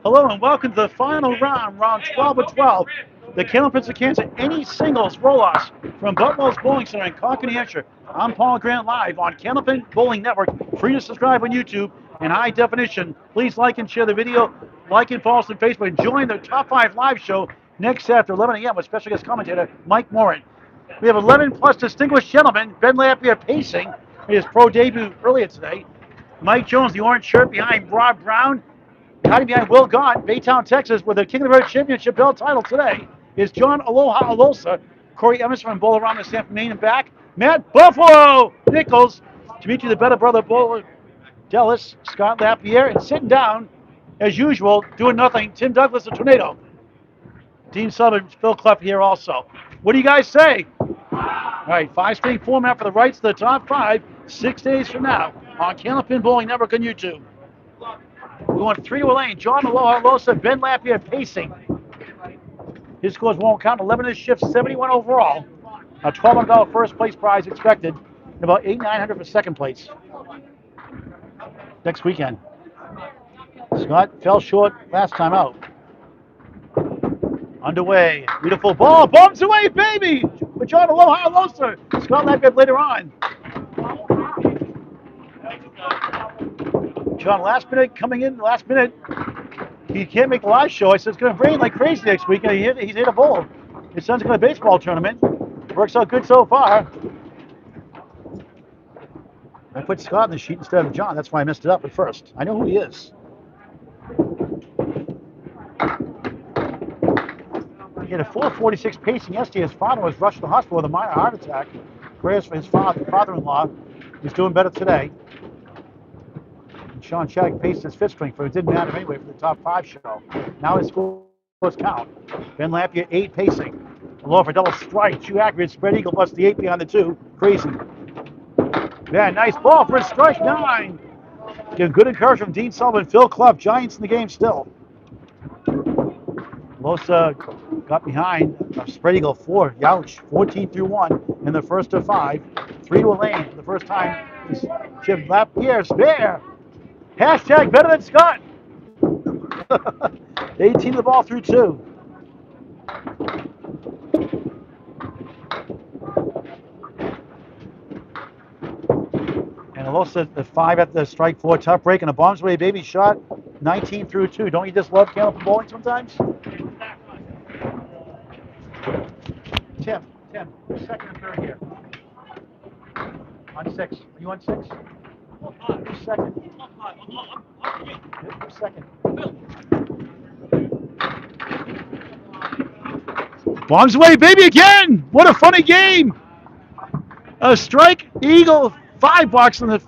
Hello and welcome to the final round, round 12 of 12. The Candlepins of Kansas, any singles roll-offs from Boutwell's Bowling Center in Concord, New Hampshire. I'm Paul Grant live on Candlepin Bowling Network. Free to subscribe on YouTube in high definition. Please like and share the video, like and follow us on Facebook, and join the Top 5 live show next after 11 a.m. with special guest commentator Mike Morin. We have 11 plus distinguished gentlemen. Ben Lapierre pacing his pro debut earlier today. Mike Jones, the orange shirt behind Rob Brown. Hiding behind Will Gauntt, Baytown, Texas, with the King of the Road Championship belt title today is John Aloha Alosa, Corey Emerson from Bowler around the San Maine and back, Matt Buffalo Nichols, Demetri the better brother Bowler Dellas, Scott Lapierre, and sitting down, as usual, doing nothing, Tim Douglas, the Tornado. Dean Sullivan, Phil Clough here also. What do you guys say? All right, 5-string format for the rights to the top 5, 6 days from now on Candlepin Bowling Network on YouTube. We went 3 to a lane. John Aloha Alosa, Ben Lapierre pacing. His scores won't count. 11 in his shifts, 71 overall. A $1,200 first place prize expected, and about $8,900 for second place next weekend. Scott fell short last time out. Underway. Beautiful ball. Bombs away, baby! For John Aloha Alosa. Scott Lapierre later on. John, last minute, coming in, last minute. He can't make the live show. I said it's going to rain like crazy next week. He's hit a bowl. His son's going to a baseball tournament. Works out good so far. I put Scott in the sheet instead of John. That's why I messed it up at first. I know who he is. He had a 4:46 pacing yesterday. His father was rushed to the hospital with a minor heart attack. Prayers for his father-in-law. He's doing better today. Sean Chaddick paced his fifth string, but it didn't matter anyway for the top 5 show. Now his scores count. Ben Lapierre 8 pacing. Aloha for double strike, 2 accurate, spread eagle plus the 8 behind the 2. Crazy. Yeah, nice ball for a strike 9. Give good encouragement from Dean Sullivan, Phil Clough, Giants in the game still. Alosa got behind a spread eagle 4. Youch, 14 through 1 in the first of 5. 3 to a lane for the first time. Jim Lapierre's there. Hashtag better than Scott. 18 to the ball through 2. And Alosa the 5 at the strike 4, tough break, and a bombs away baby shot. 19 through 2. Don't you just love Candlepin bowling sometimes? Tim, who's second and third here? On 6. Are you on 6? Who's second? Who's second? Bombs away, baby, again! What a funny game! A strike, eagle, 5 box in the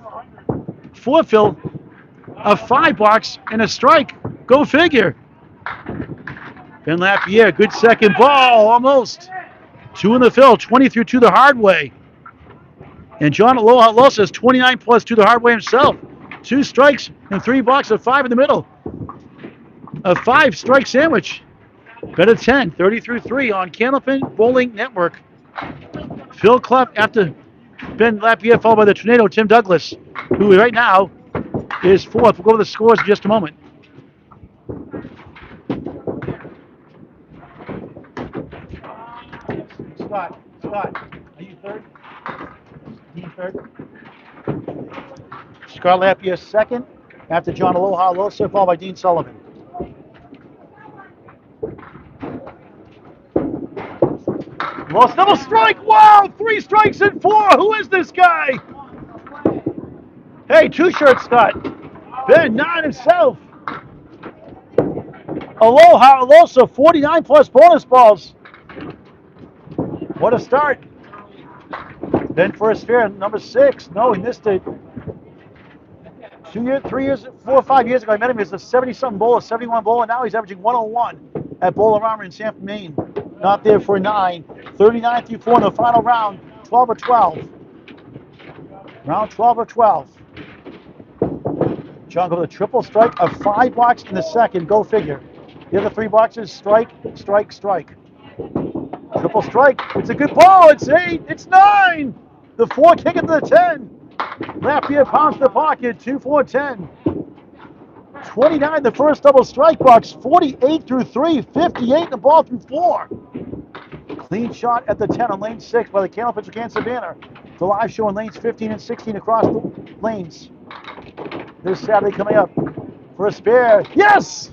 4 fill. A 5 box and a strike. Go figure. Ben Lapierre, good second ball, almost. 2 in the fill, 20 through 2 the hard way. And John Aloha Alosa is 29 plus 2 the hard way himself. 2 strikes and 3 boxes of 5 in the middle. A 5-strike sandwich. Bet at 10, 30 through 3 on Candlepin Bowling Network. Phil Clough after Ben Lapierre, followed by the Tornado, Tim Douglas, who right now is 4th. We'll go over the scores in just a moment. Scott, are you third? Dean third? Scott Lapierre second, after John Aloha Alosa, followed by Dean Sullivan. Lost double strike, wow, 3 strikes and 4, who is this guy? Hey, 2 shirts, Scott. Ben, 9 himself. Aloha Alosa, 49 plus bonus balls. What a start. Then for a sphere, number 6. No, he missed it. 2 years, 3 years, 4 or 5 years ago, I met him. He's a 70-something bowler, 71 bowler. Now he's averaging 101 at Bowler Armour in San Maine. Not there for 9. 39 through 4 in the final round. 12 or 12. Round 12 or 12. John go with a triple strike, a 5 box in the second. Go figure. The other 3 boxes, strike, strike, strike. Triple strike. It's a good ball. It's 8. It's 9. The 4 kick into the 10. Lapierre pounds the pocket. 2, 4, 10. 29 the first double strike box, 48 through 3, 58 the ball through 4. Clean shot at the 10 on lane 6 by the Candlepins of Kansas Banner. The live show in lanes 15 and 16 across the lanes. This Saturday coming up for a spare. Yes!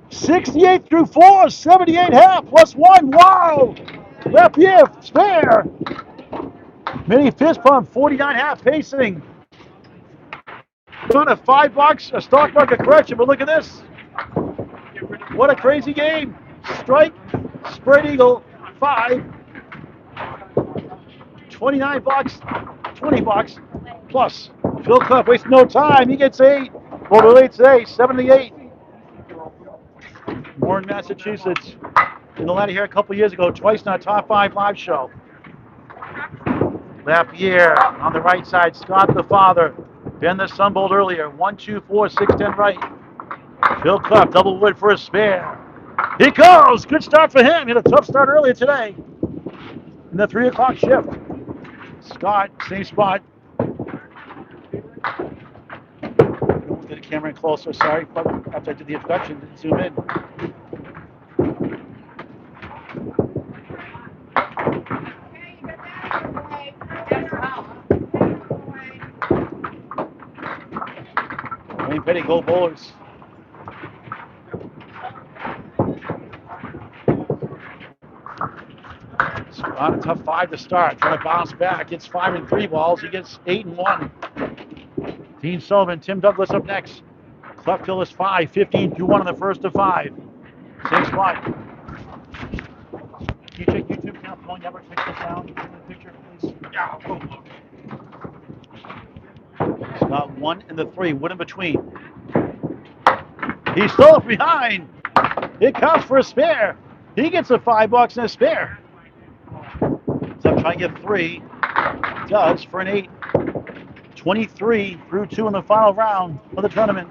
68 through 4, 78 half plus 1. Wow! Lapierre spare. Mini fist pump, 49 half pacing. On a $5, a stock market correction, but look at this. What a crazy game. Strike, spread eagle, 5. $29, $20 plus. Phil Clough wasting no time. He gets 8. Well, the late today, 78. More in Massachusetts. In the ladder here a couple years ago, twice in our top 5 live show. Lapierre on the right side. Scott the father. Ben the Sunbolt earlier. 1, 2, 4, 6, 10 right. Phil Clough, double wood for a spare. He goes. Good start for him. He had a tough start earlier today. In the 3 o'clock shift. Scott, same spot. Get the camera in closer. Sorry, after I did the introduction, didn't zoom in. Wayne Petty, go bowlers. On a tough 5 to start. Trying to bounce back. Gets 5 and 3 balls. He gets 8 and 1. Dean Sullivan, Tim Douglas up next. Clough till is 5, 15 through 1 on the first of 5. Same spot. Can you check YouTube channel Pulling Network? Fix the sound in the picture, please. Yeah. He's got 1 and the 3. Wood in between. He's still behind. It counts for a spare. He gets a $5 and a spare. So I'm trying to get 3. Does for an 8. 23 through 2 in the final round of the tournament.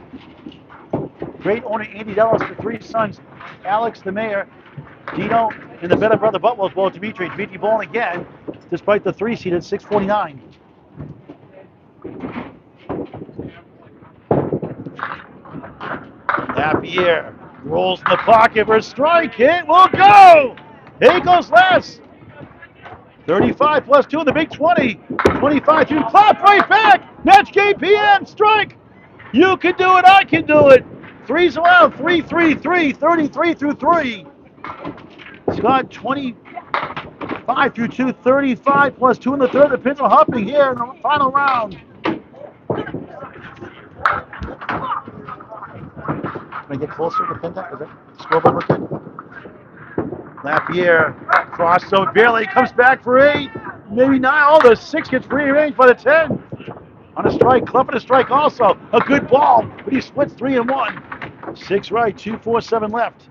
Great owner Andy Dellas, the 3 sons, Alex, the mayor, Dino, and the better brother Boutwell as well, Demetri. Demetri bowling again, despite the 3 seed at 649. Lapierre rolls in the pocket for a strike. It will go! Here goes last. 35 plus 2 in the big 20. 25 through Clough right back. Match game PM strike. You can do it. I can do it. 3's around. 3, 3, 3. 33 through 3. Scott 25 through 2. 35 plus 2 in the third. The pins are hopping here in the final round. Can I get closer to the pin deck? Is that scoreboard looking? Lapierre cross so barely comes back for 8, maybe 9. Oh, the 6 gets rearranged by the 10. On a strike, Clough on a strike also. A good ball, but he splits 3 and 1. 6 right, 2, 4, 7 left.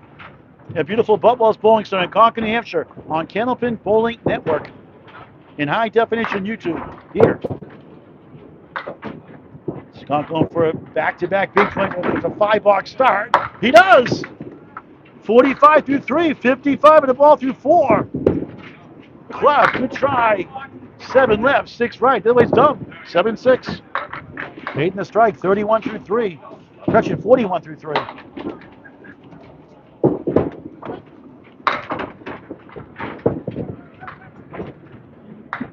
A beautiful Boutwell's Bowling Center in Concord, New Hampshire on Candlepin Bowling Network. In high definition YouTube here. Scott going for a back-to-back big 20 with a $5 start. He does! 45 through 3, 55 and the ball through 4. Clough, good try. 7 left, 6 right. The other way's dumb. 7, 6. 8 in the strike, 31 through 3. Correction, 41 through 3.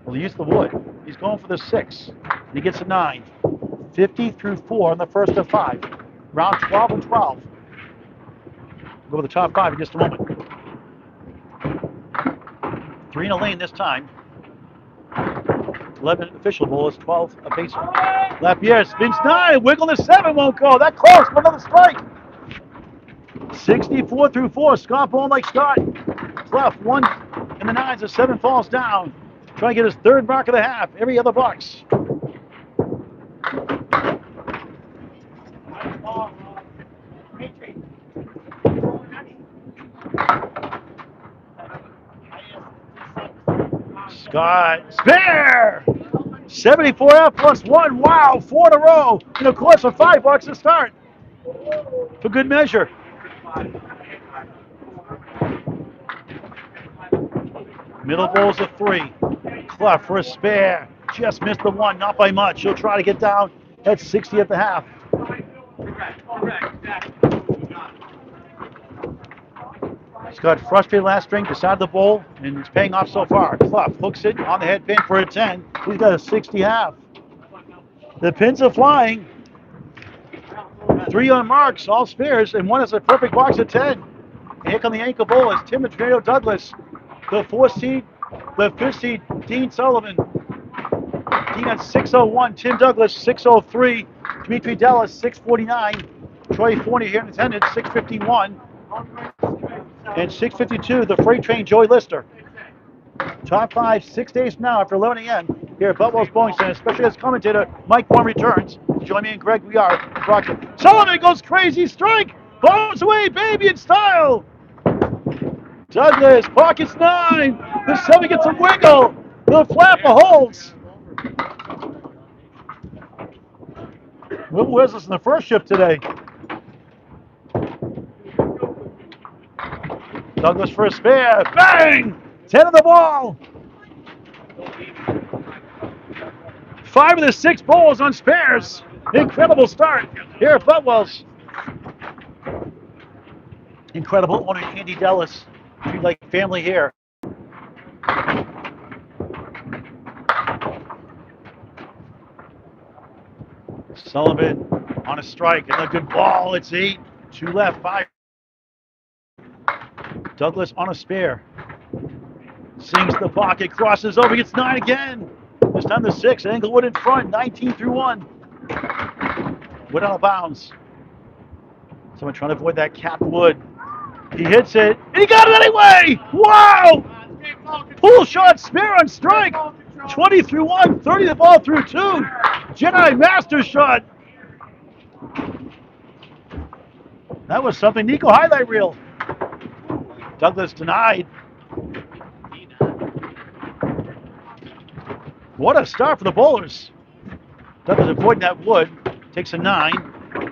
Well, he used the wood. He's going for the 6. And he gets a 9. 50 through 4 on the first of 5. Round 12 and 12. Go to the top 5 in just a moment. 3 in a lane this time. 11 official bowlers, 12 a baser. Lapierre spins 9, wiggle the 7 won't go. That close for another strike. 64 through 4. Scott bowling like Scott. Clough 1 in the 9s, the 7 falls down. Trying to get his 3rd mark of the half. Every other box. Scott, spare! 74 out plus 1. Wow, 4 in a row. And of course, for $5 to start. For good measure. Middle bowl's a 3. Clough for a spare. Just missed the 1, not by much. He'll try to get down at 60 at the half. He's got frustrated last string, decided the bowl, and it's paying off so far. Clough hooks it on the head pin for a 10. He's got a 60 half. The pins are flying. 3 on marks, all spares, and 1 is a perfect box of 10. And here come the ankle bowlers, Tim and Tornado Douglas. The 4th seed, the 5th seed, Dean Sullivan. Dean at 6:01, Tim Douglas 6:03, Demetri Dellas 6:49, Troy Forney here in attendance 6:51, and 6:52 the freight train Joey Lister. Top 5 6 days from now after 11 a.m. here at Boutwell's Bowling Center. Special guest commentator Mike Warren returns. Join me and Greg. We are broadcasting. Sullivan goes crazy strike, blows away baby in style. Douglas pockets 9. The 7 gets a wiggle. The flapper holds. Will wears us in the first shift today. Douglas for a spare. Bang! 10 of the ball. 5 of the 6 bowls on spares. Incredible start here at Boutwell's. Incredible owner Andy Dellas. Treat like family here. Sullivan on a strike and a good ball. It's 8. 2 left. 5. Douglas on a spare. Sings the pocket, crosses over, gets 9 again. This time the 6. Englewood in front, 19 through 1. Wood out of bounds. Someone trying to avoid that capped wood. He hits it, and he got it anyway! Wow! Pull shot, spare on strike. 20 through 1, 30 the ball through 2. Jedi master shot. That was something. Nico highlight reel. Douglas denied. What a start for the bowlers. Douglas avoiding that wood. Takes a 9.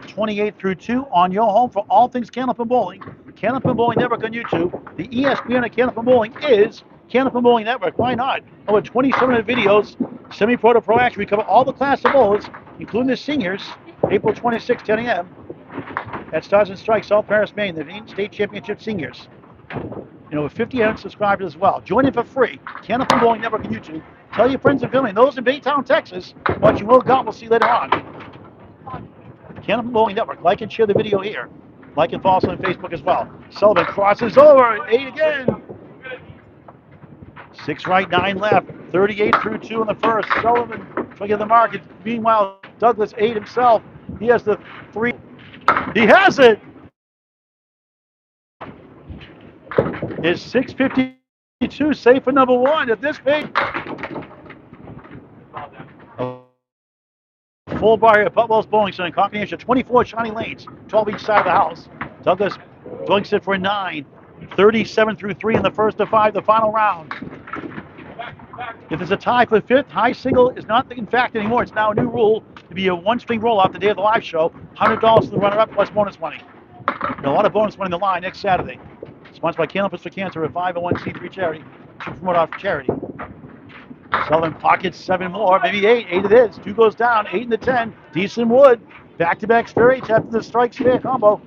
28 through 2 on your home for all things Candlepin Bowling. Candlepin Bowling Network on YouTube. The ESPN of Candlepin Bowling is Candlepin Bowling Network. Why not? Over 27 videos, semi-pro to pro action. We cover all the class of bowlers, including the seniors. April 26, 10 a.m. at Stars and Strikes, South Paris, Maine, the state championship seniors. And over 50 subscribers as well. Join in for free. Candlepin Bowling Network on YouTube. Tell your friends and family. Those in Baytown, Texas, watching Will Gauntt. We'll see you later on. Candlepin Bowling Network. Like and share the video here. Like and follow us on Facebook as well. Sullivan crosses over. 8 again. 6 right, 9 left. 38 through 2 in the first. Sullivan trying to get the market. Meanwhile, Douglas 8 himself. He has the 3. He has it. Is 6:52 safe for number 1 at this pace? Full bar here at Boutwell's Bowling Center in Concord, 24 shiny lanes, 12 each side of the house. Douglas doings it for a 9. 37 through 3 in the first to 5, the final round. If it's a tie for 5th, high single is not in fact anymore. It's now a new rule to be a 1-string roll-off the day of the live show. $100 to the runner-up plus bonus money. And a lot of bonus money in the line next Saturday. Sponsored by Candlepins for Cancer, a 501c3 charity. To promote our charity. Sullivan pockets 7 more, maybe 8. 8 it is. 2 goes down, 8 in the 10. Decent wood. Back-to-back spare 8 after the strike spare combo.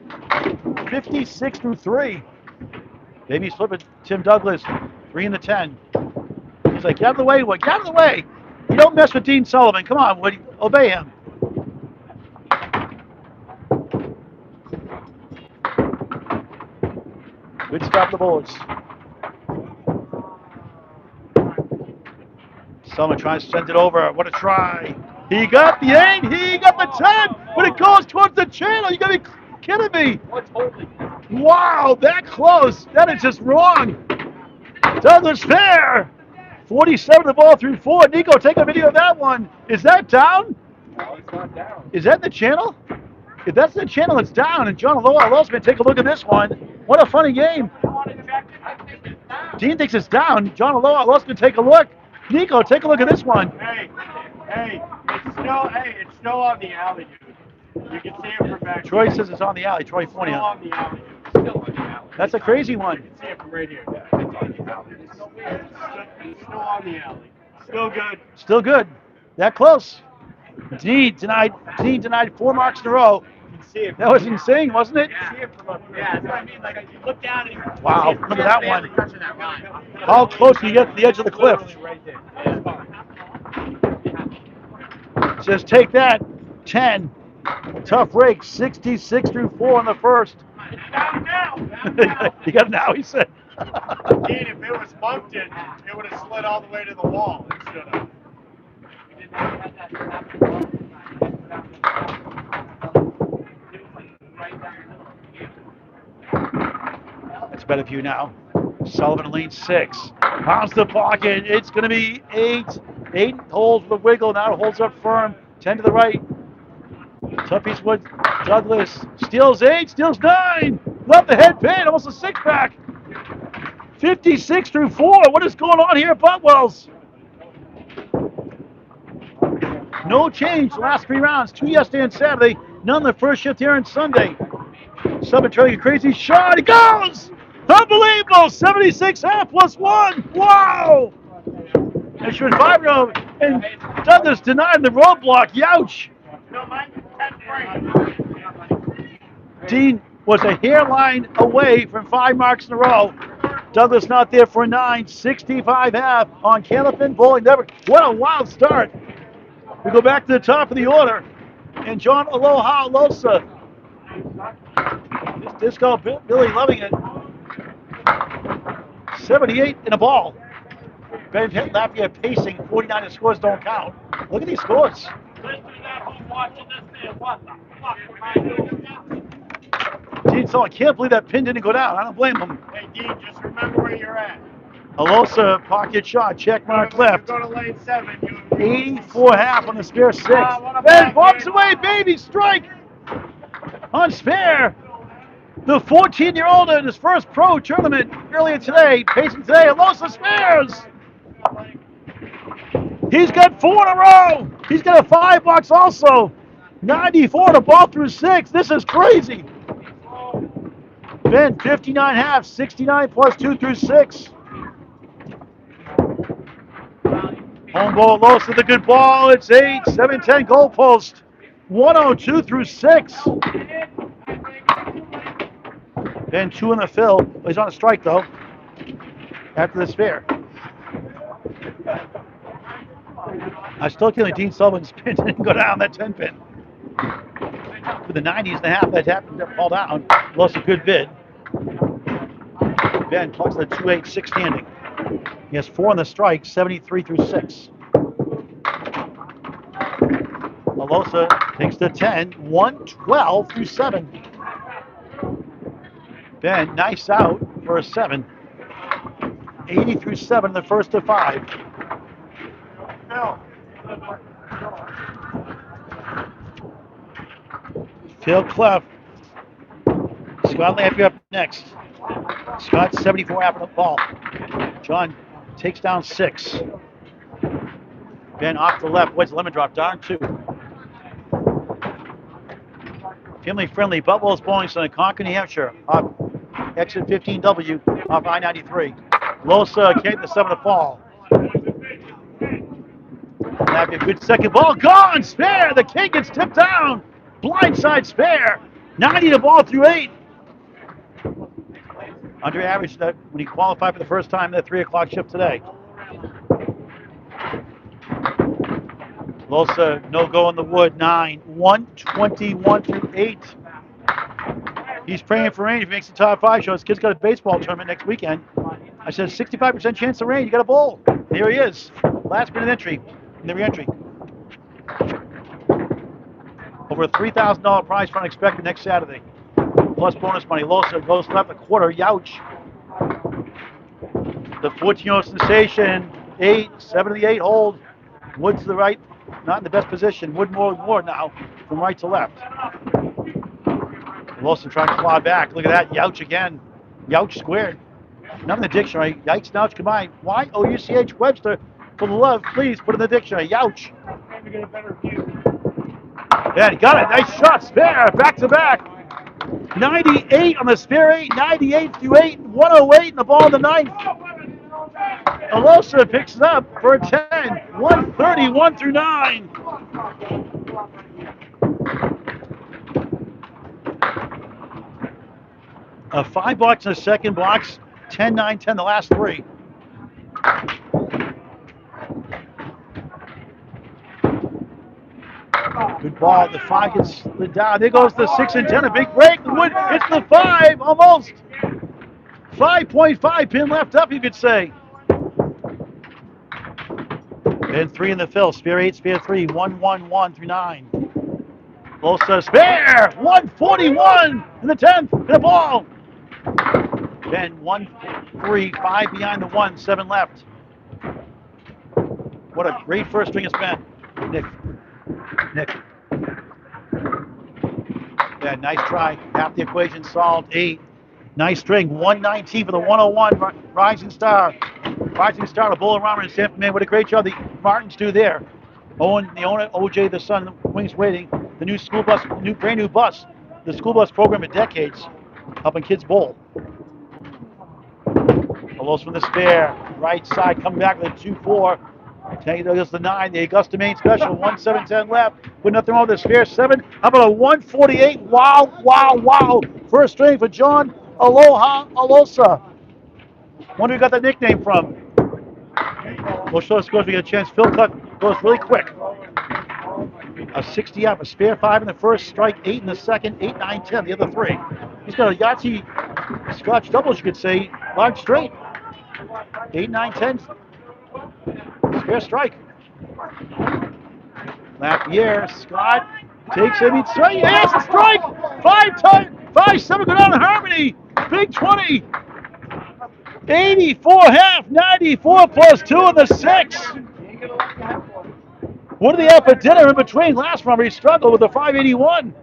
56 through 3. Maybe slip it. Tim Douglas, 3 in the 10. He's like, get out of the way, Wood. Get out of the way. You don't mess with Dean Sullivan. Come on, Wood. Obey him. Good stop the bowlers. Sullivan tries to send it over. What a try. He got the 8. He got the 10. But it goes towards the channel. You got to be kidding me. Wow, that close. That is just wrong. Douglas fair. 47 the ball through 4. Nico, take a video of that one. Is that down? No, it's not down. Is that the channel? If that's the channel, it's down. And John Aloha, Alosa, man, take a look at this one. What a funny game. Dean thinks it's down. John Aloha, Alosa, man, take a look. Nico, take a look at this one. Hey, it's still on the alley, dude. You can see it from back. Troy says it's on the alley. Troy Still Forney. on the alley, dude. Still on the alley. That's a crazy one. You can see it from right here. Yeah, it's on the alley. It's still on the alley. Still good. Still good. That close. Dean denied 4 marks in a row. see it. That was insane, wasn't it? See it from up here. Yeah, that's what I mean. Like, you look down and you Wow, see it look at that one. touching that line. How close do you get to the edge of the cliff? Literally right there. Yeah. Says take that, 10. Tough break, 66 through 4 in the first. You got it now. You got it now, he said. Indeed, if it was bumped it would have slid all the way to the wall. It should have. That's a better view now. Sullivan lane 6. Pounds the pocket. It's going to be 8. 8 holds the wiggle. Now it holds up firm. 10 to the right. Tough piece wood. Douglas steals 8. Steals 9. Left the head pin. Almost a 6-pack. 56 through 4. What is going on here at Boutwell's? No change the last 3 rounds. 2 yesterday and Saturday. None the first shift here on Sunday. Demetri, crazy shot. It goes! Unbelievable! 76 half plus 1. Wow! And she was 5-0. And Douglas denied the roadblock. Youch! Dean was a hairline away from 5 marks in a row. Douglas not there for a 9. 65 half on Candlepin bowling network. What a wild start. We go back to the top of the order. And John Aloha Alosa. This disco, Billy loving it. 78 in a ball. Ben Lapierre pacing, 49 and scores don't count. Look at these scores. Dean, so I can't believe that pin didn't go down. I don't blame him. Hey, Dean, just remember where you're at. Alosa, pocket shot, check mark left. Go to lane 7. 84 half on the spare 6. Ben bumps away, baby, strike on spare. The 14-year-old in his first pro tournament earlier today, pacing today, Alosa spares. He's got 4 in a row. He's got a 5 box also. 94 to ball through 6. This is crazy. Ben, 59 half, 69 plus 2 through 6. Home ball, Alosa, the good ball. It's 8, 7-10 goal post. 102 through 6. Ben 2 in the fill. He's on a strike though. After the spare. I still can't Dean Sullivan's pin didn't go down that 10 pin. For the 90s and a half that happened to fall down. Lost a good bid. Ben plucks the 2-8-6 standing. He has 4 on the strike, 73 through 6. Alosa takes the 10, 112 through 7. Ben, nice out for a 7. 80 through 7 in the first to 5. Phil Clough. Scott Lapierre up next. Scott 74 after the ball. John takes down 6. Ben off the left. What's lemon drop? Down 2. Family friendly. Boutwell's Bowling Center, Concord, New Hampshire. Off exit 15W off I-93. Alosa can't the 7 to fall. Lapierre, good second ball. Gone! Spare! The king gets tipped down. Blindside spare. 90 to ball through 8. Under average that when he qualified for the first time in the 3 o'clock shift today. Alosa, no go in the wood, 9. 121 through 8. He's praying for rain if he makes the top 5 show. His kid's got a baseball tournament next weekend. I said 65% chance of rain. You got a bowl. There he is. Last minute entry in the re-entry. Over a $3,000 prize fund expected next Saturday. Plus bonus money. Alosa goes left a quarter. Youch. The 14-year-old sensation. 8, 7 to the 8 hold. Wood to the right. Not in the best position. Wood more now from right to left. Alosa trying to claw back. Look at that. Youch again. Youch squared. Not in the dictionary. Yikes and ouch combined. Y-O-U-C-H Webster. For the love, please put in the dictionary. Youch. Trying to get a better view. Yeah, he got it. Nice shot. Spare. Back to back. 98 on the spare 8. 98 through 8. 108 in the ball in the 9th. Alosa picks it up for a 10. 131 through 9. $5 in the second, blocks 10, 9, 10 the last three. Good ball. The 5 gets slid down. There goes the 6 and 10. A big break. The wood hits the 5 almost. 5.5 pin left up, you could say. Then 3 in the fill. Spare 8, spare 3. 1, 1, 1 through 9. Alosa spare. 141 in the 10th. And the ball. Then 1, 3, 5 behind the 1, 7 left. What a great first string it's been. Nick. Yeah, nice try. Half the equation solved. 8. Nice string. 119 for the 101 Rising Star. Rising Star, a bull around and Sanford, man, what a great job the Martins do there. Owen, the owner, OJ, the son, the wings waiting. The new school bus, brand new bus. The school bus program of decades, helping kids bowl. Alosa from the spare. Right side, coming back with a 2-4. Taking it the 9, the Augusta Main Special, 1-7-10 left. With nothing wrong with the spare 7. How about a 148? Wow, wow, wow. First string for John Aloha Alosa. Wonder who got that nickname from. We'll show the scores. We get a chance. Phil Clough goes really quick. A 60 up, a spare 5 in the first, strike 8 in the second, 8, 9, 10, the other 3. He's got a Yahtzee Scotch doubles, you could say, large straight. 8, 9, 10. Spare strike. Lapierre, Scott takes him. He's strike. Yes, a strike. 5-7 go down in harmony. Big 20. 84 half, 94 plus 2 in the 6. What did he have for dinner in between? Last round he struggled with the 581.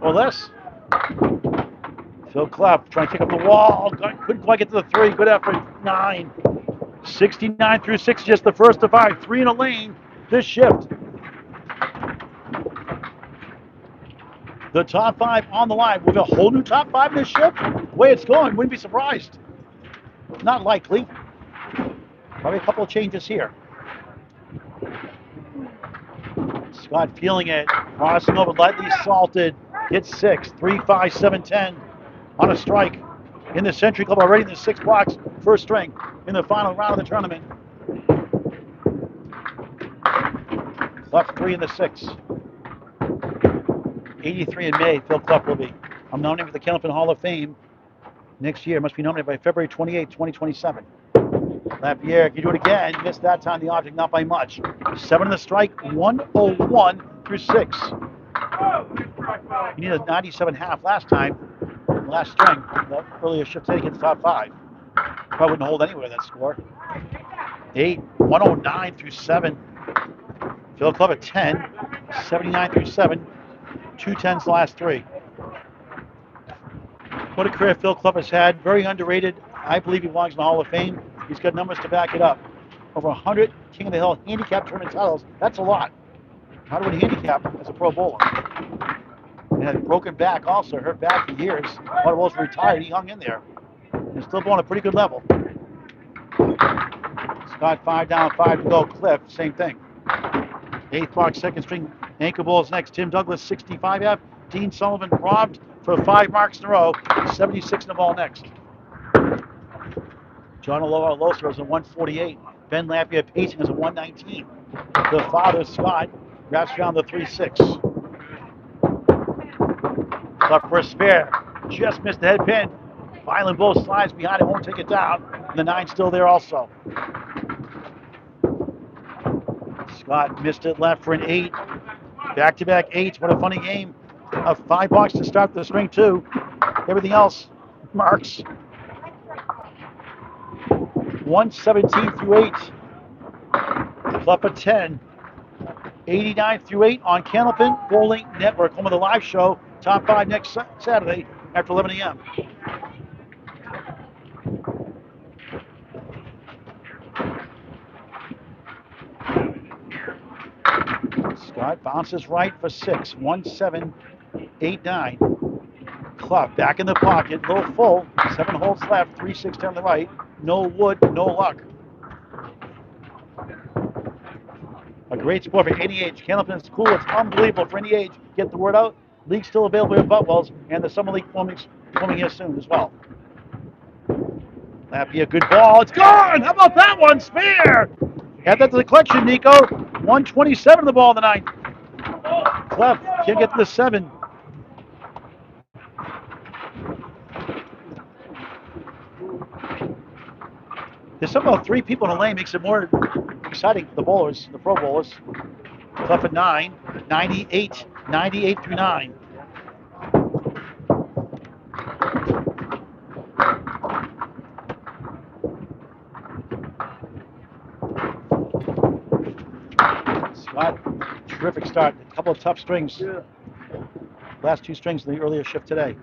Or less. Phil Clough trying to kick up the wall. Couldn't quite get to the 3. Good effort. 9. 69 through 6, just the first of 5. 3 in a lane. This shift. The top 5 on the line. With a whole new top 5 in this shift? The way it's going, wouldn't be surprised. Not likely. Probably a couple of changes here. Scott feeling it. Crossing over, lightly salted. Gets 6. 3, 5, 7, 10 on a strike. In the Century Club already in the 6 blocks. First string in the final round of the tournament. Left 3 in the 6. 83 in May, Phil Clough will be. I'm nominated for the Candlepin Hall of Fame next year. Must be nominated by February 28, 2027. Lapierre, can you do it again? Missed that time the object, not by much. 7 in the strike, 101 through 6. You needed a 97 half last time. Last string, that earlier shift taken the top 5. Probably wouldn't hold anywhere that score. 8, 109 through 7. Phil Clough at 10, 79 through 7. 2 10s the last 3. What a career Phil Clough has had. Very underrated. I believe he belongs in the Hall of Fame. He's got numbers to back it up. Over 100 King of the Hill handicap tournament titles. That's a lot. How do we handicap as a pro bowler? And had a broken back also. Hurt back for years. One of those retired. He hung in there. He's still bowling a pretty good level. Scott 5 down, 5 to go. Cliff, same thing. 8th box, second string. Anchor bowls next. Tim Douglas, 65 F. Dean Sullivan robbed for 5 marks in a row. 76 in the ball next. John Aloha is a 148. Ben Lapierre pacing is a 119. The father, Scott, wraps around the 3-6. Left for a spare. Just missed the head pin. Violent bull slides behind it, won't take it down. And the 9's still there also. Scott missed it left for an 8. Back-to-back 8s. What a funny game. A 5 box to start the string, too. Everything else marks. 117 through 8. Clough at 10. 89 through 8 on Candlepin Bowling Network. Home of the live show. Top 5 next Saturday after 11 a.m. Scott bounces right for 6. 1-7, 8-9. Clough back in the pocket, a little full. 7 holes left, 3-6 down the right. No wood, no luck. A great sport for any age. Candlepin is cool. It's unbelievable for any age. Get the word out. league still available at Boutwell's, and the Summer League coming here soon as well. Lapierre, good ball. It's gone! How about that one? Spear! Add that to the collection, Nico. 127 the ball in the ninth. Clough can't get to the 7. There's somehow 3 people in the lane, makes it more exciting for the bowlers, the pro bowlers. Clough at 9, 98 through 9. Scott, terrific start. A couple of tough strings. Last 2 strings in the earlier shift today.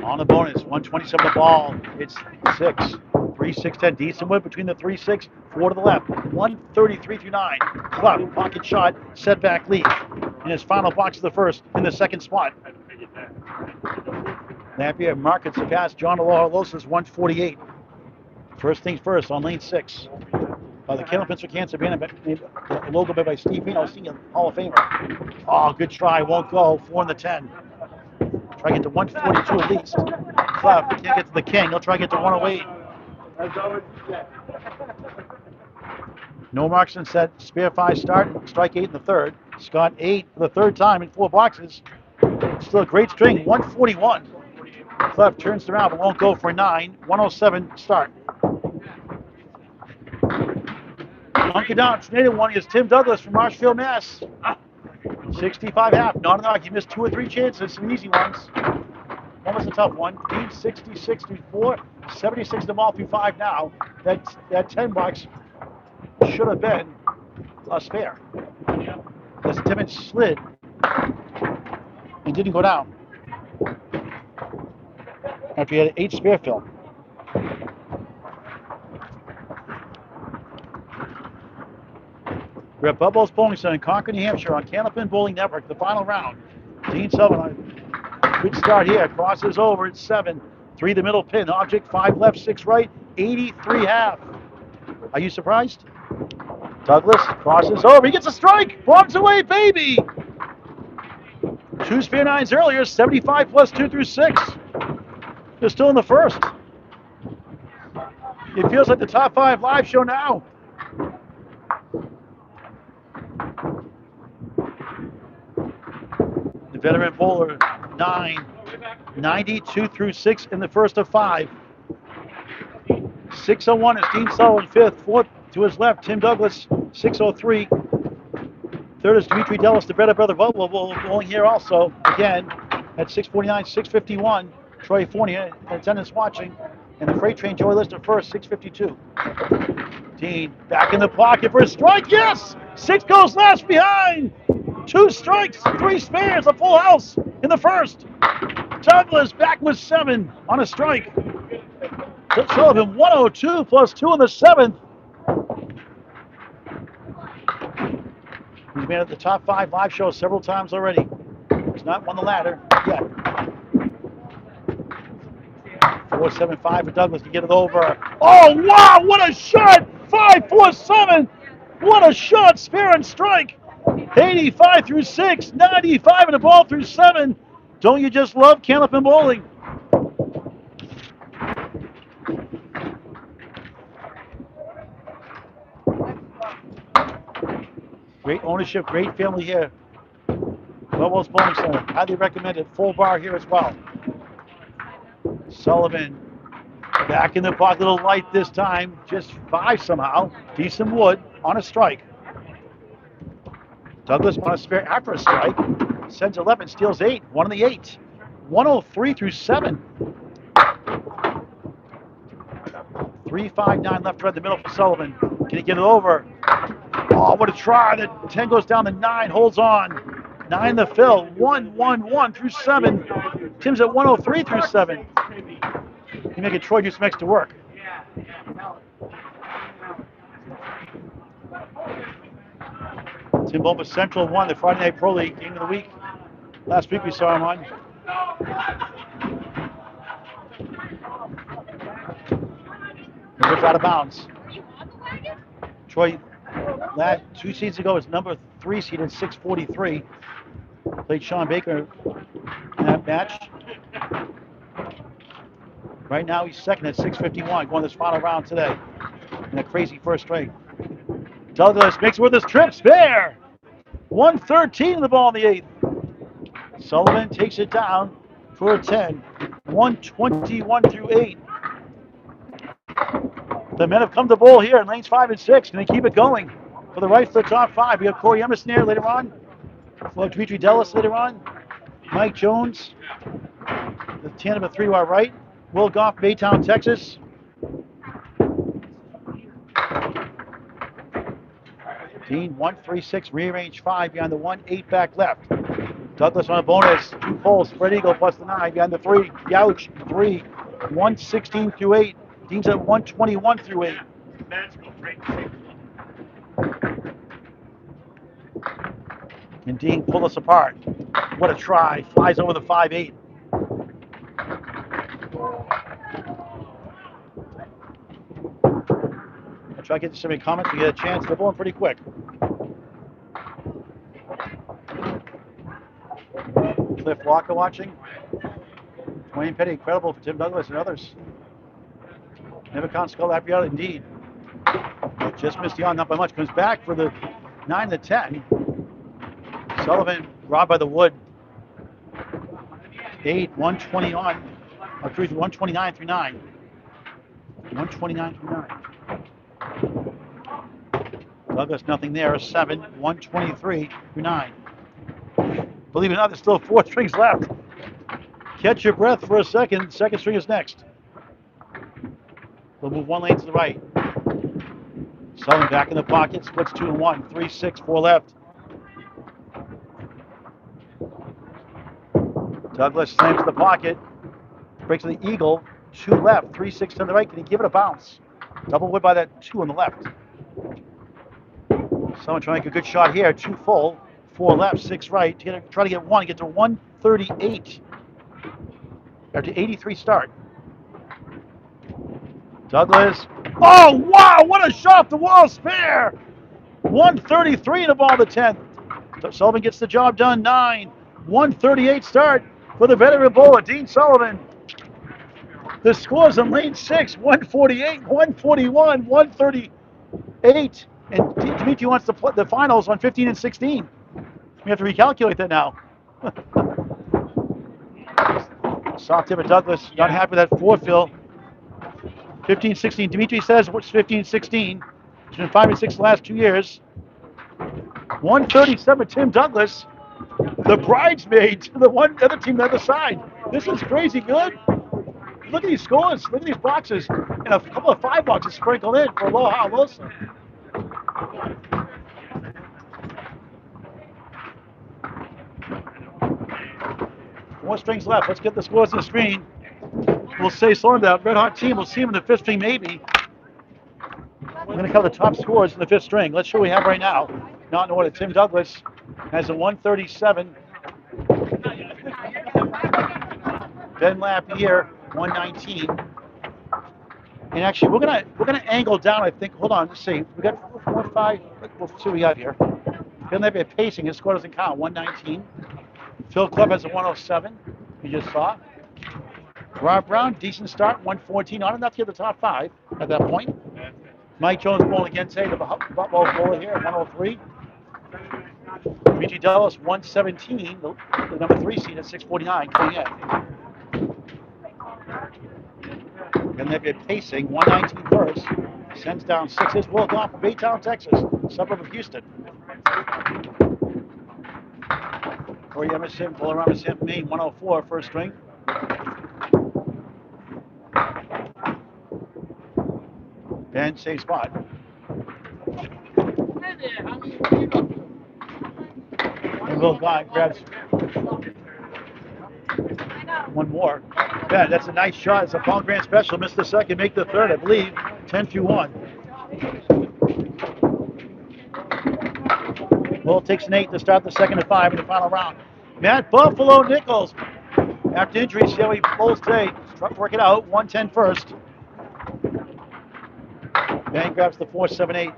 On the bonus, 127 the ball. It's 6. 3-6-10. Decent whip between the 3-6. 4 to the left. 133 through 9. Clough, pocket shot, setback lead. In his final box of the first, in the second spot. Lapierre markets the pass. John Aloha Alosa's 148. First things first on lane 6. By the Candlepins for Cancer Band, a logo made by Steve Reno, Senior Hall of Famer. Oh, good try, won't go. 4 in the 10. Try to get to 142 at least. Clough can't get to the king. He'll try to get to 108. No marks and set. Spare 5 start. Strike 8 in the third. Scott 8 for the third time in 4 boxes. Still a great string. 141. Clough turns around but won't go for 9. 107 start. Hunker down. Tornado one is Tim Douglas from Marshfield, Mass. 65 half. Not enough. He missed 2 or 3 chances. Some easy ones. One was a tough one. Dean 66 through 4. 76 the ball through 5 now. That 10 bucks should have been a spare. Because Timmons slid and didn't go down. After he had 8 spare fill. We're at Boutwell's Bowling Center in Concord, New Hampshire on Candlepin Bowling Network, the final round. Dean Sullivan, good start here, crosses over at 7. 3 the middle pin, object 5 left, 6 right, 83 half. Are you surprised? Douglas crosses over, he gets a strike, bombs away, baby! 2 spare 9s earlier, 75 plus 2 through 6. They're still in the first. It feels like the top 5 live show now. The veteran bowler, 9, 92 through 6 in the first of 5. 601 is Dean Sullivan, 5th. 4th to his left, Tim Douglas, 603. 3rd is Demetri Dellas, the better brother Boutwell bowling here also. Again, at 649, 651. Troy Fournier in attendance watching. And the freight train Joey Lister first, 652. Dean back in the pocket for a strike, yes! 6 goes last behind. 2 strikes, 3 spares, a full house in the first. Douglas back with 7 on a strike. Sullivan 102 plus 2 in the 7th. He's been at the top 5 live shows several times already. He's not won the ladder yet. 4-7-5 for Douglas to get it over. Oh, wow, what a shot! 5-4-7. What a shot, spare and strike. 85 through 6, 95 and the ball through 7. Don't you just love Candlepin bowling? Great ownership, great family here. Boutwell's Bowling Center, highly recommended. Full bar here as well. Sullivan back in the pocket, a little light this time. Just 5 somehow. Decent wood on a strike. Douglas on a spare after a strike. Sends 11, steals 8. 1 on the 8. 103 through 7. 3-5-9 left right in the middle for Sullivan. Can he get it over? Oh, what a try. The 10 goes down, the 9 holds on. 9 the fill. 1-1-1 through 7. Tim's at 103 through 7. You make it Troy do some extra work. Tim Bulba Central won the Friday Night Pro League Game of the Week. Last week we saw him on. He ripped out of bounds. Troy, 2 seasons ago, was number 3 seed at 643. Played Sean Baker in that match. Right now he's second at 6:51, going this final round today in a crazy first straight. Douglas makes it with his trip spare. 113 in the ball in the eighth. Sullivan takes it down for a 10. 121 through 8. The men have come to bowl here in lanes 5 and 6. Can they keep it going for the right for the top 5? We have Corey Emerson here later on. We'll have Demetri Dellas later on. Mike Jones, the tandem of 3 to our right. Will Gauntt, Baytown, Texas. Dean, 136, rearrange 5 behind the 1-8 back left. Douglas on a bonus, 2 pulls, spread eagle plus the 9 behind the 3. Youch, 3, 116 through 8. Dean's at 121 through 8. And Dean pull us apart. What a try. Flies over the 5-8. I'll try to get to some comments. We get a chance. They're going pretty quick. Cliff Walker watching. Wayne Petty, incredible for Tim Douglas and others. Never can't skull Lapierre, indeed. Just missed the on, not by much. Comes back for the 9 to 10. Sullivan robbed by the wood. 8, 120 on. Or 129 through 9. 129 through 9. Douglas, nothing there. 7, 123 through 9. Believe it or not, there's still 4 strings left. Catch your breath for a second. Second string is next. We'll move 1 lane to the right. Sullivan back in the pocket. Splits 2 and 1. 3, 6, 4 left. Douglas slams the pocket. Breaks to the eagle. 2 left. 3, 6 to the right. Can he give it a bounce? Double wood by that 2 on the left. Someone trying to make a good shot here. 2 full. 4 left. 6 right. Try to get 1. Get to 138. After 83 start. Douglas. Oh, wow. What a shot off the wall. Spare. 133 in the ball, the 10th. Sullivan gets the job done. 9. 138 start for the veteran bowler, Dean Sullivan. The scores in lane 6, 148, 141, 138. And Demetri wants to put the finals on 15 and 16. We have to recalculate that now. Soft tip of Douglas, not happy with that 4 fill. 15 16. Demetri says it's 15 16. He's been 5 and 6 the last 2 years. 137, Tim Douglas. The bridesmaid to the other team on the other side. This is crazy good. Look at these scores. Look at these boxes. And a couple of 5 boxes sprinkled in for Aloha, Alosa. More strings left. Let's get the scores on the screen. We'll say slowing down. Red hot team. We'll see them in the 5th string maybe. We're going to cover the top scores in the 5th string. Let's show what we have right now. Not in order. Tim Douglas has a 137. Ben Lapierre, 119. And actually, we're gonna angle down. I think. Hold on. Let's see. We got 4, 5. We'll see what we got here. Ben Lapierre pacing. His score doesn't count. 119. Phil Clough has a 107. You just saw. Rob Brown, decent start. 114. Not enough to get the top 5 at that point. Mike Jones bowling again today. The Boutwell bowler here, 103. Demetri Dellas, 117. The number 3 seed at 649 coming in. And they've been pacing 119 first. Sends down 6s. Will Gauntt from Baytown, Texas, suburb of Houston. Corey Emerson, Fuller Emerson, Maine, 104, first string. Ben, same spot. And Will Gauntt grabs one more. Ben, that's a nice shot. It's a Paul Grant special. Missed the second, make the third, I believe. 10 through 1. Will takes an 8 to start the second and 5 in the final round. Matt Buffalo Nichols, after injury, see how he bowls today. Try to work it out. 110 first. Ben grabs the 4-7-8.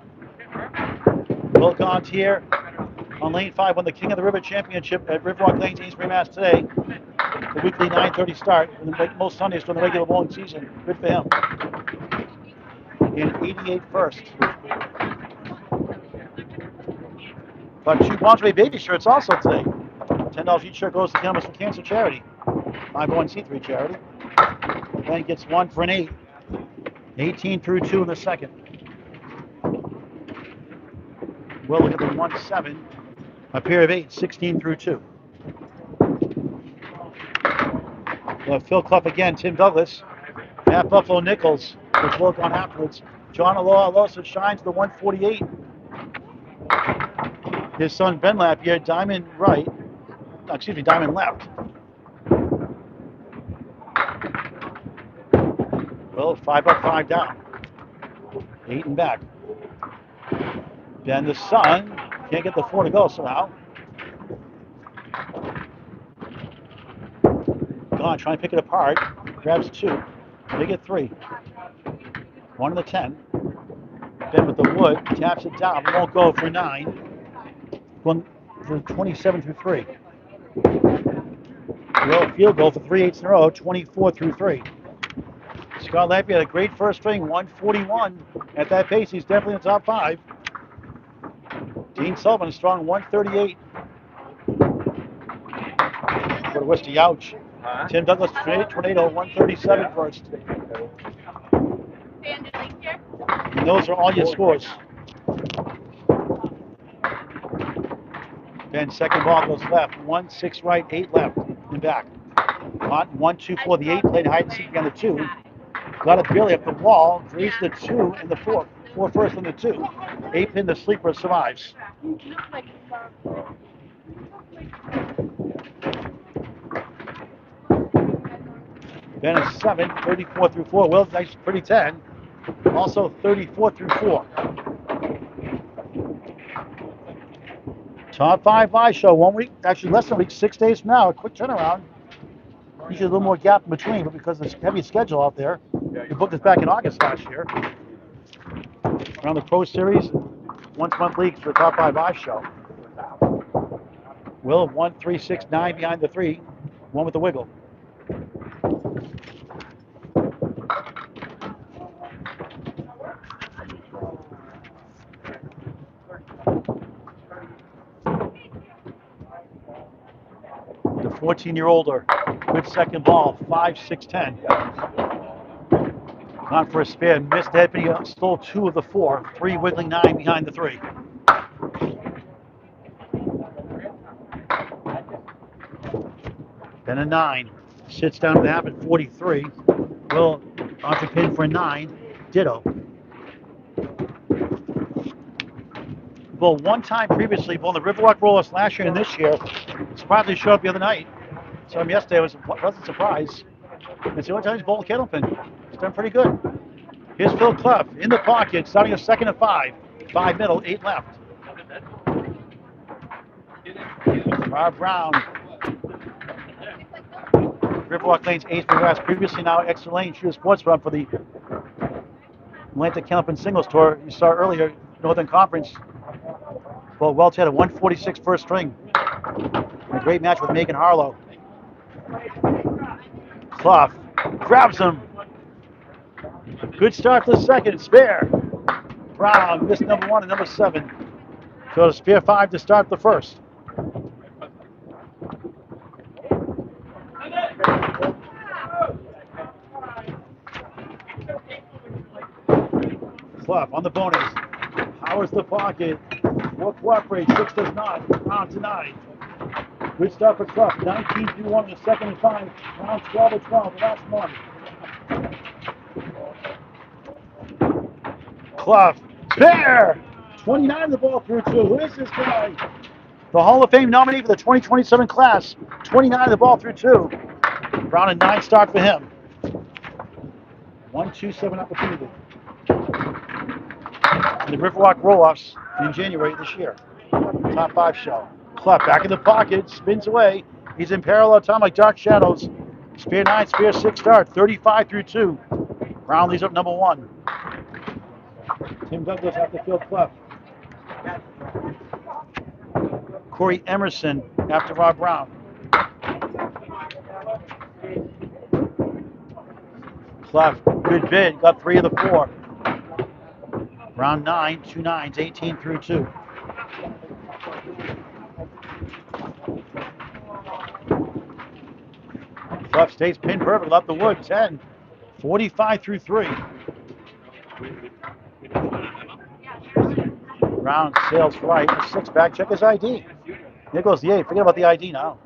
Will Gauntt here. on Lane 5 won the King of the River Championship at Riverwalk Lanes, Amesbury, Mass. today. The weekly 9:30 start, most Sundays during the regular bowling season. Good for him. In 88 first. But 2 Bonjour baby shirts also today. $10 each shirt goes to Candlepins for Cancer charity. 501c3 charity. Then gets 1 for an 8. 18 through 2 in the second. We'll look at the 1-7. A pair of 8, 16 through 2. Phil Clough again, Tim Douglas. At Buffalo Nichols, which we'll look on afterwards. John Aloha Alosa shines the 148. His son Ben Lapierre, diamond right. Diamond left. Well, 5 up, 5 down. 8 and back. Ben the son can't get the 4 to go somehow. Gauntt trying to pick it apart. Grabs 2. They get 3. 1 in the 10. Ben with the wood taps it down. It won't go for 9. Going for 27 through 3. Well, field goal for 3 8s in a row. 24 through 3. Scott Lapierre had a great first string, 141. At that pace, he's definitely in the top 5. Dean Sullivan, strong 138. For the Westy Ouch. Tim Douglas, Tornado, 137 first. And those are all your scores. Ben, second ball goes left. 1, 6 right, 8 left and back. 1, 2, 4. The 8 played hide and seek on the 2. Got it barely up the wall. Grazed the 2 and the 4. 4 first and the 2. 8 pin, the sleeper survives. Ben is 7, 34 through 4. Will, nice, pretty 10. Also 34 through 4. Top 5 live show. 1 week, actually less than a week, 6 days from now. A quick turnaround. Usually a little more gap in between, but because of the heavy schedule out there, we booked this back in August last year. Around the Pro Series, once a month leagues for the Top 5 live show. Will 1, 3, 6, 9 behind the 3. 1 with the wiggle. The 14-year-older, good second ball, 5, 6, 10. Not for a spin, missed head, but he stole 2 of the 4. 3 wiggling 9 behind the 3. Then a 9, sits down to the half at 43. Will onto pin for a 9, ditto. Well, one time previously, both the Riverwalk Rolloffs last year and this year, surprisingly showed up the other night. Saw him yesterday, it was a pleasant surprise. It's the only time he's bowled Candlepin. He's done pretty good. Here's Phil Clough in the pocket, starting a second of 5. 5 middle, 8 left. Rob Brown. Riverwalk Lanes, Amesbury West, previously now Extra Lane, shooter sports run for the Atlantic Candlepin Singles Tour. You saw earlier, Northern Conference. Well, Welch had a 146 first string. A great match with Megan Harlow. Clough grabs him. Good start to the second, spare. Brown missed number 1 and number 7. So a spare 5 to start the first. Clough on the bonus. Powers the pocket. 4 cooperates, 6 does not. Brown to 9. Good start for Clough. 19 through 1 in the second and 5. Round 12 to 12, the last one. Clough, spare! 29 the ball through 2. Who is this guy? The Hall of Fame nominee for the 2027 class. 29 the ball through 2. Brown a 9 start for him. 1-2-7 opportunity. In the Riverwalk Rolloffs in January this year. Top 5 show. Clough back in the pocket, spins away. He's in parallel time like Dark Shadows. Spare 9, spare 6 start. 35 through 2. Brown leads up number 1. Tim Douglas after Phil Clough. Corey Emerson after Rob Brown. Clough, good bid, got 3 of the 4. Round 9, 2 9s, 18 through 2. Clough stays pin perfect, left the wood, 10, 45 through 3. Brown sails right, the 6-back, check his ID. Nichols the 8, forget about the ID now.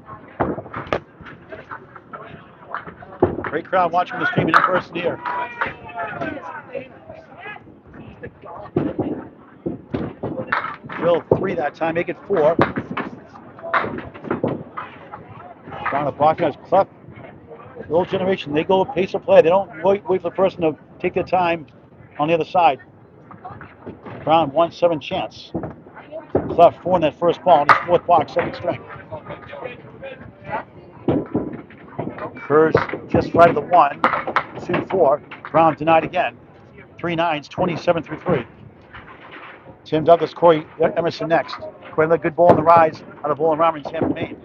Great crowd watching the stream in person here. Drill 3 that time, make it 4. Down the pocket has Clough. The old generation, they go with pace of play. They don't wait for the person to take their time on the other side. Brown 1-7 chance. Clough 4 in that first ball, in his 4th box, 2nd string. Curves just right of the 1, 2-4. Brown denied again. 3 9s, 27 through 3. Tim Douglas, Corey Emerson next. Corey had a good ball in the rise out of Bowling Roberts, Tampa, Maine.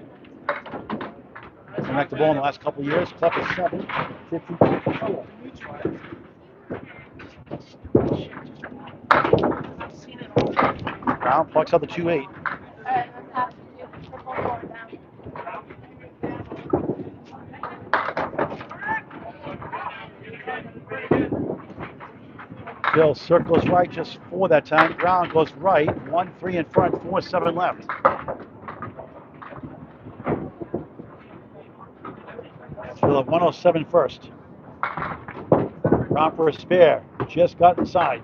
Connect the ball in the last couple of years. Clough is 7, 54. Brown plucks out the 2-8. Bill circles right, just 4 that time. Brown goes right, 1-3 in front, 4-7 left. Bill at 107 first. Brown for a spare, just got inside.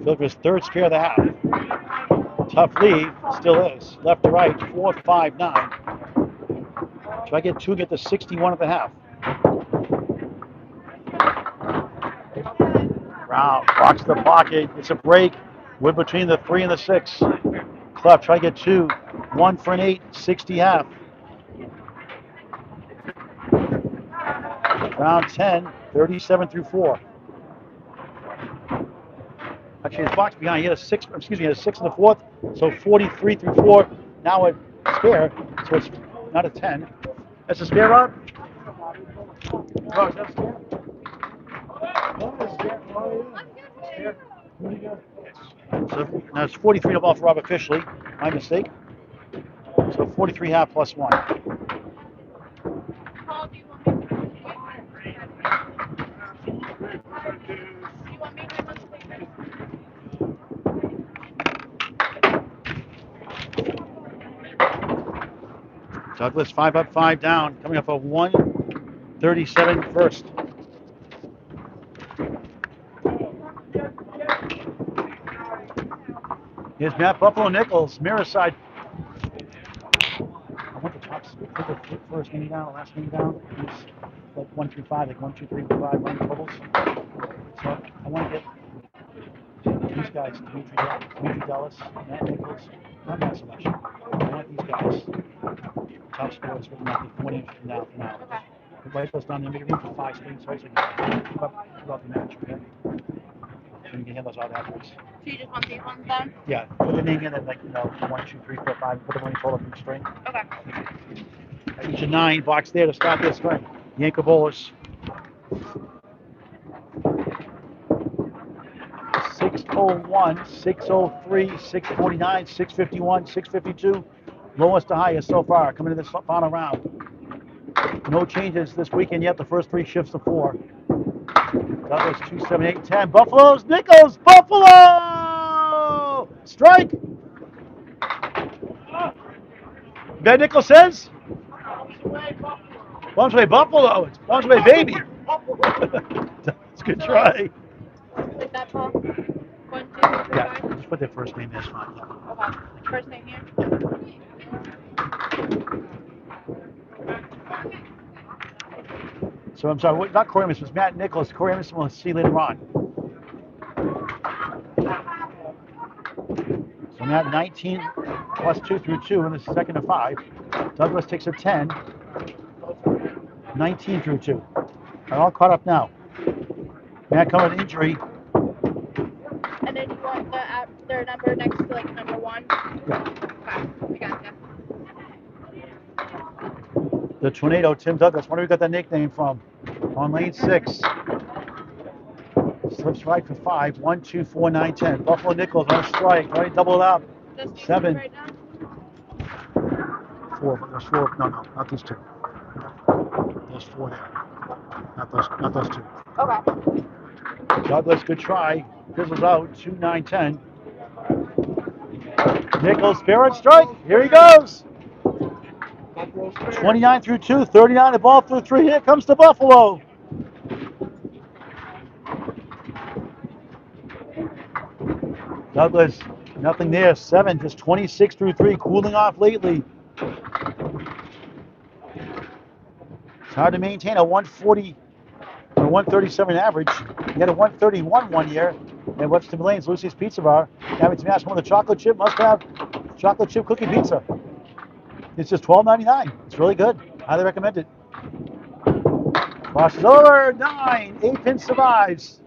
Phil for his 3rd spare of the half. Tough lead, still is. Left to right, 4-5-9. Try to get 2, get to 61 at the half. Brown rocks the pocket. It's a break. Wood between the 3 and the 6. Clough try to get 2. 1 for an 8. 60 half. Round 10. 37 through 4. Actually, his box behind. He had a 6. Excuse me. He had a 6 in the 4th. So 43 through 4. Now a spare. So it's not a 10. That's a spare, Rob. Rob, is that a spare? So now it's 43 to ball for Rob officially. My mistake. So 43 half plus 1. Douglas 5 up, 5 down, coming off a 137 first. Here's Matt Buffalo Nichols, mirror side. I want the top the first game down, last game down. It's like 1 through 5, like 1, 2, 3, 4, 5, 1 totals. So I want to get these guys, Demetri, Dellas, Matt Nichols, not Matt so much. I want these guys, top scores, but not the 20 from now. The White goes down there, make room for 5 swings, so keep up the match, okay? So you can handle those out afterwards. So you just want these ones done? Yeah, put the name in and 1, 2, 3, 4, 5, put the money total from the string. Okay. Each a 9 box there to start this string. Yanko Bowlers. 601, 603, 649, 651, 652. Lowest to highest so far coming into this final round. No changes this weekend yet. The first 3 shifts to 4. That was 2, 7, 8, 10. Buffaloes, Nichols, Buffalo! Strike! Ben Nichols says? Bombs away Buffalo. It's bombs away baby. That's a good try. Like that, Paul? 1, 2, 3, 4, Yeah, 5? just put their first name there. It's fine. Okay. First name here? So I'm sorry, not Corey Emerson, it was Matt Nichols. Corey Emerson we'll see later on. So Matt 19 plus 2 through 2 in the second to 5. Douglas takes a 10. 19 through 2. They're all caught up now. Matt coming with injury. And then you want their number next to like number 1 1? Yeah. Okay, I gotcha. The Tornado, Tim Douglas. Where do we got that nickname from? On lane 6. Slips right for 5. 1, 2, 4, 9, 10. Buffalo Nichols on a strike. Right, double it up. Does he 7. right now? 4. There's 4. No, not these 2. There's 4 there. Not those 2. Okay. Douglas, good try. Fizzles out. 2, 9, 10. Nichols, fair strike. Here he goes. 29 through 2, 39 the ball through 3. Here comes the Buffalo. Douglas, nothing there. 7, just 26 through 3, cooling off lately. It's hard to maintain a 140 or 137 average. He had a 131 one year at Webster Lane's Lucy's Pizza Bar. Having to ask one of the chocolate chip must have chocolate chip cookie pizza. It's just $12.99. It's really good. Highly recommend it. Crosses over. 9. 8-pin survives.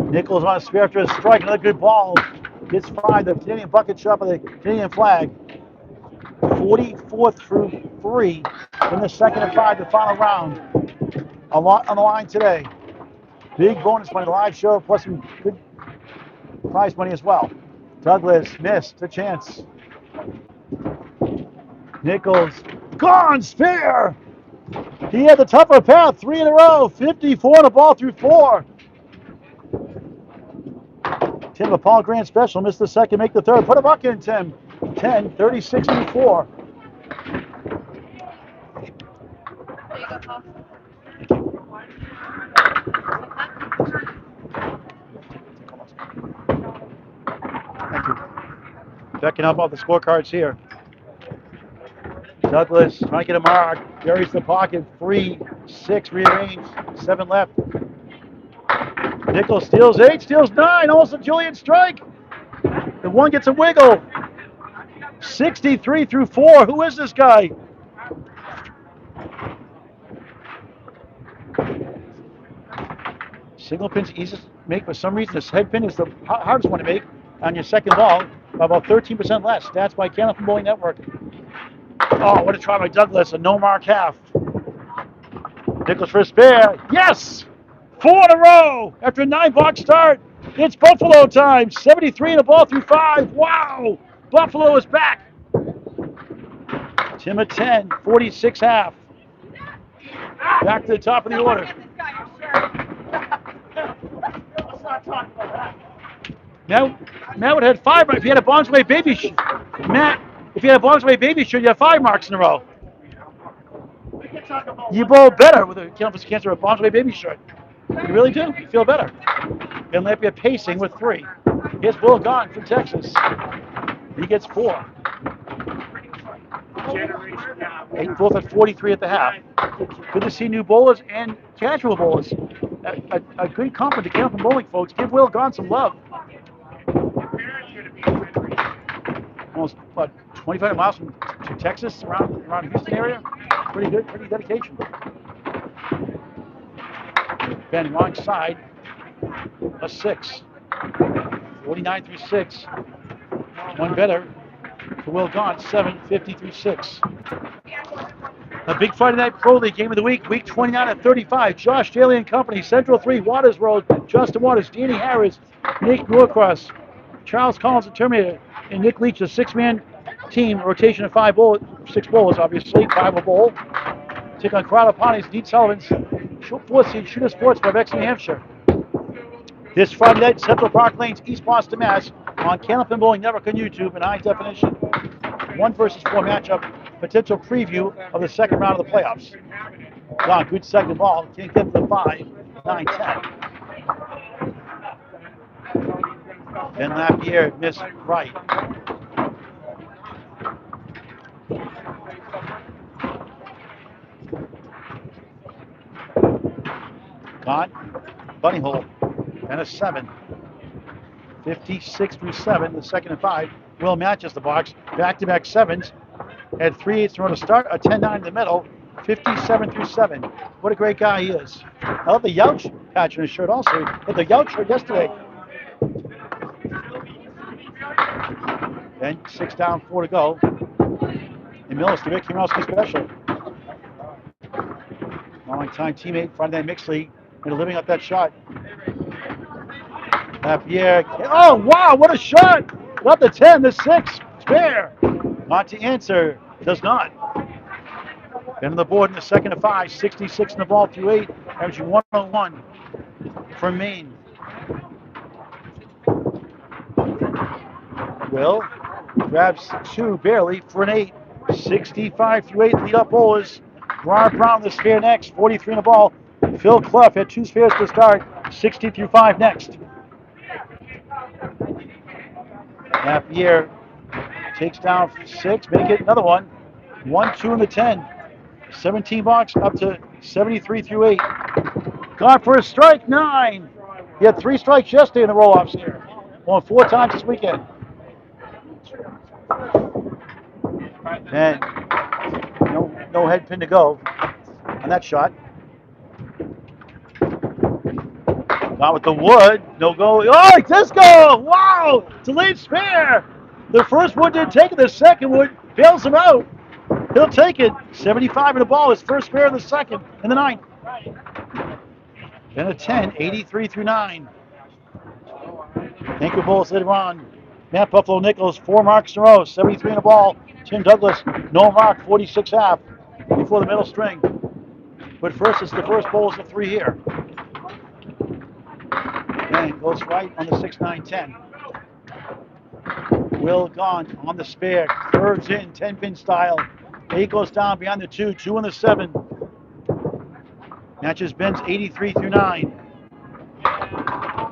Nichols on a spare after a strike. Another good ball. Gets 5. The Canadian bucket shop of the Canadian flag. 44 through 3 in the second and 5, the final round. A lot on the line today. Big bonus money, live show, plus some good prize money as well. Douglas missed a chance. Nichols, gone, spare. He had the tougher path, 3 in a row, 54 on a ball through 4. Tim, a Paul Grant special, missed the second, make the third. Put a buck in, Tim. 10, 36 through 4. There you go, Paul. Thank you. Checking up all the scorecards here. Douglas trying to get a mark. Buries the pocket. 3, 6 rearranged. 7 left. Nichols steals 8, steals 9. Almost a Julian strike. The 1 gets a wiggle. 63 through 4. Who is this guy? Single pin's easiest to make. For some reason, this head pin is the hardest one to make on your second ball by about 13% less. Stats by Candlepin Bowling Network. Oh, what a try by Douglas. A no mark half. Nichols for a spare. Yes! 4 in a row after a 9-box start. It's Buffalo time. 73 and a ball through 5. Wow! Buffalo is back. Tim at 10, 46 half. Back to the top of the order. Now, Matt would have had 5. If he had a Bombs Away baby shirt, Matt, if you had a Bombs Away baby shirt, you have 5 marks in a row. You bowl better with a Candlepins Cancer or Bombs Away baby shirt. You really do. You feel better. And Lapierre pacing with 3. Here's Will Gauntt from Texas. He gets 4. They both at 43 at the half. Good to see new bowlers and casual bowlers. A good compliment to Candlepin Bowling, folks. Give Will Gauntt some love. Almost, 25 miles to Texas, around Houston area. Pretty good, pretty dedication. Ben, wrong side, a 6. 49 through 6. 1 better for Will Gauntt, 750 through 6. A big Friday Night Pro League game of the week, week 29 at 35. Josh Daly and Company, Central 3, Waters Road, Justin Waters, Danny Harris, Nick Norcross, Charles Collins, the Terminator, and Nick Leach, a 6-man team, rotation of 6 bowlers, obviously, 5 a bowl. Take on Crowder Ponties, Dean Sullivan's 4th seed Shooter Sports by Bex, New Hampshire. This Friday night, Central Park Lanes, East Boston, Mass. On Candlepin Bowling Network on YouTube in high definition. 1 versus 4 matchup, potential preview of the second round of the playoffs. Wow, good second ball. Can't get to the 5, 9, 10. Then Lapierre missed right. Gauntt, bunny hole, and a 7. 56 through 7, the second and 5. Will matches the box. Back-to-back 7s. Had 3/8 in a row to start, a 10-9 in the middle. 57 through 7. What a great guy he is. I love the Youch patch on his shirt also. He had the Youch shirt yesterday. Then 6 down, 4 to go. And Mills to Rick Kimowski special. Long-time teammate, Friday Night Mixed League, and living up that shot. Lapierre. Oh, wow, what a shot! Not the 10, the 6. Spare. Not to answer. Does not. Then on the board in the second of 5, 66 in the ball through 8, averaging 101 for Maine. Will grabs 2 barely for an 8. 65 through 8, lead up bowlers. Ron Brown the spare next, 43 in the ball. Phil Clough had 2 spares to start, 60 through 5 next. Lapierre takes down 6, make it another one. 1-2 in the 10. 17 box up to 73 through 8. Gone for a strike, 9. He had 3 strikes yesterday in the roll-offs here. Won 4 times this weekend. And no head pin to go on that shot. Not with the wood, no go. Oh, it does go! Wow! Delayed spare! The first wood didn't take it, the second wood bails him out. He'll take it. 75 in the ball, his first spare of the second in the 9th. Then a 10, 83 through 9. Anchor bowls later on. Matt Buffalo Nichols, 4 marks in a row, 73 in the ball. Tim Douglas, no mark, 46 half before the middle string. But first, it's the first bowl is the 3 here. Then goes right on the 6, 9, 10. Will Gauntt on the spare, curves in, 10-pin style. 8 goes down behind the 2, 2 on the 7. Matches Ben's 83 through 9.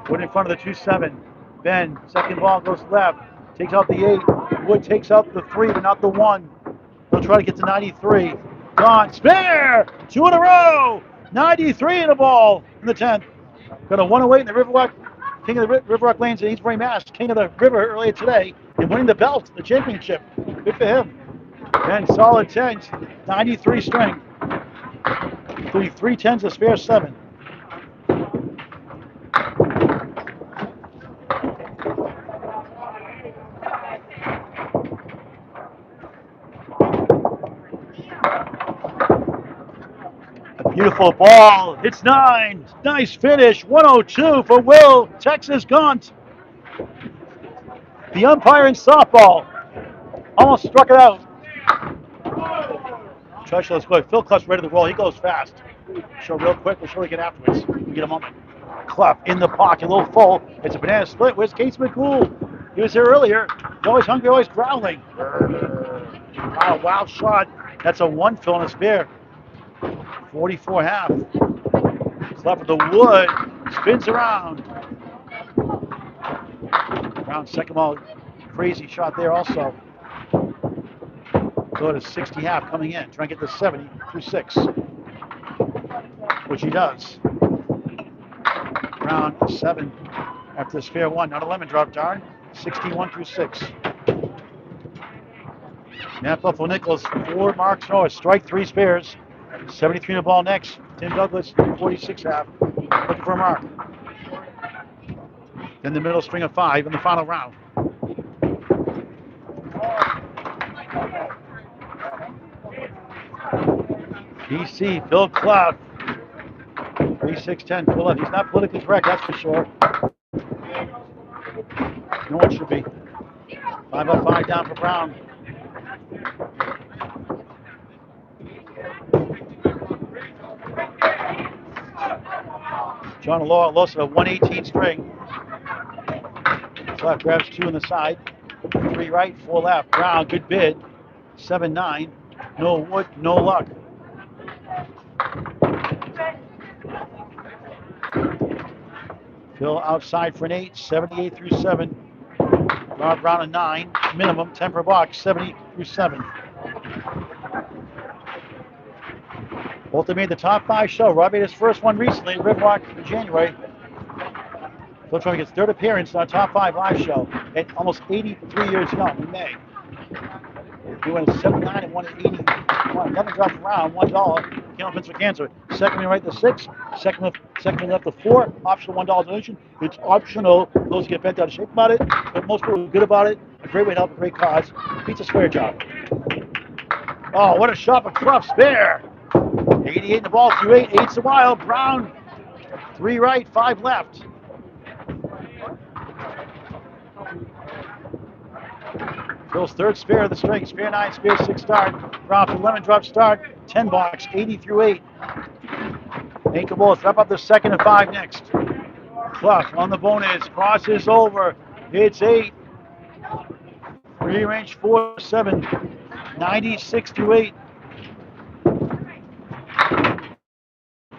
Wood in front of the 2-7. Ben, second ball goes left, takes out the 8. Wood takes out the 3, but not the 1. He'll try to get to 93. Gauntt, spare! 2 in a row! 93 in the ball in the 10th. Got a 108 in the Riverwalk, King of the Riverwalk Lanes in Eastbury, Mass. King of the River earlier today and winning the belt, the championship. Good for him. And solid 10s, 93 strength. 3 10s, a spare 7. Beautiful ball. It's 9. Nice finish. 102 for Will Texas Gauntt. The umpire in softball almost struck it out. Let's go. Phil Clough's ready to roll. He goes fast. Show real quick. We'll show you again afterwards. We get a moment. Clough in the pocket, a little full. It's a banana split. Where's Case McCool? He was here earlier. He's always hungry, always growling. Wow, wild shot. That's a 1 fill and a spare. 44 half. Clough with the wood. Spins around. Brown second ball. Crazy shot there also. Go to 60 half coming in. Trying to get to 70 through 6. Which he does. Brown 7 after the spare 1. Not a lemon drop, darn. 61 through 6. Matt Buffalo Nichols, 4 marks. No, a strike, 3 spares. 73 in the ball next. Tim Douglas, 46 half. Looking for a mark. Then the middle string of 5 in the final round. DC, Phil Clough. 3-6-10. Phil, he's not politically correct, that's for sure. No one should be. 5 up, 5 down for Brown. John Alosa, a 118 string. Clough grabs 2 on the side. 3 right, 4 left. Brown, good bid. 7-9. No wood, no luck. Phil outside for an 8, 78 through 7. Rob Brown a 9, minimum, 10 per box, 70 through 7. Both have made the top 5 show. Rob made his first one recently, Riverwalk in January. Phil trying to get his 3rd appearance on a top 5 live show at almost 83 years young in May. He went 79 and won at 80. Another drop around, $1. Candlepins for cancer. Second man right to 6. Second man left to 4. Optional $1 donation. It's optional. Those get bent out of shape about it, but most people are good about it. great way to help a great cause. Beats a square job. Oh, what a shot for Clough, spare. 88 in the ball, 2-8, 8's a while. Brown, 3 right, 5 left. Phil's third spare of the string. Spare 9, spare 6 start. Brown for lemon drop start. 10 box, 80 through 8. Ankle ball, wrap up the second and 5 next. Clough on the bonus, crosses over. It's 8. Rearrange 4-7. 96 through 8.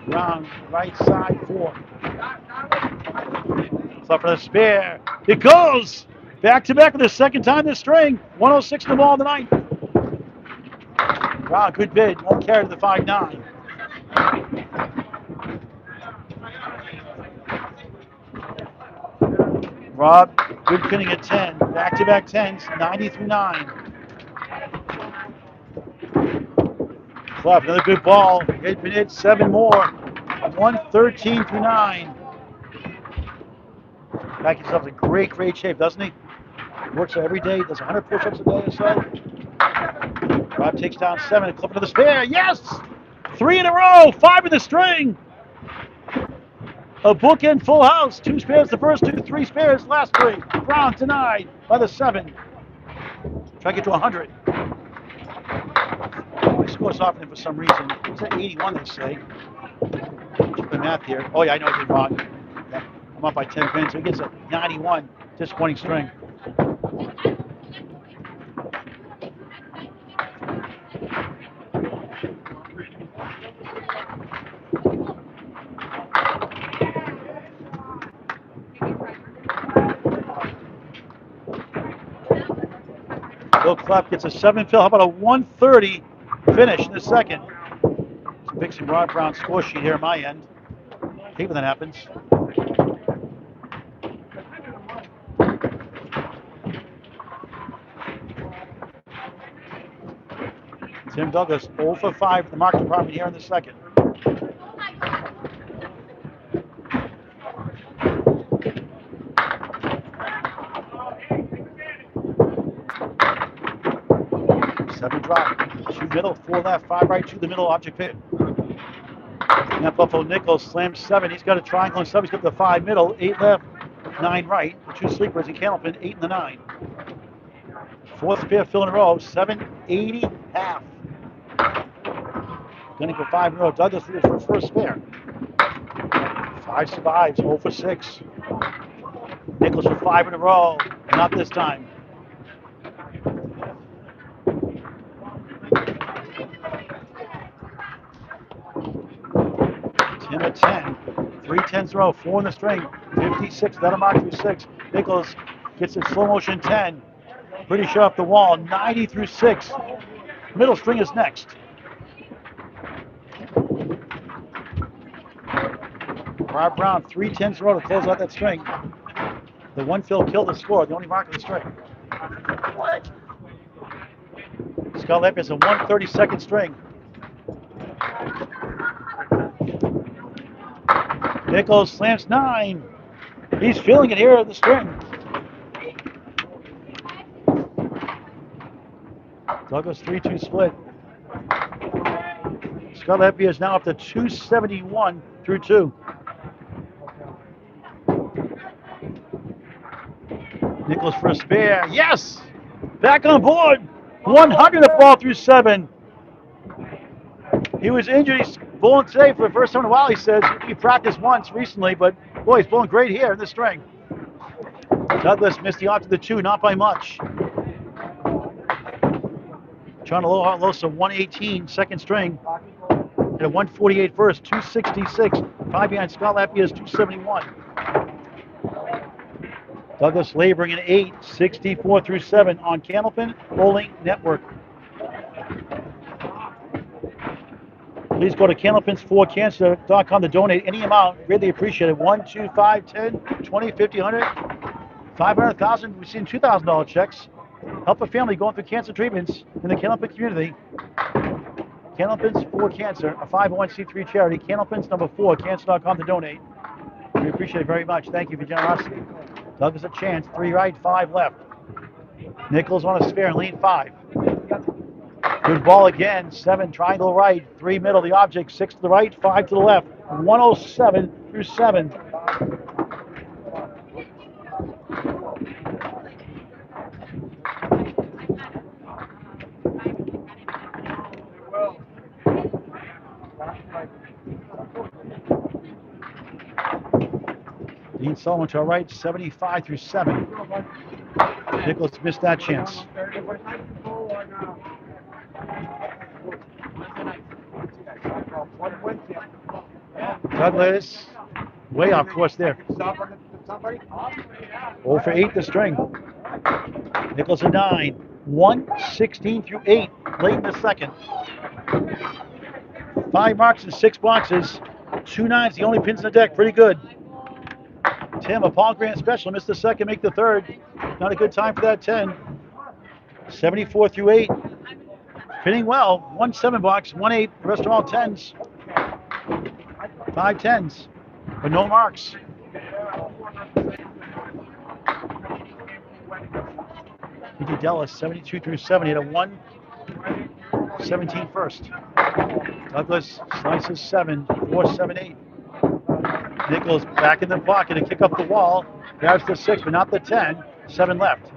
Brown, right side 4. Clough for the spare. It goes! Back to back for the second time this string. 106 in the ball in the ninth. Wow, good bid. Won't carry to the 5-9. Rob, good pinning at 10. Back to back 10s, 90 through 9. Clough, another good ball. Hit, been hit, 7 more. 113 through 9. Back himself in great, great shape, doesn't he? Works every day, does 100 push-ups a day or so. Rob takes down 7, Clough into the spare. Yes! 3 in a row, 5 in the string. A bookend full house. 2 spares the first 2, 3 spares last 3. Brown denied by the 7. Try to get to 100. He scores off him for some reason. It's at 81, they say. Check the math here. Oh, yeah, I know I did wrong. I'm up by 10 pins, so he gets a 91. Disappointing string. Bill Clough gets a 7 fill. How about a 130 finish in the second? Some fixing Rod Brown score sheet here on my end. Hate when that happens. Tim Douglas 0 for 5 for the mark department here in the second. Seven drop, 2 middle, 4 left, 5 right, 2 the middle, object pit. And that Buffalo Nichols slams 7. He's got a triangle and 7. He's got the 5 middle, 8 left, 9 right. The 2 sleepers in Candlepin, 8 and the 9. 4th spare fill in a row, 780 half. Gonna go 5 in a row. Douglas for his first spare. 5 survives, 0 for 6. Nichols for 5 in a row. Not this time. Tim at 10. 3 10s in a row, 4 in the string. 56, that'll mark through 6. Nichols gets it slow motion 10. Pretty sure off the wall, 90 through 6. Middle string is next. Rob Brown, 3 10s in a row to close out that string. The 1 fill killed the score, the only mark of the string. What? Scott Lapierre has a 132nd string. Nichols slams 9. He's feeling it here at the string. Douglas 3-2 split. Scott Lapierre is now up to 271 through 2. Nichols for a spare. Yes! Back on board. 100 the ball through 7. He was injured. He's bowling today for the first time in a while, he says. He practiced once recently, but boy, he's bowling great here in the string. Douglas missed the off to the 2, not by much. John Aloha, Alosa, 118, second string. And a 148 first, 266. 5 behind Scott Lapierre's 271. Douglas laboring in 8, 64 through 7 on Candlepin Bowling Network. Please go to candlepins4cancer.com to donate any amount. Greatly appreciated. 1, 2, 5, 10, 20, 50, 100, 500,000. We've seen $2,000 checks. Help a family going through cancer treatments in the Candlepin community. Candlepins for Cancer, a 501c3 charity. Candlepins number 4, cancer.com to donate. We appreciate it very much. Thank you for your generosity. Douglas a chance. 3 right, 5 left. Nichols on a spare in lane 5. Good ball again. 7 triangle right, 3 middle the object, 6 to the right, 5 to the left. 107 through 7. Dean Sullivan to our right, 75 through 7. Nichols missed that chance. Douglas, way off course there. 0 for 8 the string. Nichols a 9. 116 through 8, late in the second. 5 marks and 6 boxes. 2 nines, the only pins in the deck. Pretty good. Tim, a Paul Grant special. Missed the second, make the third. Not a good time for that 10. 74 through 8. Pinning well. 1 7 box, 1 8. The rest are all 10s. 5 10s, but no marks. We did Dellas 72 through 7. He had a 1-17 first. Douglas slices 7, 4 7 8. Nichols back in the pocket to kick up the wall. Grabs the 6, but not the 10. 7 left.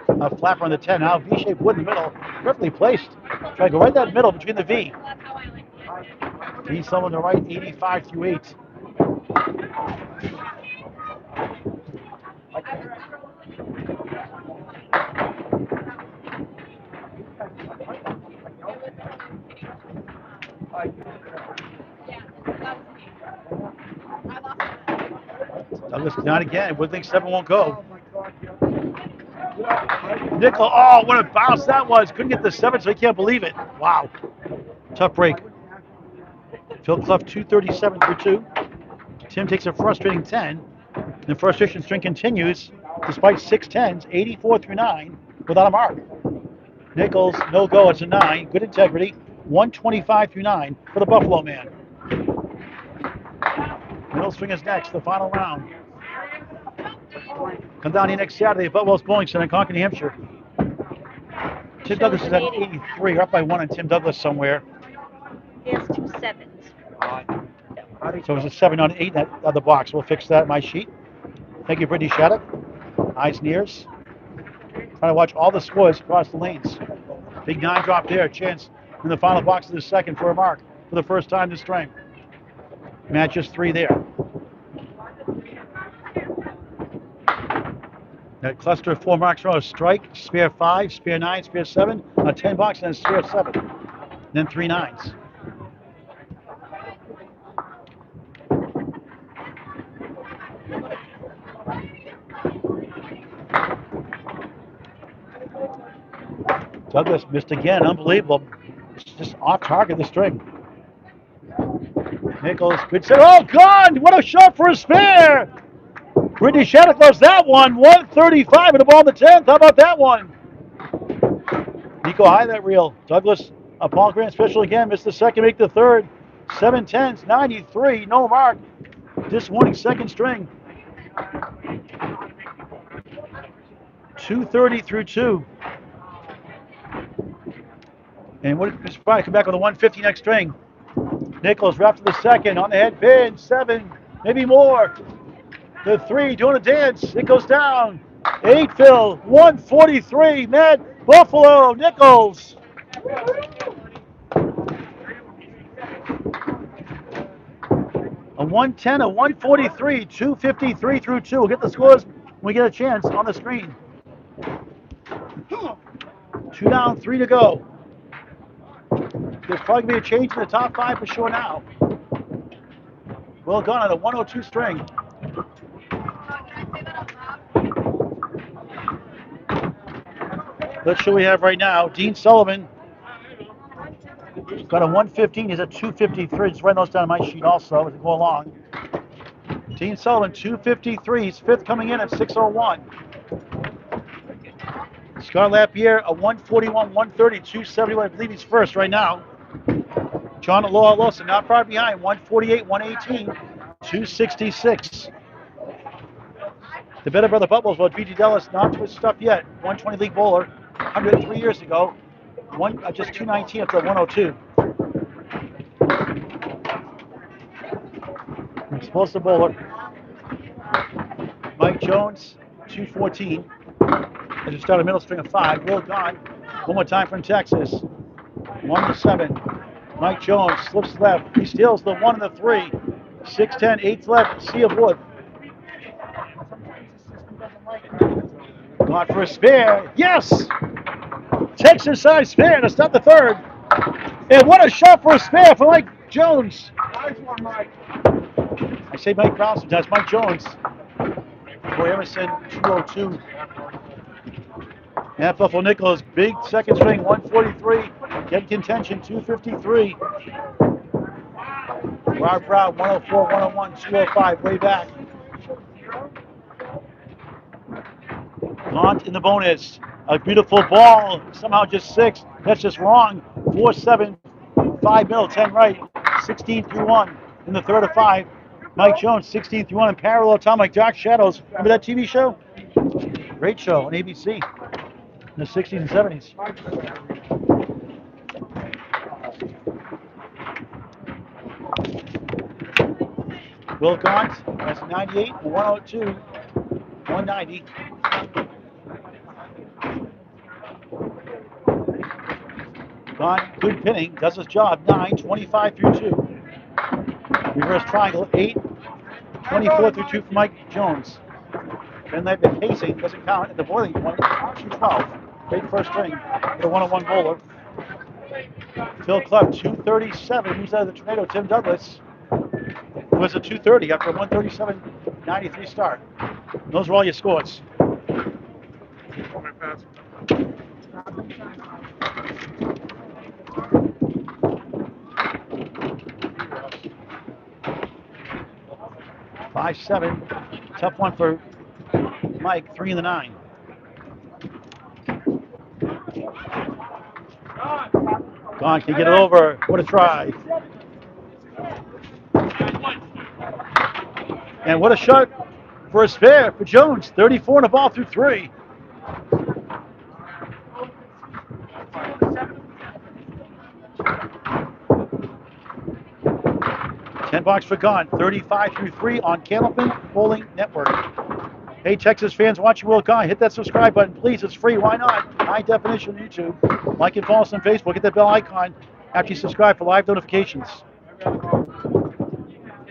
A flapper on the 10. Now V-shaped wood in the middle. Perfectly placed. Try to go right that middle between the V. D Sullivan to the right, 85 through 8. Douglas not again. Would think 7 won't go. Nichols, oh, what a bounce that was. Couldn't get the 7, so he can't believe it. Wow. Tough break. Phil Clough 237 through 2. Tim takes a frustrating 10. The frustration string continues despite 6 10s, 84 through 9, without a mark. Nichols, no go. It's a 9. Good integrity. 125 through 9 for the Buffalo man. Middle string is next, the final round. Come down here next Saturday at Boutwell's Bowling Center in Concord, New Hampshire. Tim Douglas is at 83. You're up by 1 on Tim Douglas somewhere. He has 2 7s. So it was a 7 on 8 on the box. We'll fix that in my sheet. Thank you, Brittany Shattuck. Eyes and ears. Trying to watch all the scores across the lanes. Big 9 drop there. Chance in the final box of the second for a mark for the first time this string. Matches 3 there. That cluster of 4 marks row, strike, spare 5, spare 9, spare 7, a 10 box, and a spare 7. Then 3 9s. Douglas missed again, unbelievable. Just off target the string. Nichols, good set. Oh, God! What a shot for a spare! Brittany Shattuck loves that one. 135 and the ball in the 10th. How about that one? Nico high that reel. Douglas, a Paul Grant special again. Missed the second, make the third. 7 10s, 93, no mark. Disappointing second string. 230 through 2. And what is probably come back with a 150 next string. Nichols wrapped to the second on the head pin. 7, maybe more. The 3 doing a dance. It goes down. 8 Phil. 143. Mad Buffalo. Nichols. A 110, a 143, 253 through 2. We'll get the scores when we get a chance on the screen. 2 down, 3 to go. There's probably going to be a change in the top 5 for sure now. Well gone on a 102 string. Let's see what we have right now. Dean Sullivan got a 115. He's at 253. Just writing those down on my sheet also as we go along. Dean Sullivan, 253. He's 5th coming in at 601. Scott Lapierre, a 141, 130, 271. I believe he's 1st right now. John Aloha not far behind, 148, 118, 266. The better brother Bubbles, well, G.G. Dellas, not to his stuff yet. 120 league bowler, 103 years ago. Just 219 up to 102. Explosive bowler. Mike Jones, 214. As you start a middle string of 5. Will Gauntt, one more time from Texas. 1-7. Mike Jones slips left. He steals the 1 and the 3. 6-10, 8 left. Sea of Wood. Gauntt for a spare. Yes! Texas side spare to stop the third. And what a shot for a spare for Mike Jones. Nice one, Mike. I say Mike Brown sometimes. Mike Jones. For Emerson, 202. And Buffalo Nichols, big second string, 143. Get contention, 253. Rob Brown, 104, 101, 205, way back. Gauntt in the bonus. A beautiful ball, somehow just 6. That's just wrong. 4-7, 5 middle, 10 right. 16 through 1 in the third of 5. Mike Jones, 16 through 1 in parallel atomic dark shadows. Remember that TV show? Great show on ABC in the 60s and 70s. Will Gauntt has 98, 102, 190. Gauntt, good pinning, does his job. 9, 25 through 2. Reverse triangle, 8, 24 through 2 for Mike Jones. Then they've been pacing, doesn't count at the boiling point, 212. Big first string, the 101 bowler. Phil Clough, 237, moves out of the tornado. Tim Douglas was a 230 after a 137.93 start. Those are all your scores. 5-7, tough one for Mike, 3 in the 9. Gauntt can get it over. What a try. And what a shot for a spare for Jones. 34 and a ball through 3. $10 for Gauntt. 35 through 3 on Candlepin Bowling Network. Hey, Texas fans, watching Will Gauntt, hit that subscribe button, please. It's free. Why not? High definition YouTube. Like and follow us on Facebook. Hit that bell icon after you subscribe for live notifications.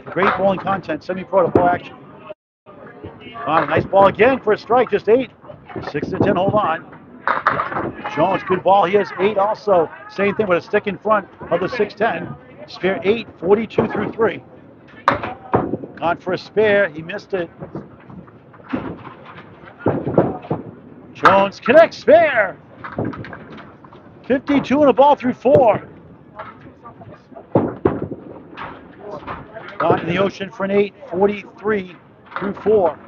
Great bowling content. Semi-pro to pro action. Gauntt, nice ball again for a strike. Just 8. 6-10. Hold on. Jones, good ball. He has 8 also. Same thing with a stick in front of the 6-10. Spare 8. 42 through 3. Gauntt for a spare. He missed it. Jones connects, spare. 52 and a ball through 4. Gauntt in the ocean for an 8, 43 through 4.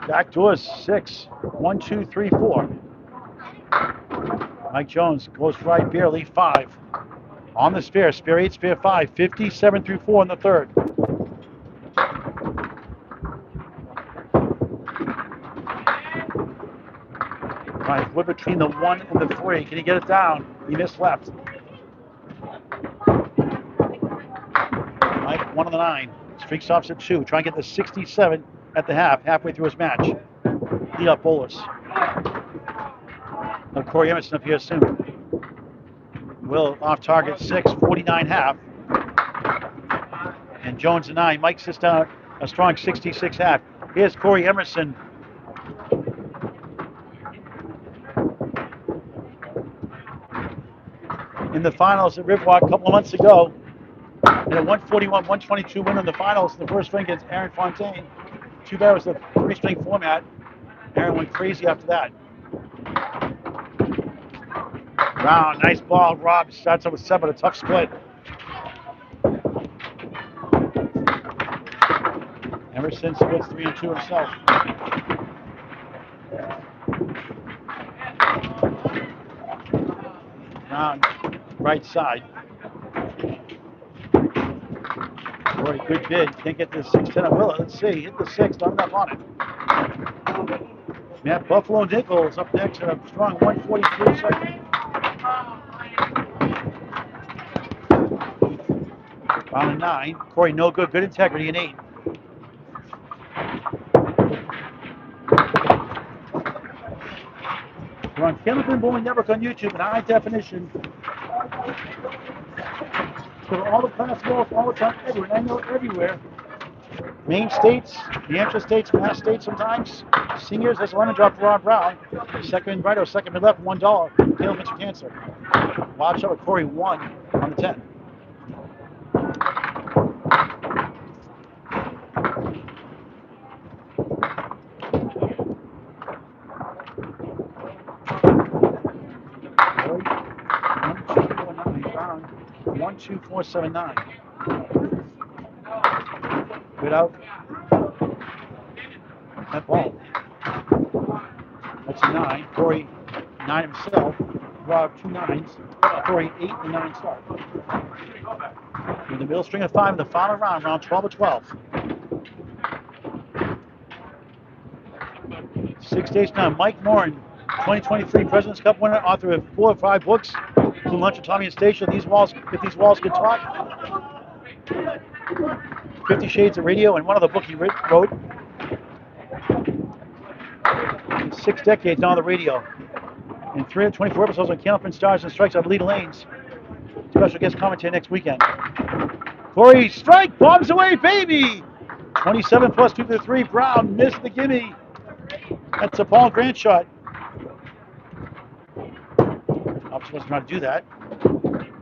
Back to us, 6, 1, 2, 3, 4. Mike Jones goes right, barely 5. On the spare, spare 8, spare 5, 57 through 4 in the third. Right, flip between the 1 and the 3. Can he get it down? He missed left. Mike, 1 on the 9. Streak stops at 2. Try and get the 67 at the halfway through his match. Lead up bowlers. Corey Emerson up here soon. Will off target 6, 49 half. And Jones a 9. Mike sits down a strong 66 half. Here's Corey Emerson. In the finals at Riverwalk a couple of months ago, in a 141-122 win in the finals, the first string against Aaron Fontaine. Too bad it was a 3-string format. Aaron went crazy after that. Brown, nice ball. Rob starts up with 7, a tough split. Emerson splits 3 and 2 himself. Round right side. Boy, good bid. Can't get to the 6-10 on Willow. Let's see. Hit the 6. Not enough on it. Matt Buffalo Nichols up next at a strong 143 second. Round of 9. Corey, no good. Good integrity in 8. We're on Candlepin Bowling Network on YouTube in high definition. So all the class balls all the time, everywhere. And I know everywhere. Maine states, New Hampshire states, Mass states sometimes. Seniors, that's a lemon drop for Ron Brown. Second right or second mid left, $1. Candlepins for cancer. Wild shot with Corey 1 on the 10. Round 1, 2, 4, 7, 9. Good out. That ball. That's a 9. Corey 9 himself. Rob 2 9s. Corey 8 and 9 start. In the middle string of 5 in the final round, round 12 of 12. 6 days from now, Mike Morin, 2023 President's Cup winner, author of 4 or 5 books, including Lunch at Tommy and Station. These walls, if these walls could talk. 50 Shades of Radio, and one of the book he wrote. 6 decades on the radio. And 324 episodes on Candlepin Stars and Strikes on Lead Lanes. Special guest commentator next weekend. Corey, strike, bombs away, baby! 27 plus 2 to 3. Brown missed the gimme. That's a Paul Grant shot. Opposite wasn't trying to do that.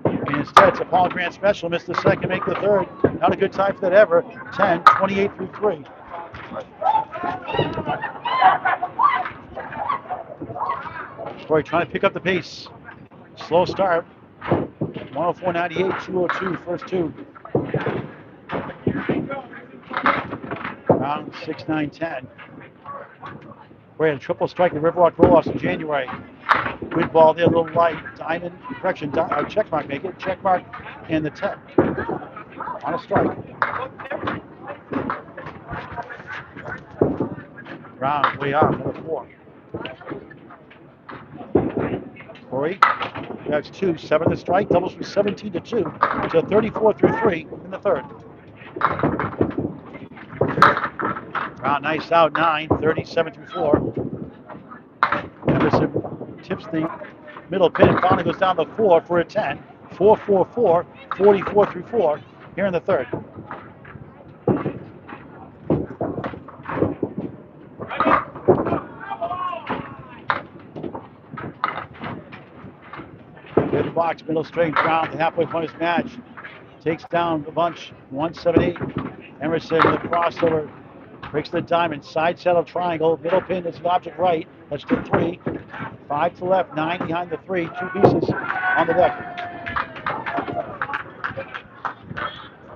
And instead, it's a Paul Grant special. Missed the second, make the third. Not a good time for that ever. 10, 28 through 3. Corey trying to pick up the pace. Slow start. 104.98, 202, first 2. Round 6, 9, 10. Corey had a triple strike at Riverwalk Rolloffs in January. Good ball there, a little light. Diamond, correction, check mark, make it. Check mark, and the 10. On a strike. Round way off, another 4. Corey grabs 2, 7 to strike, doubles from 17 to 2 to 34 through 3 in the third. Round nice out, 9, 37 through 4. Emerson tips the middle pin and finally goes down the 4 for a 10. 4, 4, 4, 44 through 4 here in the third. Good box, middle string, Brown, the halfway point is match. Takes down a bunch, 178. Emerson with a crossover, breaks the diamond, side saddle triangle, middle pin is the object right. That's the 3. 5 to left, 9 behind the 3, 2 pieces on the deck.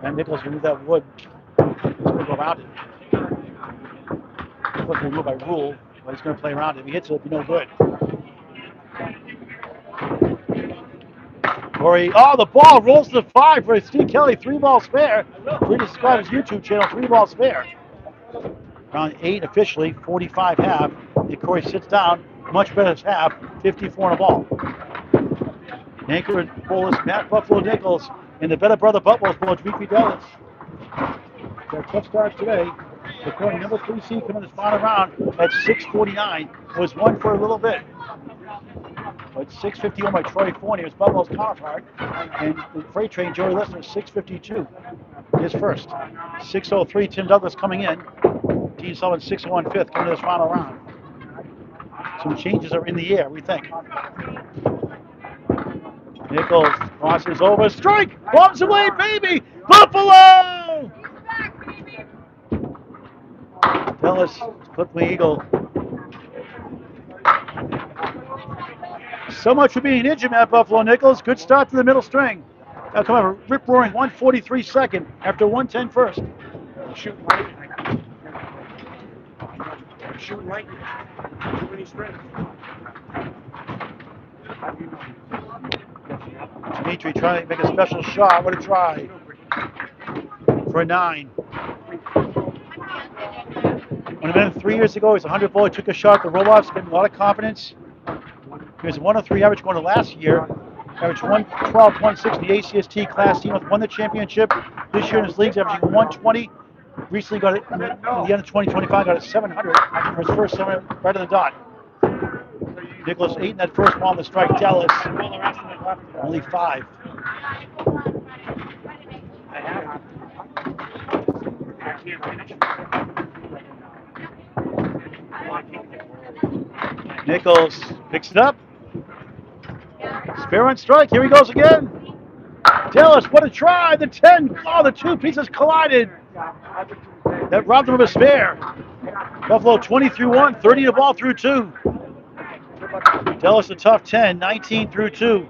And Nichols will move that wood. He's going to go around it. Nichols will move by rule, but he's going to play around it. If he hits it, it'll be no good. Corey, oh, the ball rolls to 5 for Steve Kelly, 3-ball spare. Free to subscribe his YouTube channel, 3-ball spare. Round 8 officially, 45 half. And Corey sits down, much better as half, 54 on a ball. Anchor and bowlers Matt Buffalo Nichols and the better brother Boutwell's bowler Demetri Dellas. Their tough starts today. The Corey number 3 seed coming this final round at 6:49 was one for a little bit. But 6:51 by Troy Forney was Buffalo's counterpart, and the freight train Joey Lister 6:52 his first. 6:03 Tim Douglas coming in. Dean Sullivan 6:01 fifth coming to this final round. Some changes are in the air, we think. Nichols crosses over, strike, bombs away, baby, Buffalo! Dellas, clip the eagle. So much for being injured, Matt Buffalo Nichols. Good start to the middle string. Now come over, rip roaring 143 second after 110 first. Shoot, Mike. I'm shooting lightning. Too many strings. How do you know? Demetri trying to make a special shot. What a try. For a 9. When I met him 3 years ago, he was 100 ball. He took a shot at the Rolloffs, gave him a lot of confidence. He was a 103 average going to last year. Averaged 112, 160 the ACST Class C. Won the championship. This year in his leagues, averaging 120. Recently got it in the end of 2025, got it 700 for his first 700 right on the dot. Nichols 8 in that first ball on the strike. Dellas only 5. I can't finish. Nichols picks it up. Spare on strike. Here he goes again. Dellas, what a try. The 10. Oh, the two pieces collided. That robbed him of a spare. Buffalo 20 through 1, 30 the ball through 2. Dellas a tough 10, 19 through 2.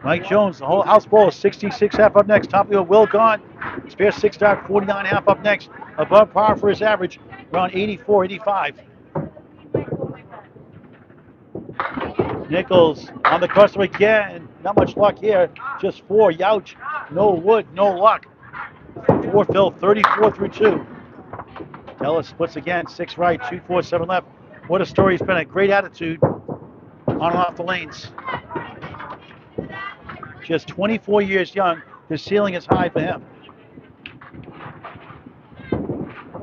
Mike Jones, the whole house ball is 66 half up next. Top of the Will Gauntt. Spare 6 start, 49 half up next. Above par for his average, around 84, 85. Nichols on the customer again. Not much luck here. Just 4. Youch. No wood, no luck. 4 Phil, 34 through 2. Dellas splits again. 6 right, 2, 4, 7 left. What a story. He's been a great attitude on and off the lanes. Just 24 years young. The ceiling is high for him.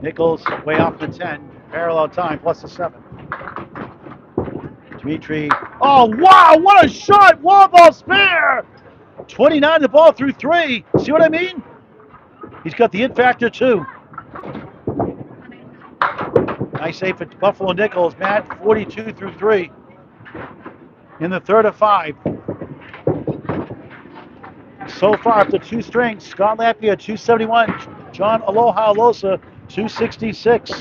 Nichols way off the 10. Parallel time plus the 7. Demetri. Oh, wow. What a shot. Wall ball spare. 29 the ball through 3. See what I mean? He's got the it factor too. Nice save for Buffalo Nichols. Matt, 42 through 3. In the third of 5. So far, up to 2 strings. Scott Lapierre, 271. John Aloha Alosa, 266.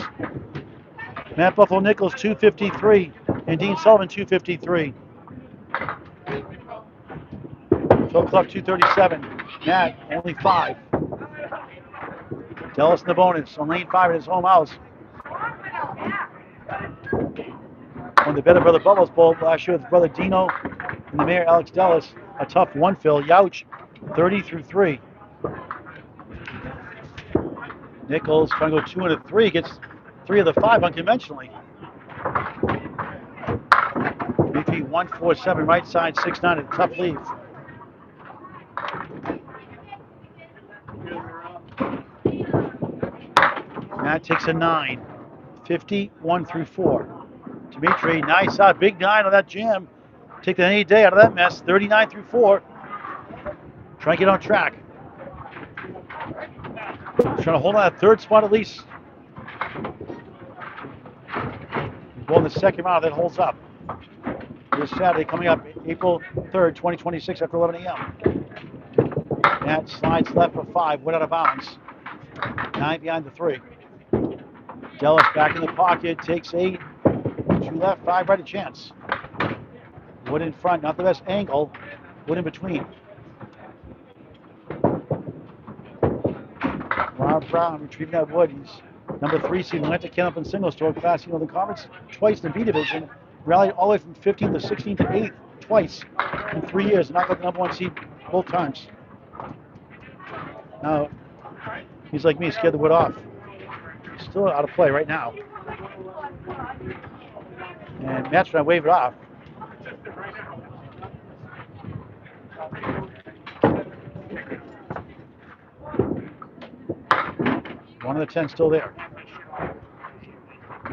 Matt Buffalo Nichols, 253. And Dean Sullivan, 253. Phil Clough, 237. Matt, only 5. Dellas in the bonus on lane 5 at his home house. Won the Better Brother Bubbles Bowl last year with his brother Dino and the mayor Alex Dellas. A tough 1 Phil. Youch, 30 through 3. Nichols trying to go 2 into 3, gets 3 of the 5 unconventionally. BP 147 right side, 6-9, a tough leave. Matt takes a 9, 51 through 4. Demetri, nice out, big 9 on that jam. Take that any day out of that mess, 39 through 4. Try and get on track. Trying to hold on that 3rd spot at least. Well, in the 2nd round, that holds up. This Saturday, coming up April 3rd, 2026, after 11 a.m. Matt slides left for 5, went out of bounds. 9 behind the 3. Dellas back in the pocket, takes 8. 2 left, 5 right, a chance. Wood in front, not the best angle. Wood in between. Rob Brown retrieving that wood. He's number 3 seed, went to Candlepin Singles Store, Class C Northern Conference twice in the B division. Rallied all the way from 15th to 16th to 8th twice in 3 years. Knocked out the number 1 seed both times. Now, he's like me, scared the wood off. He's still out of play right now. And Matt's trying to wave it off. One of the 10 still there.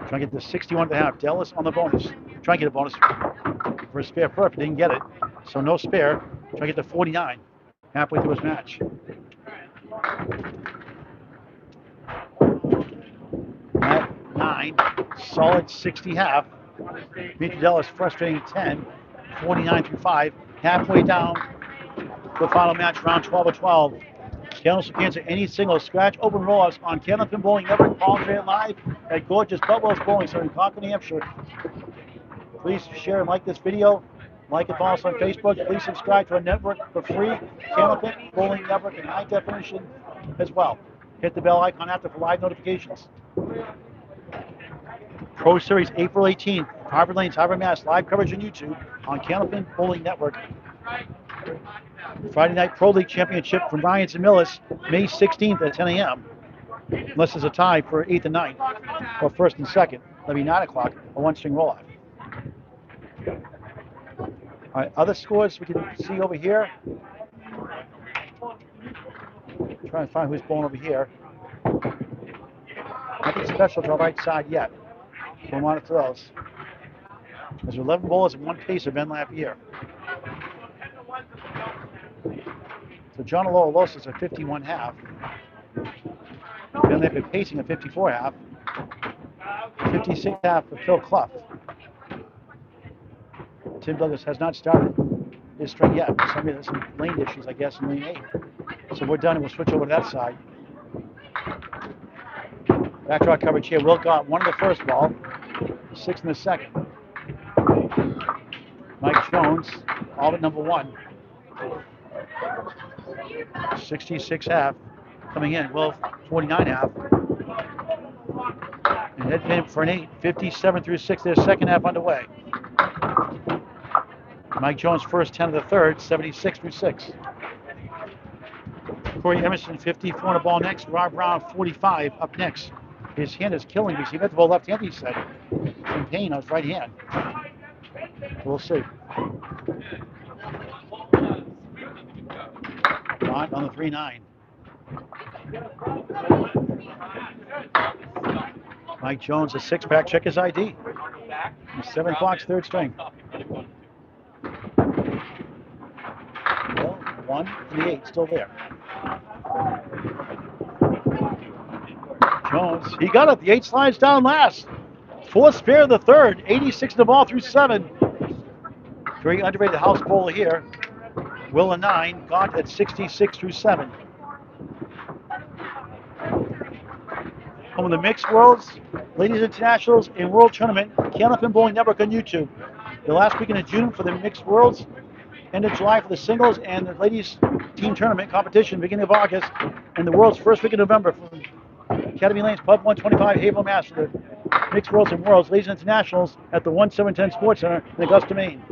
Trying to get the 61.5. Dellas on the bonus. Trying to get a bonus for a spare perfect. Didn't get it. So no spare. Trying to get the 49 halfway through his match. At 9. Solid 60 half. Demetri Dellas frustrating 10. 49 through 5. Halfway down the final match, round 12 of 12. Candlepins Kansas, any single scratch open rolloffs on Candlepin Bowling Network. Paul Grant live at gorgeous Boutwell's Bowling Center in Concord, New Hampshire. Please share and like this video. Like and follow us on Facebook. Please subscribe to our network for free. Candlepin Bowling Network in high definition as well. Hit the bell icon after for live notifications. Pro Series April 18th, Harvard Lanes, Harvard, Mass. Live coverage on YouTube on Candlepin Bowling Network. Friday Night Pro League Championship from Ryans and Millis, May 16th at 10 a.m. Unless there's a tie for 8th and 9th, or 1st and 2nd. That'll be 9 o'clock, a one-string roll-off. All right, other scores we can see over here. Trying to find who's bowling over here. Nothing special to our right side yet. We'll monitor those. There's 11 bowlers and 1 pacer, Ben Lapierre. So John Aloha is a 51.5. Ben Lapierre pacing a 54.5. 56.5 for Phil Clough. Tim Douglas has not started his string yet. For some reason, there's some lane issues, I guess, in lane 8. So we're done, and we'll switch over to that side. Backdraw coverage here. Will Gauntt, 1 in the first ball, 6 in the second. Mike Jones, all but number 1. 66.5 coming in. Will, 49.5. And head pin for an 8, 57 through 6. Their second half underway. Mike Jones, first 10 of the third, 76 through 6. Corey Emerson, 54 on the ball next. Rob Brown, 45 up next. His hand is killing me. He meant to bowl left hand, he said. In pain on his right hand. We'll see. Gauntt on the 3-9. Mike Jones, a 6-pack. Check his ID. 7 o'clock's third string. Well, 1 and the 8 still there. Jones, he got it. The 8 slides down last. 4th spare of the third. 86 in the ball through 7. Very underrated house bowler here. Will a 9. Gauntt at 66 through 7. Home of the Mixed Worlds, Ladies Internationals, and World Tournament. Candlepin Bowling Network on YouTube. The last weekend of June for the Mixed Worlds. End of July for the singles and the ladies team tournament competition, beginning of August. And the world's first week in November from Academy Lanes, Pub 125, Haverhill, Mass. For the Mixed Worlds and Worlds, Ladies Internationals at the 1710 Sports Center in Augusta, Maine.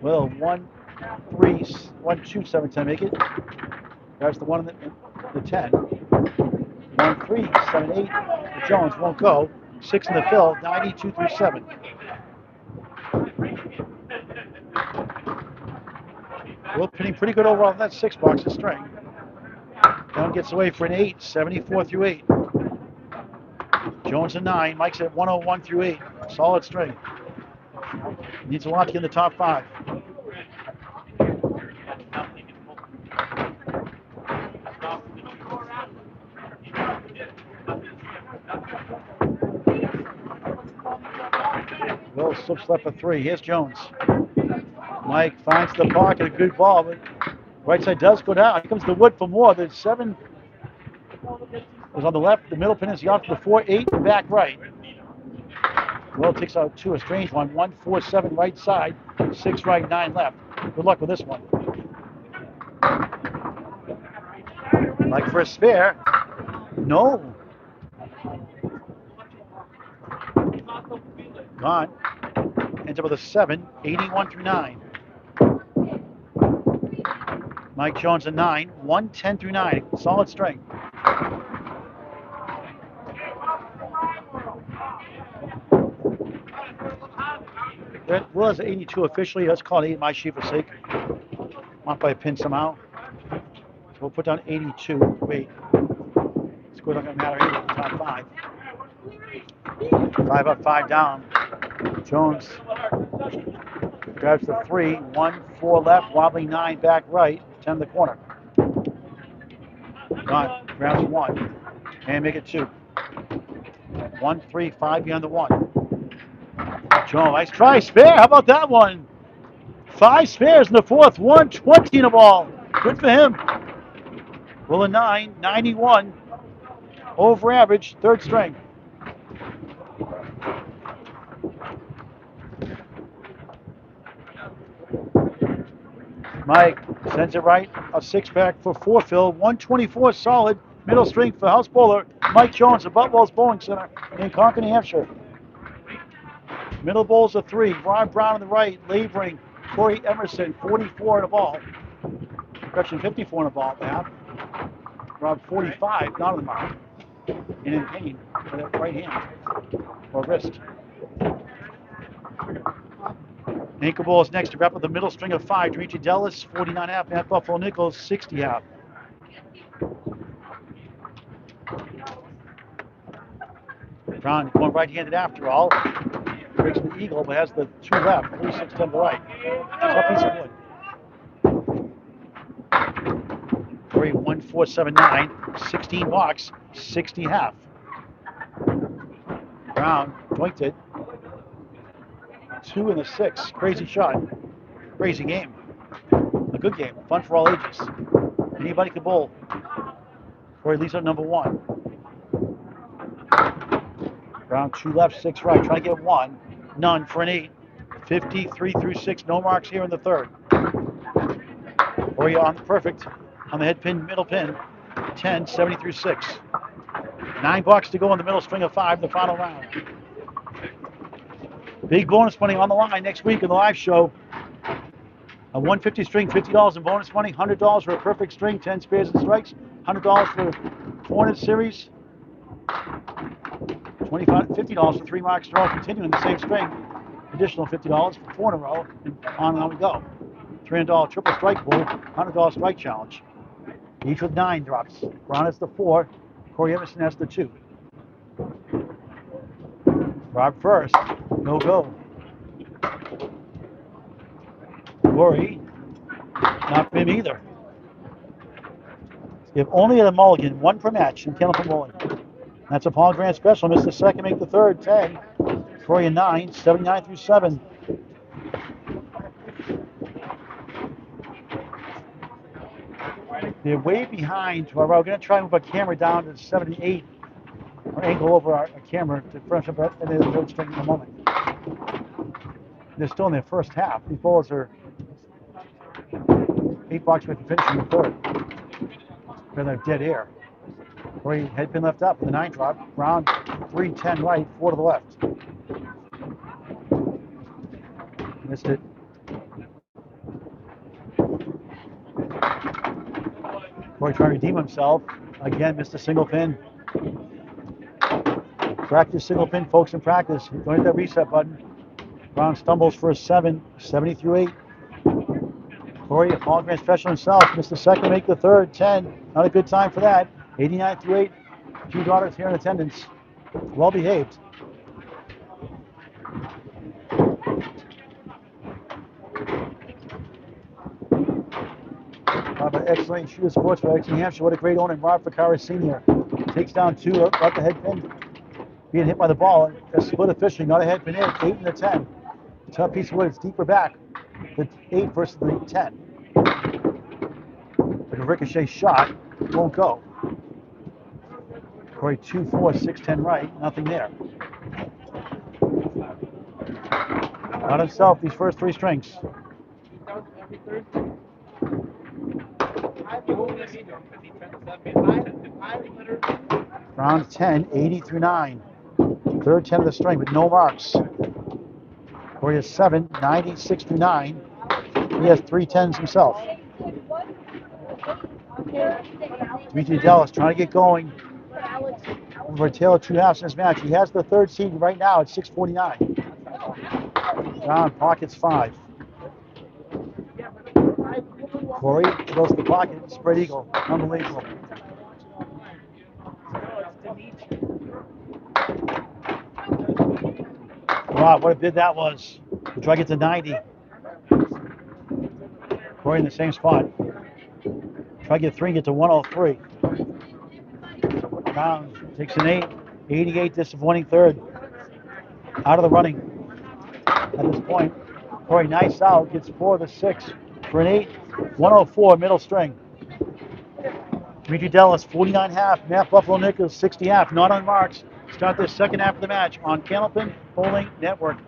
Well, 1, 3, 1, 2, 7, 10 make it. There's the 1 in the 10. 1, 3, 7, 8. The Jones won't go. 6 in the fill, 92 through 7. Will pinning pretty good overall in that 6 box of string. Down gets away for an 8, 74 through 8. Jones a 9. Mike's at 101 through 8. Solid string. Needs a lot to get in the top 5. Will slips left for 3. Here's Jones. Mike finds the pocket, a good ball, but right side does go down. Here comes the wood for more. The 7 is on the left. The middle pin is off to the 4, 8, back right. Will takes out 2, a strange one. 1, 4, 7 right side, 6 right, 9 left. Good luck with this one. Like for a spare. No. Gauntt ends up with a 7, 81 through 9. Mike Jones a 9, 110 through 9. Solid string. That was 82 officially. Let's call it 8 my sheet for sake. Not by a pin somehow. So we'll put down 82. Wait. Score's not going to matter either. Top 5. 5 up, 5 down. Jones grabs the 3. 1, 4 left. Wobbling 9 back right. 10 in the corner. Gauntt grabs 1. And make it 2. 1, 3, 5 behind the 1. Jones, nice try. Spare. How about that one? 5 spares in the 4th. 120 in the ball. Good for him. Will a 9, 91. Over average, 3rd string. Mike sends it right. A six-pack for four fill. 124 solid. Middle string for house bowler Mike Jones of Boutwell's Bowling Center in Concord, New Hampshire. Middle bowls a three. Ron Brown on the right. Laboring Corey Emerson, 44 in the ball. Correction, 54 in the ball at the half. Rob 45, not on the mound. And in pain with that right hand or wrist. Anchor ball is next to wrap up the middle string of five. Demetri Dellas, 49.5. Matt Buffalo Nichols, 60.5. Brown going right-handed after all. Breaks the eagle, but has the two left. 36 to the right. Tough piece of wood. 1479, 16 box, 60.5. Brown joinked it. 2 and a 6. Crazy shot. Crazy game. A good game. Fun for all ages. Anybody can bowl. Corey leads at number 1. Brown 2 left, 6 right. Trying to get 1. None for an 8. 53 through 6. No marks here in the third. Corey on the perfect. On the head pin, middle pin. 10, 70 through 6. 9 bucks to go on the middle string of 5 in the final round. Big bonus money on the line next week in the live show. A 150 string, $50 in bonus money, $100 for a perfect string, 10 spares and strikes, $100 for 400 series, $50 for 3 marks in a row, continuing the same string, additional $50 for 4 in a row, and on we go. $300 triple strike pool, $100 strike challenge. Each with 9 drops. Brown has the 4, Corey Emerson has the 2. Rob first, no go. Corey, not for him either. You have only a mulligan, 1 per match in Candlepin bowling. That's a Paul Grant special. Missed the second, make the third, 10. Corey a 9, 79 through 7. They're way behind. We're going to try and move a camera down to 78 or angle over our camera to finish up at the third string in a moment. They're still in their first half. These bowlers are 8 bucks with the finish in the third. Then they're dead air. Corey head pin left up with a 9 drop. Brown 3, 10 right, 4 to the left. Missed it. Corey trying to redeem himself. Again, missed a single pin. Practice single pin, folks, in practice. Don't hit that reset button. Brown stumbles for a 7, 70 through 8. Corey, a Paul Grant special himself. Missed the second, make the third, 10. Not a good time for that. 89 through 8. 2 daughters here in attendance. Well behaved. Excellent shooter sports for New Hampshire. What a great owner, Rob Ficara Sr. Takes down 2 at the head pin. Being hit by the ball. A split officially, not a head pin in. 8 and a 10. Tough piece of wood. It's deeper back. The 8 versus the 10. Like a ricochet shot. Won't go. Corey 2, 4, 6, 10 right. Nothing there. Not himself, these first 3 strings. Round 10, 80 through 9. Third 10 of the string with no marks. Corey has 7, 96 through 9. He has 3 10s himself. Demetri Dellas trying to get going. Over a tail of 2 halves in this match. He has the 3rd seed right now at 649. Brown pockets 5. Corey goes to the pocket, spread eagle. Unbelievable. Wow, what a bid that was. The try to get to 90. Corey in the same spot. Try to get 3 and get to 103. Brown takes an 8. 88, disappointing third. Out of the running at this point. Corey, nice out, gets 4 to 6 for an 8. 104, middle string. Demetri Dellas, 49.5. Matt Buffalo Nichols, 60.5. Not on marks. Start their second half of the match on Candlepin Bowling Network.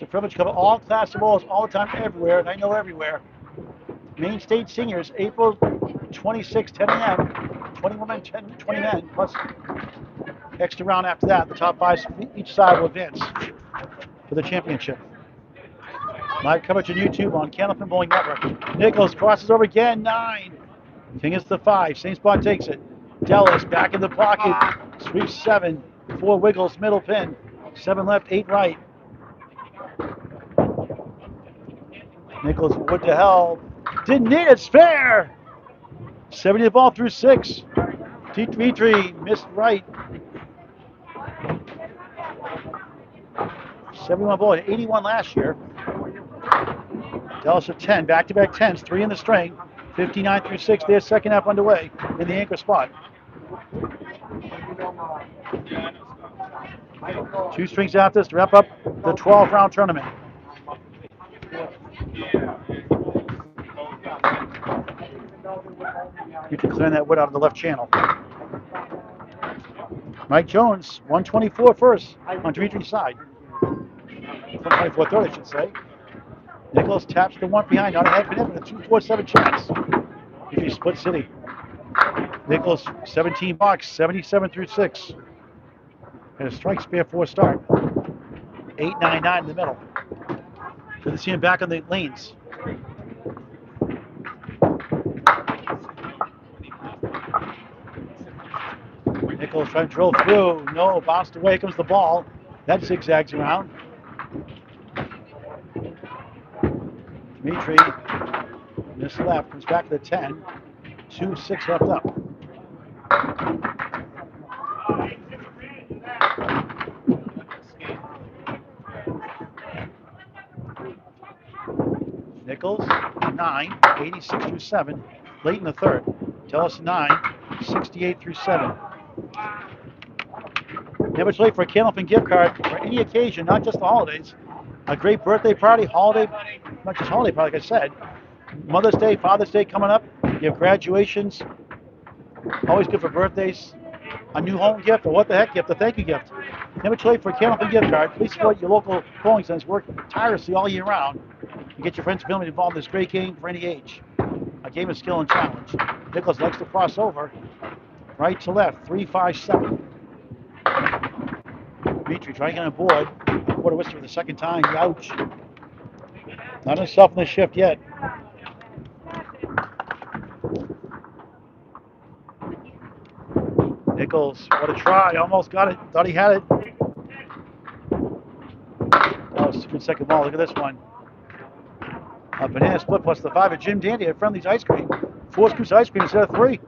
a privilege to cover all class of bowls all the time, everywhere, and I know everywhere. Main State Seniors, April 26, 10 a.m., 20 women, 20 men, plus extra round after that. The top 5 each side will advance for the championship. Live coverage on YouTube on Candlepin Bowling Network. Nichols crosses over again, 9. King is the 5, same spot takes it. Dellas back in the pocket, sweeps 7, 4 wiggles, middle pin, 7 left, 8 right. Nichols would to hell, didn't need it, spare! 70 the ball through 6. Demetri missed right. 71 ball, 81 last year. Dellas at 10, back-to-back 10s, 3 in the string. 59 through 6, their second half underway in the anchor spot. 2 strings after this to wrap up the 12-round tournament. You can clear that wood out of the left channel. Mike Jones, 124 first on Demetri's side. 124 third, I should say. Nichols taps the 1 behind, not ahead for him, with a 2-4-7 chance. If he split city. Nichols, 17 box, 77 through 6. And a strike spare 4 start. 8-9-9 in the middle. Good to see him back on the lanes. Nichols trying to drill through. No, bounced away comes the ball. That zigzags around. Demetri missed left, comes back to the 10. 2-6 left up. Nichols, 9, 86 through 7, late in the third. Dellas 9, 68 through 7. Never too late for a Candlepin gift card for any occasion, not just the holidays. A great birthday party, holiday, not just holiday party, like I said. Mother's Day, Father's Day coming up. You have graduations. Always good for birthdays. A new home gift, or what the heck gift, a thank you gift. Never too late for a Candlepin gift card. Please support your local bowling centers. Work tirelessly all year round. You get your friends and family involved in this great game for any age. A game of skill and challenge. Nichols likes to cross over. Right to left, 3-5-7. Demetri trying to get on board. Quarter whistle for the second time. Ouch. Not himself in the shift yet. Nichols, what a try. Almost got it. Thought he had it. That was a good second ball. Look at this one. A banana split plus the 5 at Jim Dandy at Friendly's Ice Cream. 4 scoops of ice cream instead of 3.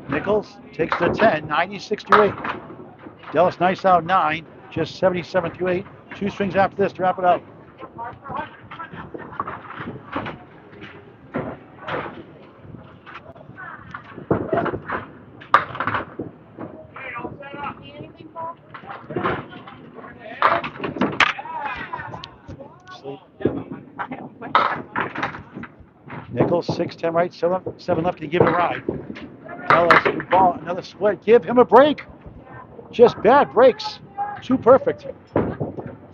Nichols takes the 10, 96 through 8. Dellas nice out 9, just 77 through 8. 2 strings after this to wrap it up. Nichols, 6-10 right, 7 left to give it a ride. Dellas, good ball, another split. Give him a break. Just bad breaks. Too perfect.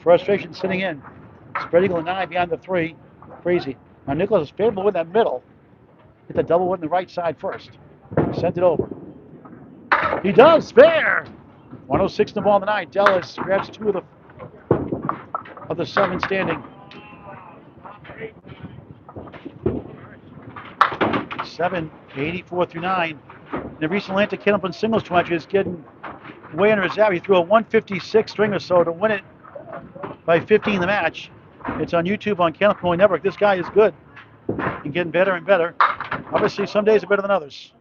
Frustration sitting in. Spread eagle and 9 behind the 3. Crazy. Now Nichols is favorable with that middle. Hit the double wood in the right side first. Sent it over. He does. Spare. 106 in the ball in the 9. Dellas grabs 2 of the 7 standing. 7, 84 through 9. In the recent Atlantic Candlepin singles tournament is getting way under his average. He threw a 156 string or so to win it by 15 in the match. It's on YouTube on Candlepin Bowling Network. This guy is good and getting better and better. Obviously, some days are better than others.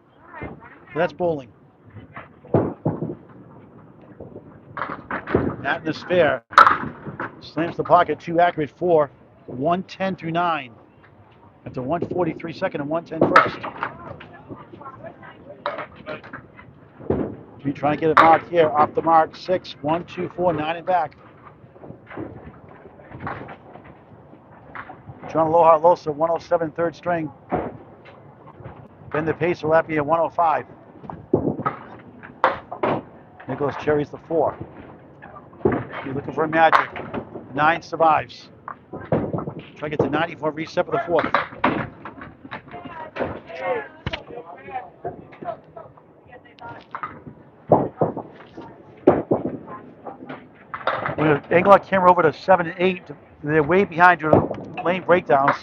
That's bowling. Not in the spare. Slams the pocket, 2 accurate, 4. 110 through 9. After 143 second and 110 first. We try and get it marked here. Off the mark, 6, 1, 2, 4, 9 and back. John Aloha Alosa, 107 third string. Ben the Pacer Lapierre, 105. Nichols cherries the 4. You're looking for a magic. 9 survives. Try to get to 94, reset for the 4th. We're going to angle our camera over to 7 and 8. They're way behind your lane breakdowns.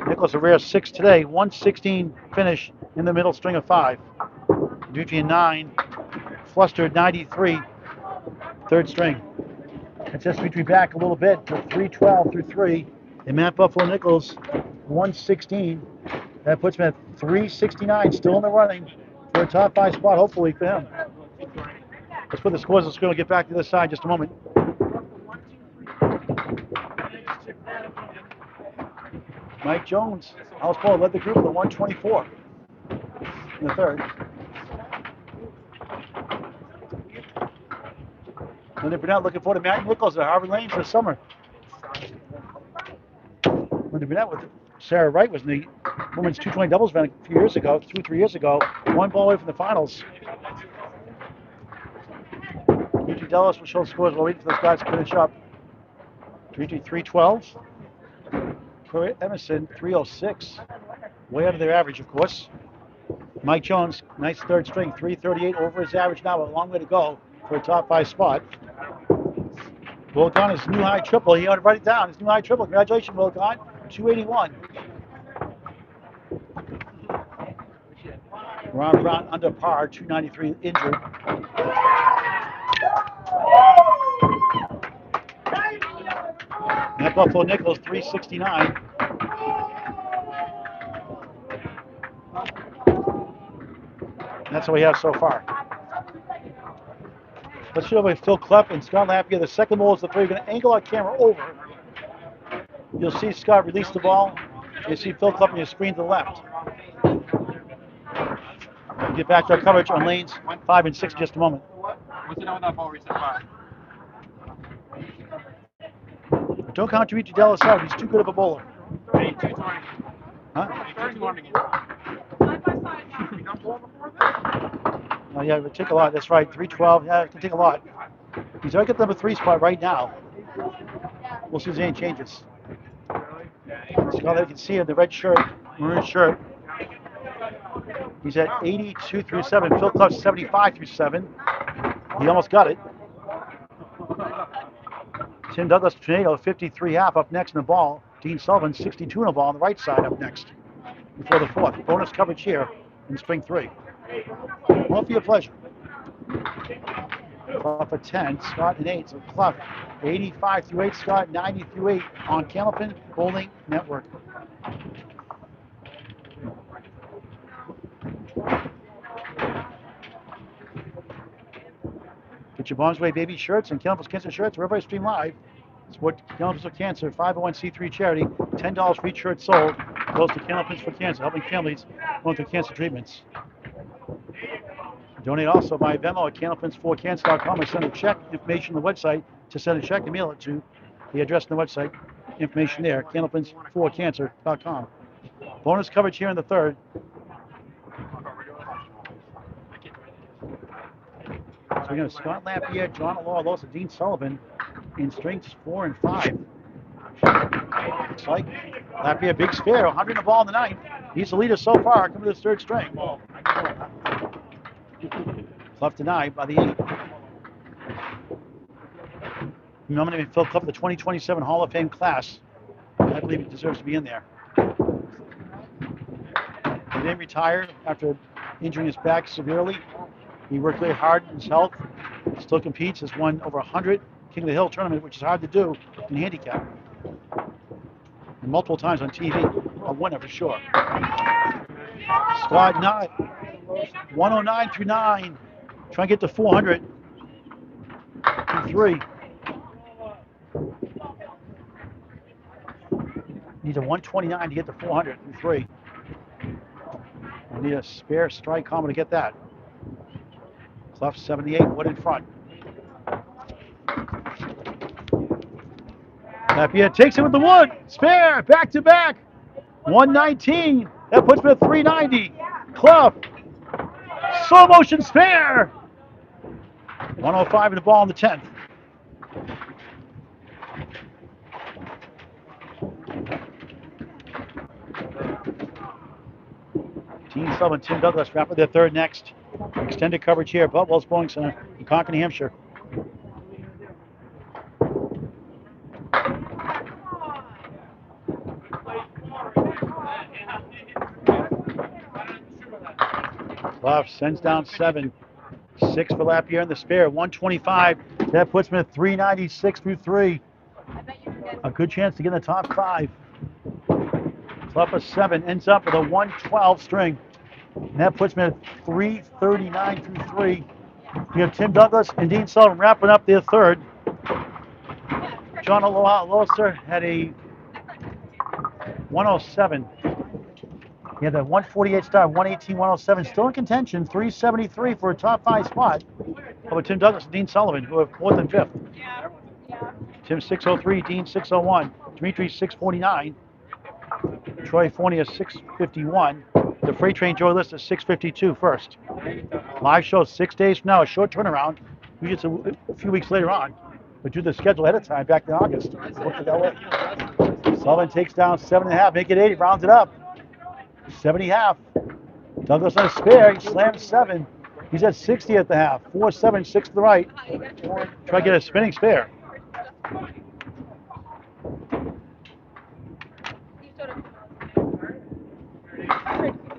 Nichols a rare 6 today. 116 finish in the middle string of 5. Demetri 9. Flustered 93. Third string. It says Demetri back a little bit to 312 through 3. And Matt Buffalo Nichols 116. That puts him at 369, still in the running for a top 5 spot, hopefully for him. Let's put the scores on the screen. We'll get back to this side in just a moment. Mike Jones, house ball, led the group with a 124 in the third. Linda Burnett looking forward to Matt Nichols at Harvard Lane for the summer. Linda Burnett with Sarah Wright was in the women's 220 doubles event a few years ago, 3 years ago. 1 ball away from the finals. Demetri Dellas will show the scores. We're waiting for those guys to finish up. Demetri 312. Emerson 306. Way out of their average, of course. Mike Jones, nice third string, 338 over his average now. A long way to go for a top 5 spot. Will Gauntt, his new high triple. He ought to write it down. His new high triple. Congratulations, Will Gauntt. 281. Ron Brown under par, 293 injured. Matt Buffalo Nichols, 369. That's what we have so far. Let's shoot over Phil Clough and Scott Lapierre. The second ball is the 3. We're going to angle our camera over. You'll see Scott release the ball. You'll see Phil Clough on your screen to the left. We'll get back to our coverage on lanes 5 and 6 in just a moment. What's the number that ball reset by? Don't count Demetri Dellas out. He's too good of a bowler. 220. Huh? 220. Oh, yeah, it would take a lot. That's right. 312. Yeah, it can take a lot. He's already got the number 3 spot right now. We'll see if there's any changes. Scott, you can see in the red shirt, maroon shirt. He's at 82 through 7. Phil Clough 75 through 7. He almost got it. Tim Douglas Tornado 53 half up next in the ball. Dean Sullivan 62 in the ball on the right side up next before the 4th. Bonus coverage here in string 3. Well, for your pleasure. Clough at 10, Scott at 8. So Clough 85 through 8, Scott 90 through 8 on Candlepin Bowling Network. Get your Bombs Away Baby shirts and Candlepins Cancer shirts wherever I stream live. Support Candlepins for Cancer, 501c3 charity. $10 for each shirt sold goes to Candlepins for Cancer, helping families going through cancer treatments. Donate also by Venmo at candlepins4cancer.com or send a check, information on the website to send a check and mail it to the address on the website, information there, candlepins4cancer.com. Bonus coverage here in the 3rd. So we're going to Scott Lapierre, John Aloha, Alosa, Dean Sullivan in strings 4 and 5. Looks like Lapierre, big spare, 100 in the ball in the 9th. He's the leader so far, coming to his 3rd string. Clough denied by the 8. Nominating Phil Clough, the 2027 Hall of Fame class. I believe he deserves to be in there. He didn't retire after injuring his back severely. He worked really hard in his health. Still competes. Has won over 100 King of the Hill tournament, which is hard to do in handicap. And multiple times on TV. A winner for sure. Scott 9. 109 through 9. Trying to get to 400 through 3. Needs a 129 to get to 400 through 3. We need a spare strike combo to get that. Clough 78, Wood in front. Lapierre takes it with the wood. Spare, back to back. 119. That puts me at 390. Clough. Slow motion spare. 105 in the ball in the 10th. Dean Sullivan, Tim Douglas wrap up their third next. Extended coverage here. Boutwell's Bowling Center in Concord, New Hampshire. Clough sends down 7. 6 for Lapierre in the spare. 125. That puts him at 396 through 3. A good chance to get in the top 5. Clough a 7 ends up with a 112 string. And that puts him at 339 through 3. You have Tim Douglas and Dean Sullivan wrapping up their third. John Aloha had a 107. He had a 148 star, 118, 107. Still in contention, 373 for a top 5 spot. Over Tim Douglas and Dean Sullivan, who have 4th and 5th. Tim 603, Dean 601, Demetri 649, Troy Fornia 651. The freight train Joey List is 652 first. Live show 6 days from now, a short turnaround. Usually it's a few weeks later on, but do the schedule ahead of time back in August. Sullivan takes down 7.5, make it 80, rounds it up. 70.5. Douglas on a spare, he slams 7. He's at 60 at the half. 4-7, 6 to the right. Try to get a spinning spare.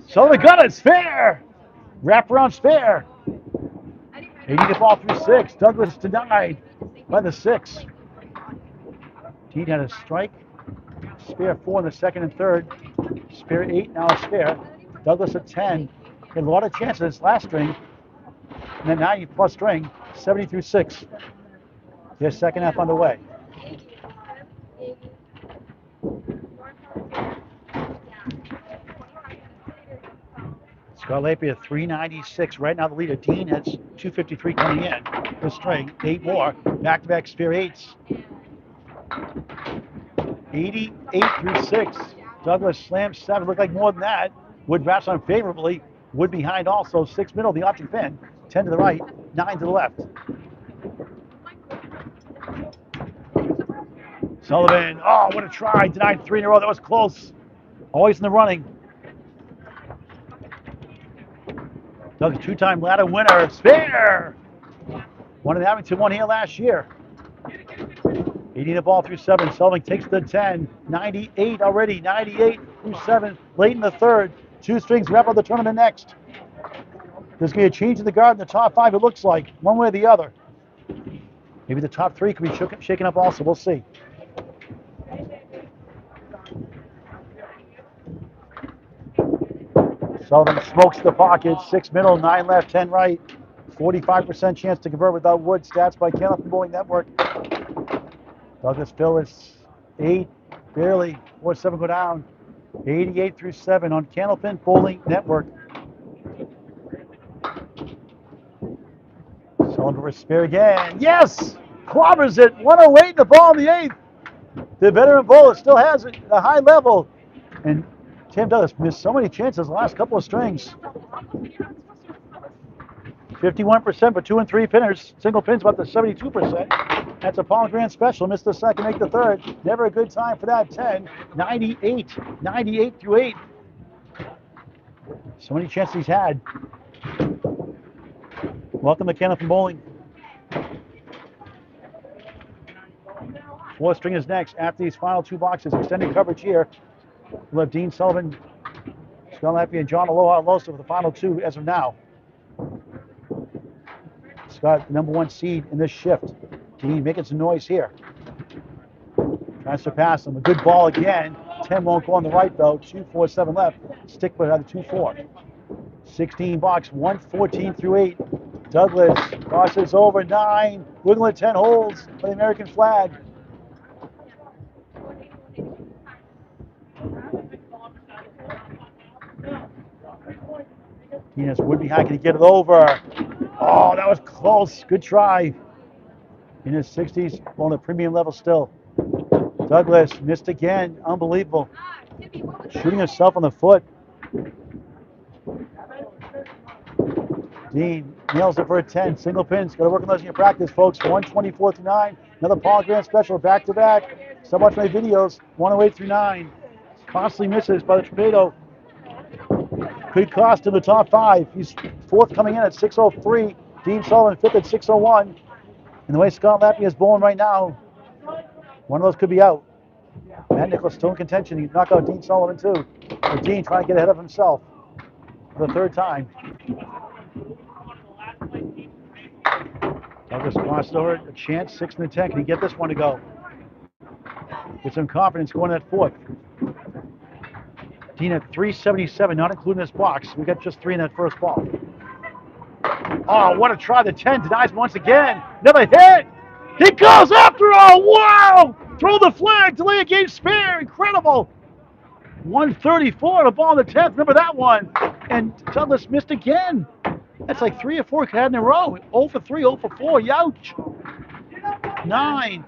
Sullivan got it, spare! Wrap around spare. 80 the ball through 6. Douglas denied by the 6. Dean had a strike. Spare 4 in the second and third. Spare 8, now a spare. Douglas at 10. He had a lot of chances this last string. And then 90 plus string, 70 through 6. Their second half underway. Scott Lapierre 396. Right now the leader. Dean has 253 coming in. This string, 8 more. Back-to-back spare 8s. 88 through 6. Douglas slams 7. Looked like more than that. Wood wraps on favorably. Wood behind also. 6 middle, the option pin. 10 to the right, 9 to the left. Sullivan, oh, what a try. Denied 3 in a row. That was close. Always in the running. Douglas, 2-time ladder winner. Spare! One in Abington, one here last year. 80 the ball through 7. Sullivan takes the 10. 98 already. 98 through 7. Late in the third. 2 strings wrap up the tournament next. There's going to be a change in the guard in the top 5, it looks like, one way or the other. Maybe the top 3 could be shaken up also. We'll see. Sullivan smokes the pocket. 6 middle, 9 left, 10 right. 45% chance to convert without wood. Stats by Candlepin Bowling Network. Douglas Phil is 8, barely. 4-7 go down. 88 through 7 on Candlepin Bowling Network. Sullivan for spare again. Yes! Clobbers it. 108 the ball in the 8th. The veteran bowler still has it at a high level. And Tim Douglas missed so many chances the last couple of strings. 51% for 2 and 3 pinners. Single pins about the 72%. That's a Paul Grant special. Missed the second, make the third. Never a good time for that 10. 98. 98 through 8. So many chances he's had. Welcome to Candlepin Bowling. 4th string is next after these final 2 boxes. Extended coverage here. We'll have Dean Sullivan, Scott Lapierre, and John Aloha Alosa for the final 2 as of now. Scott, number 1 seed in this shift. Dean making some noise here. Trying to surpass him. A good ball again. 10 won't go on the right though. 2-4-7 left. Stick with another 2-4. 16 box, 114 through 8. Douglas crosses over 9. Wiggling 10 holes for the American flag. Dean has wood behind. Can he get it over? Oh, that was close. Good try. In his 60s, on the premium level still. Douglas missed again. Unbelievable. Shooting himself on the foot. Dean nails it for a 10. Single pins. Got to work on those in your practice, folks. 124 through 9. Another Paul Grant special back to back. So much my videos. 108 through 9. Costly misses by the torpedo. Could cost him the top 5. He's fourth coming in at 603. Dean Sullivan fifth at 601. And the way Scott Lapierre is bowling right now, one of those could be out. Matt Nichols still in contention. He knocked out Dean Sullivan too. But Dean trying to get ahead of himself for the third time. Douglas crosses over a chance, 6 in the 10. Can he get this one to go? Get some confidence going at fourth. Dean at 377, not including this box. We got just 3 in that first ball. Oh, what a try. The 10 denies once again. Another hit. He goes after all. Wow! Throw the flag. Delay a game spare. Incredible. 134 the ball in the 10th. Remember that one. And Douglas missed again. That's like 3 or 4 had in a row. 0 for 3, 0 for 4. Youch. 9,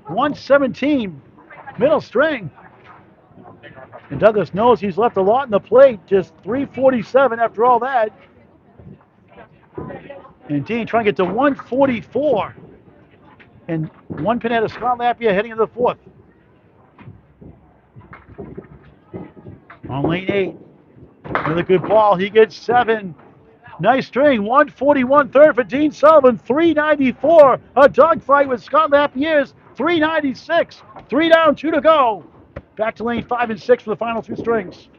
117. Middle string. And Douglas knows he's left a lot in the plate. Just 347 after all that. And Dean trying to get to 144. And 1 pin ahead of Scott Lapierre heading into the fourth. On lane 8. Another good ball. He gets 7. Nice string. 141 third for Dean Sullivan. 394. A dogfight with Scott Lapierre's 396. 3 down, 2 to go. Back to lane 5 and 6 for the final 2 strings.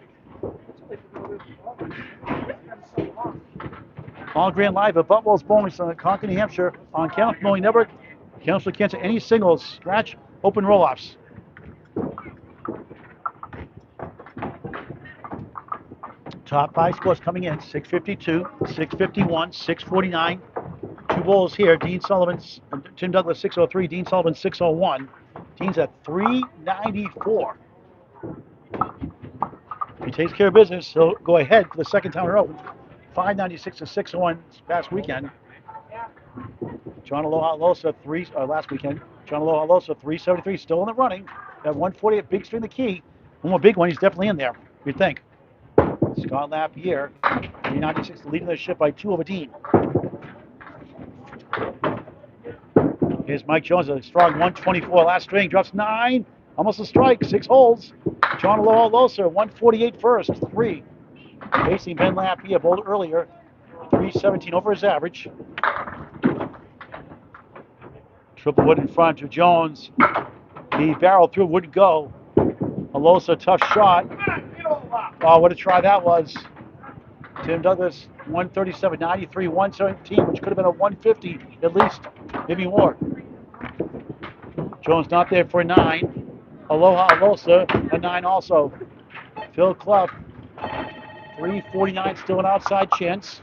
All Grand Live at Boutwell's Bowling Center, Concord, New Hampshire, on Candlepin Bowling Network. Candlepin can't any singles, scratch, open roll-offs. Top 5 scores coming in: 652, 651, 649. 2 bowls here. Dean Sullivan, Tim Douglas 603, Dean Sullivan 601. Dean's at 394. If he takes care of business, he'll go ahead for the second time in a row. 596 to 601 this past weekend. John Aloha Alosa last weekend. John Aloha Alosa 373, still in the running. That 148 big string the key. One more big one, he's definitely in there, you'd think. Scott Lapierre, 396, leading the ship by 2 over Dean. Here's Mike Jones, a strong 124 last string, drops 9, almost a strike, 6 holes. John Aloha Alosa, 148 first, 3. Facing Ben Lapierre, bowled earlier, 317 over his average. Triple wood in front to Jones. He barreled through, wouldn't go. Alosa, tough shot. Oh, what a try that was. Tim Douglas, 137, 93, 117, which could have been a 150 at least, maybe more. Jones not there for a 9. Aloha Alosa, a 9 also. Phil Clough, 349, still an outside chance.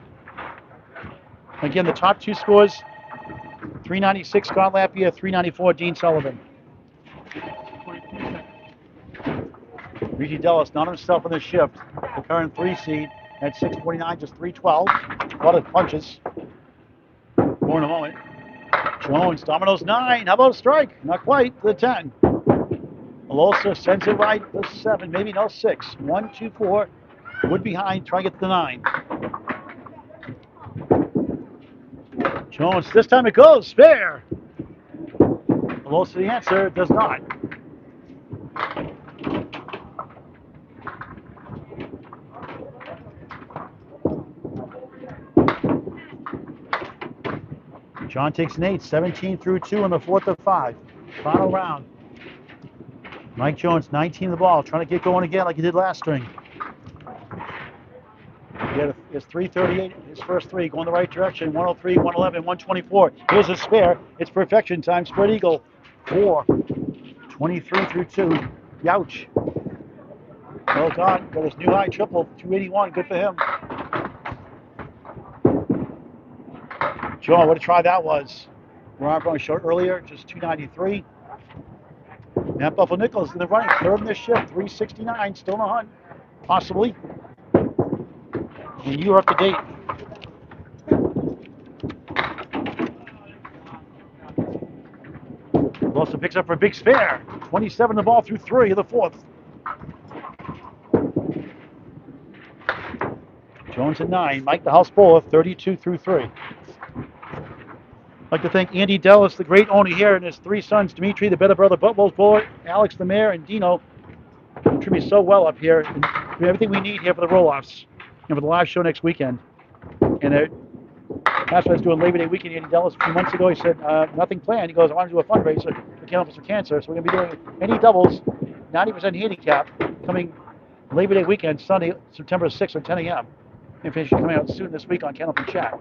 Again, the top 2 scores, 396 Scott Lapierre, 394 Dean Sullivan. Ricky Dellas, not himself in the shift. The current 3 seed at 649, just 312. A lot of punches. More in a moment. Jones, Domino's 9. How about a strike? Not quite. The 10. Alosa sends it right. The 7, maybe no 6. 1, 2, 4. Wood behind, try to get to the 9. Jones, this time it goes. Spare. Alosa the answer, does not. John takes an 8, 17 through 2 in the 4th of 5. Final round. Mike Jones, 19 the ball, trying to get going again like he did last string. He had his 338, his first 3, going the right direction. 103, 111, 124. Here's a spare. It's perfection time. Spread eagle. 4, 23 through 2. Youch. Well, Gauntt got his new high triple, 281. Good for him. Joe, what a try that was. Ron Brown showed earlier, just 293. Matt Buffalo Nichols in the running, 3rd in this shift, 369, still in the hunt, possibly. And you're up to date. Also picks up for a big spare. 27 the ball through 3 of the 4th. Jones at 9. Mike the house bowler, 32 through 3. I'd like to thank Andy Dellas, the great owner here, and his 3 sons, Demetri, the better brother, Boutwell's bowler, Alex the mayor, and Dino, who treat me so well up here. And we have everything we need here for the Rolloffs and for the live show next weekend. And that's what I was doing Labor Day weekend. Andy Dellas a few months ago, he said, nothing planned. He goes, I want to do a fundraiser for Candlepins for Cancer. So we're going to be doing any doubles, 90% handicap, coming Labor Day weekend, Sunday, September 6th at 10 a.m. Information coming out soon this week on Candlepin Chat.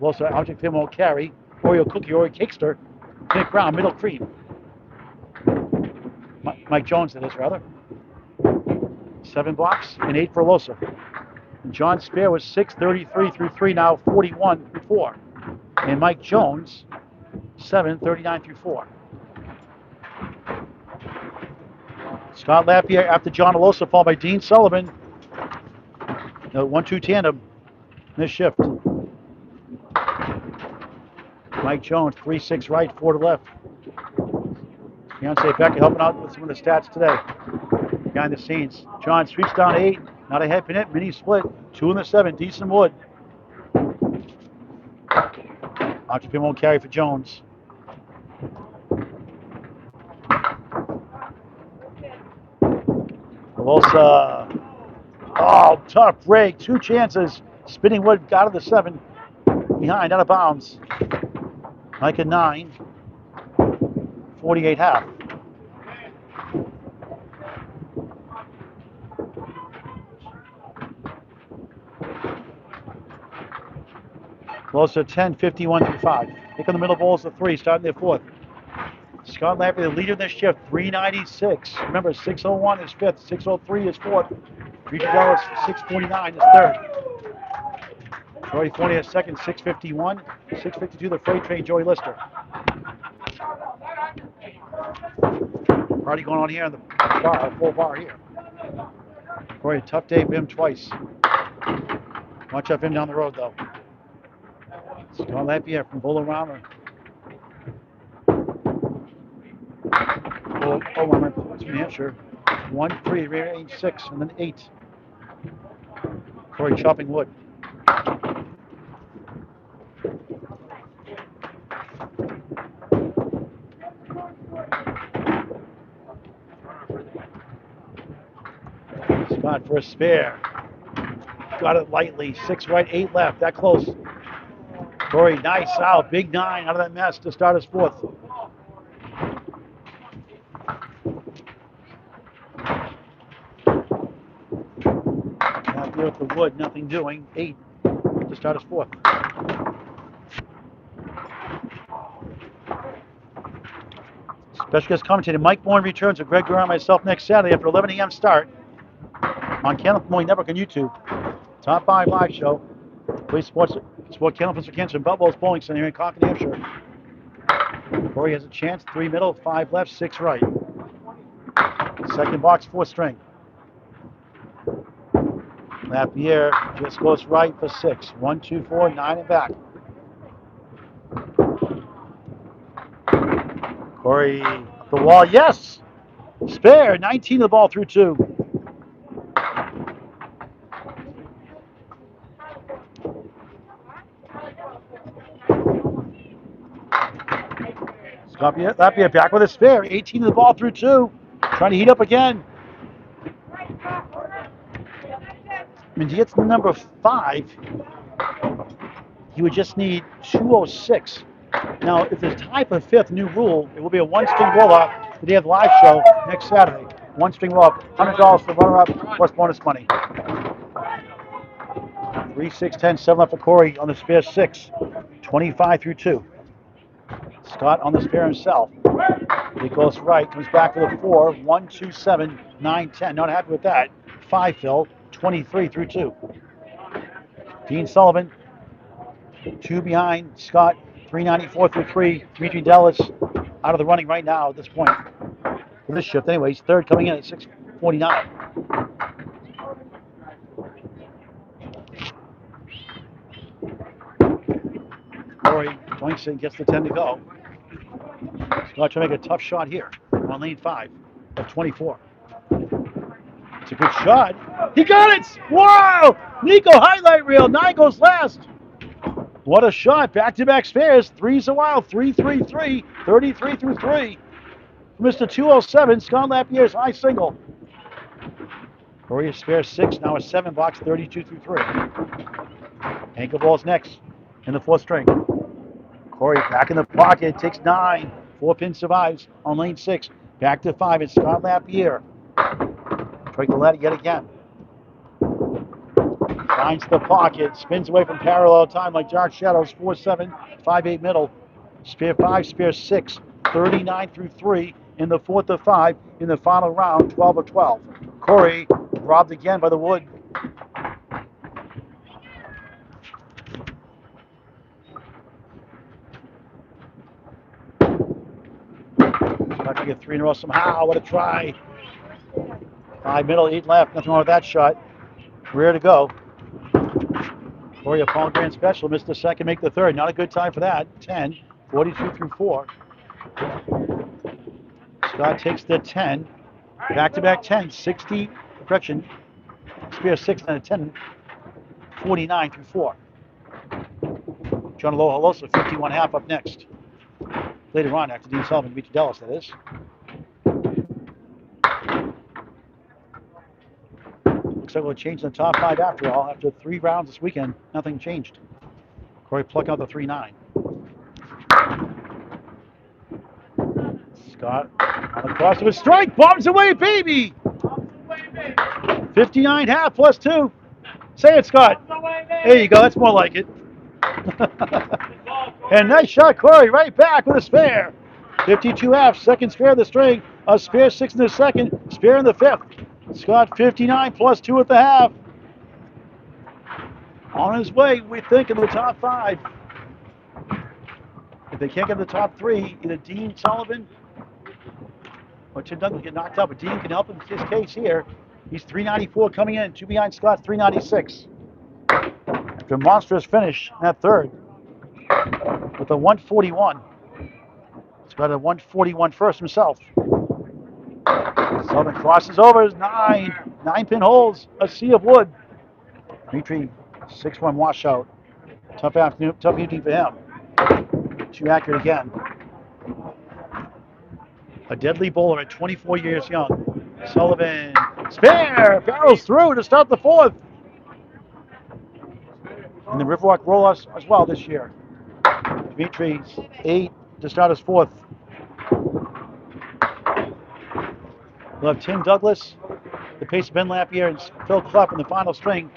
Alosa, Object Film will carry, Oreo Cookie, Oreo Cakester, Nick Brown, Middle Cream. Mike Jones, that is, rather. 7 blocks and 8 for Alosa. And John Spear was 6:33 through 3, now 41 through 4. And Mike Jones, 7:39 through 4. Scott Lapierre after John Alosa, followed by Dean Sullivan. The 1-2 tandem in this shift. Mike Jones, 3-6 right, 4 to left. Beyonce Becker helping out with some of the stats today. Behind the scenes, John sweeps down 8, not a head pin it, mini split, 2 in the 7, decent wood. Object pin won't carry for Jones. Alosa, oh, tough break, 2 chances. Spinning wood, out of the 7, behind, out of bounds. Mike at 9, 48 half. Close to 10, 51 through 5. Pick on the middle balls of 3, starting their 4th. Scott Lapierre, the leader in this shift, 396. Remember, 601 is 5th, 603 is 4th. Dellas, 649 is 3rd. Joey Forney is 2nd, 651. 652, the freight train, Joey Lister. Party going on here in the bar, full bar here. Corey, tough day for him twice. Watch out for him down the road, though. Scott Lapierre from Bowler Rama. It's New Hampshire. 1, 3, remaining 6, and then 8. Corey chopping wood. Scott for a spare. Got it lightly. 6 right, 8 left. That close. Corey, nice out. Big 9 out of that mess to start his 4th. Out there with the wood, nothing doing. 8 to start his 4th. Special guest commentator Mike Bourne returns with Greg Guerrero and myself next Saturday after 11 a.m. start on Candlepin Network on YouTube. Top 5 live show. Please support Candlepins for Cancer and Boutwell's Bowling Center here in Concord, New Hampshire. Corey has a chance. 3 middle, 5 left, 6 right. Second box, 4 string. Lapierre just goes right for 6. 1, 2, 4, 9 and back. Corey up the wall, yes! Spare, 19 of the ball through 2. Lapierre back with a spare, 18 of the ball through 2. Trying to heat up again. When he gets number 5, he would just need 206. Now, if there's tie for 5th, new rule, it will be a 1-string roll-up the day of the live show next Saturday. 1-string roll-up, $100 for runner-up, plus bonus money. 3, 6, 10, 7 left for Corey on the spare 6. 25 through 2. Scott on the spare himself. He goes right, comes back for the 4. 1, 2, 7, 9, 10. Not happy with that. 5 fill, 23 through 2. Dean Sullivan, 2 behind. Scott, 394 through 3. Demetri Dellas out of the running right now at this point. For this shift, anyways. 3rd coming in at 6:49. Corey joints and gets the 10 to go. Scott trying to make a tough shot here on lane 5 at 24. It's a good shot. He got it! Wow! Nico highlight reel. 9 goes last. What a shot. Back-to-back spares. Three's a while. 3-3-3. 33 through 3. Mr. 207, Scott Lapierre's high single. Corey spare 6. Now a 7 box. 32 through 3. Ankle ball's next in the 4th string. Corey back in the pocket. Takes 9. 4-pin survives on lane 6. Back to 5. It's Scott Lapierre. Try the ladder yet again. Finds the pocket, spins away from parallel time like dark shadows. 4-7, 5-8 middle. Spare 5, spare 6. 39 through 3 in the 4th of 5 in the final round. 12 of 12. Corey robbed again by the wood. Not to get 3 in a row somehow. What a try. 5 middle, 8 left. Nothing wrong with that shot. Rear to go. Corey, a Paul Grand special, missed the second, make the third. Not a good time for that. 10, 42 through 4. Scott takes the 10. Back-to-back 10, 60, correction, spare 6 and a 10, 49 through 4. John Aloha Alosa, 51.5 up next. Later on, after Dean Sullivan beats Dellas, that is. Looks like we'll change the top 5 after all. After 3 rounds this weekend, nothing changed. Corey pluck out the 3-9. Scott on the cross of a strike, bombs away, baby! 59.5 plus 2. Say it, Scott. There you go, that's more like it. And nice shot, Corey, right back with a spare. 52.5, second spare of the string. A spare 6 in the second, spare in the 5th. Scott 59 plus 2 at the half. On his way, we think, in the top 5. If they can't get the top 3, either Dean Sullivan or Tim Douglas get knocked out, but Dean can help him with his case here. He's 394 coming in, 2 behind Scott, 396. After a monstrous finish in that third with a 141. Scott a 141 first himself. Sullivan crosses over, 9-pin holes, a sea of wood. Demetri, 6-1 washout. Tough afternoon, tough evening for him. Too accurate again. A deadly bowler at 24 years young. Sullivan, spare, barrels through to start the 4th. And the Riverwalk Rolloffs as well this year. Demetri's 8 to start his 4th. We'll have Tim Douglas, the pace of Ben Lapierre, and Phil Clough in the final string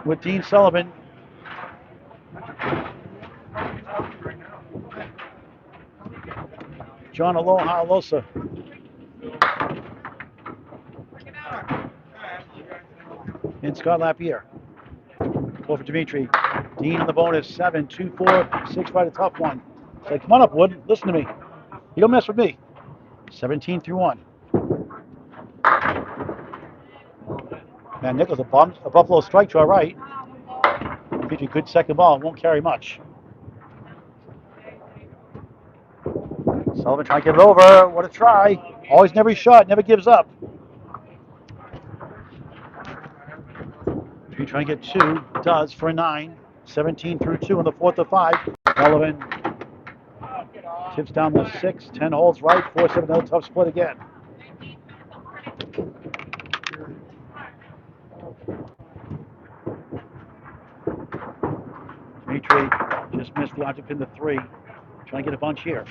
with Dean Sullivan. John Aloha Alosa. And Scott Lapierre. 4 for Demetri. Dean on the bonus. 7, 2, 4, 6 by the tough one. Say, come on up, Wood. Listen to me. You don't mess with me. 17 through 1. Man, Nichols, a Buffalo strike to our right. Gives you a good second ball. Won't carry much. Sullivan trying to get it over. What a try. Always never shot. Never gives up. He's trying to get 2. Does for a 9. 17 through 2 in the 4th of 5. Sullivan tips down the 6. 10 holes right. 4-7. Another tough split again. Demetri just missed the object pin the 3. Trying to get a bunch here.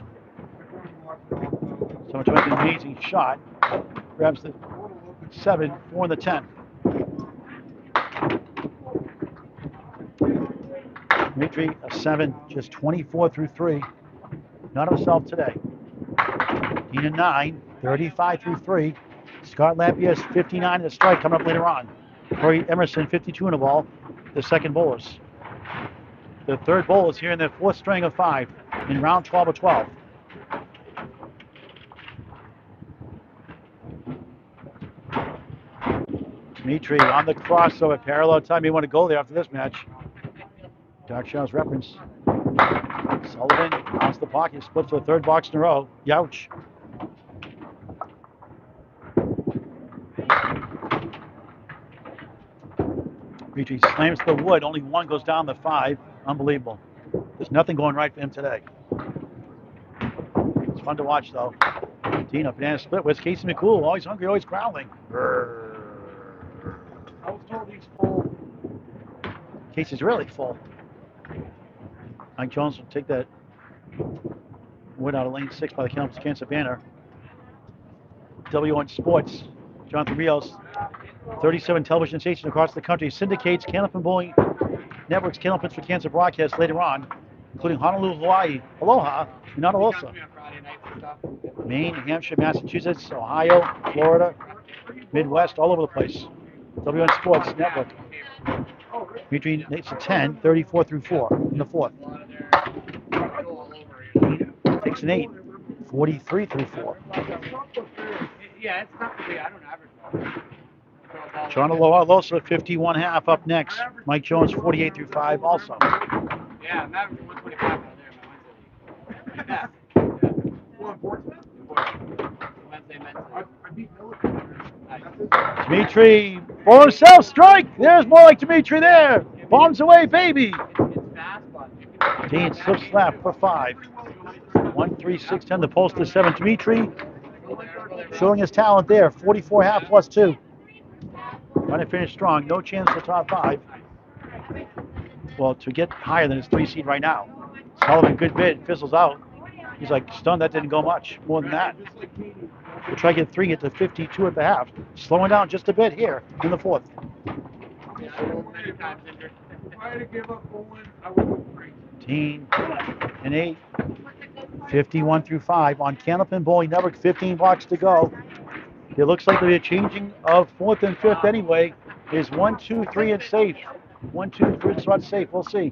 Someone trying to get an amazing shot. Grabs the 7, 4 and the 10. Demetri, a 7, just 24 through 3. Not himself today. Dean a 9, 35 through 3. Scott Lapierre's 59 in the strike coming up later on. Corey Emerson, 52 in the ball. The second bowlers. The third bowl is here in the 4th string of 5 in round 12 of 12. Demetri on the crossover, parallel time. You want to go there after this match. Dark Shadows reference. Sullivan mounts the pocket, splits for the 3rd box in a row. Youch. Demetri slams the wood. Only one goes down the 5. Unbelievable. There's nothing going right for him today. It's fun to watch, though. Dean, a banana split. Where's Casey McCool? Always hungry, always growling. I was told he's full. Casey's really full. Mike Jones will take that wood out of lane 6 by the Candlepins Cancer banner. W1 Sports, Jonathan Rios, 37 television stations across the country, syndicates Candlepin Bowling Network's Candlepins for Cancer broadcast later on, including Honolulu, Hawaii, Aloha, and Alosa. Maine, New Hampshire, Massachusetts, Ohio, Florida, Midwest, all over the place. W1 Sports Network. Demetri makes a 10, 34 through 4 in the 4th. Takes an 8, 43 through 4. Yeah, it's not really, I don't average. John Aloha, Alosa, 51.5 up next. Mike Jones, 48 through 5 also. Yeah, I'm averaging 125 out there. Wednesday, Demetri, for himself, strike! There's more like Demetri there. Bombs away, baby. Dean slips left for 5. 1, 3, 6, 10. The post is 7. Demetri showing his talent there. 44.5 plus 2. Trying to finish strong. No chance for top 5. Well, to get higher than his 3 seed right now. Sullivan, good bid, fizzles out. He's like stunned that didn't go much more than that. We'll try to get 3, get to 52 at the half. Slowing down just a bit here in the 4th. Dean and 8. 51 through 5 on Candlepin Bowling Network. 15 blocks to go. It looks like there'll be a changing of 4th and 5th anyway. Is 1, 2, 3 and safe. 1, 2, 3 spot safe. We'll see.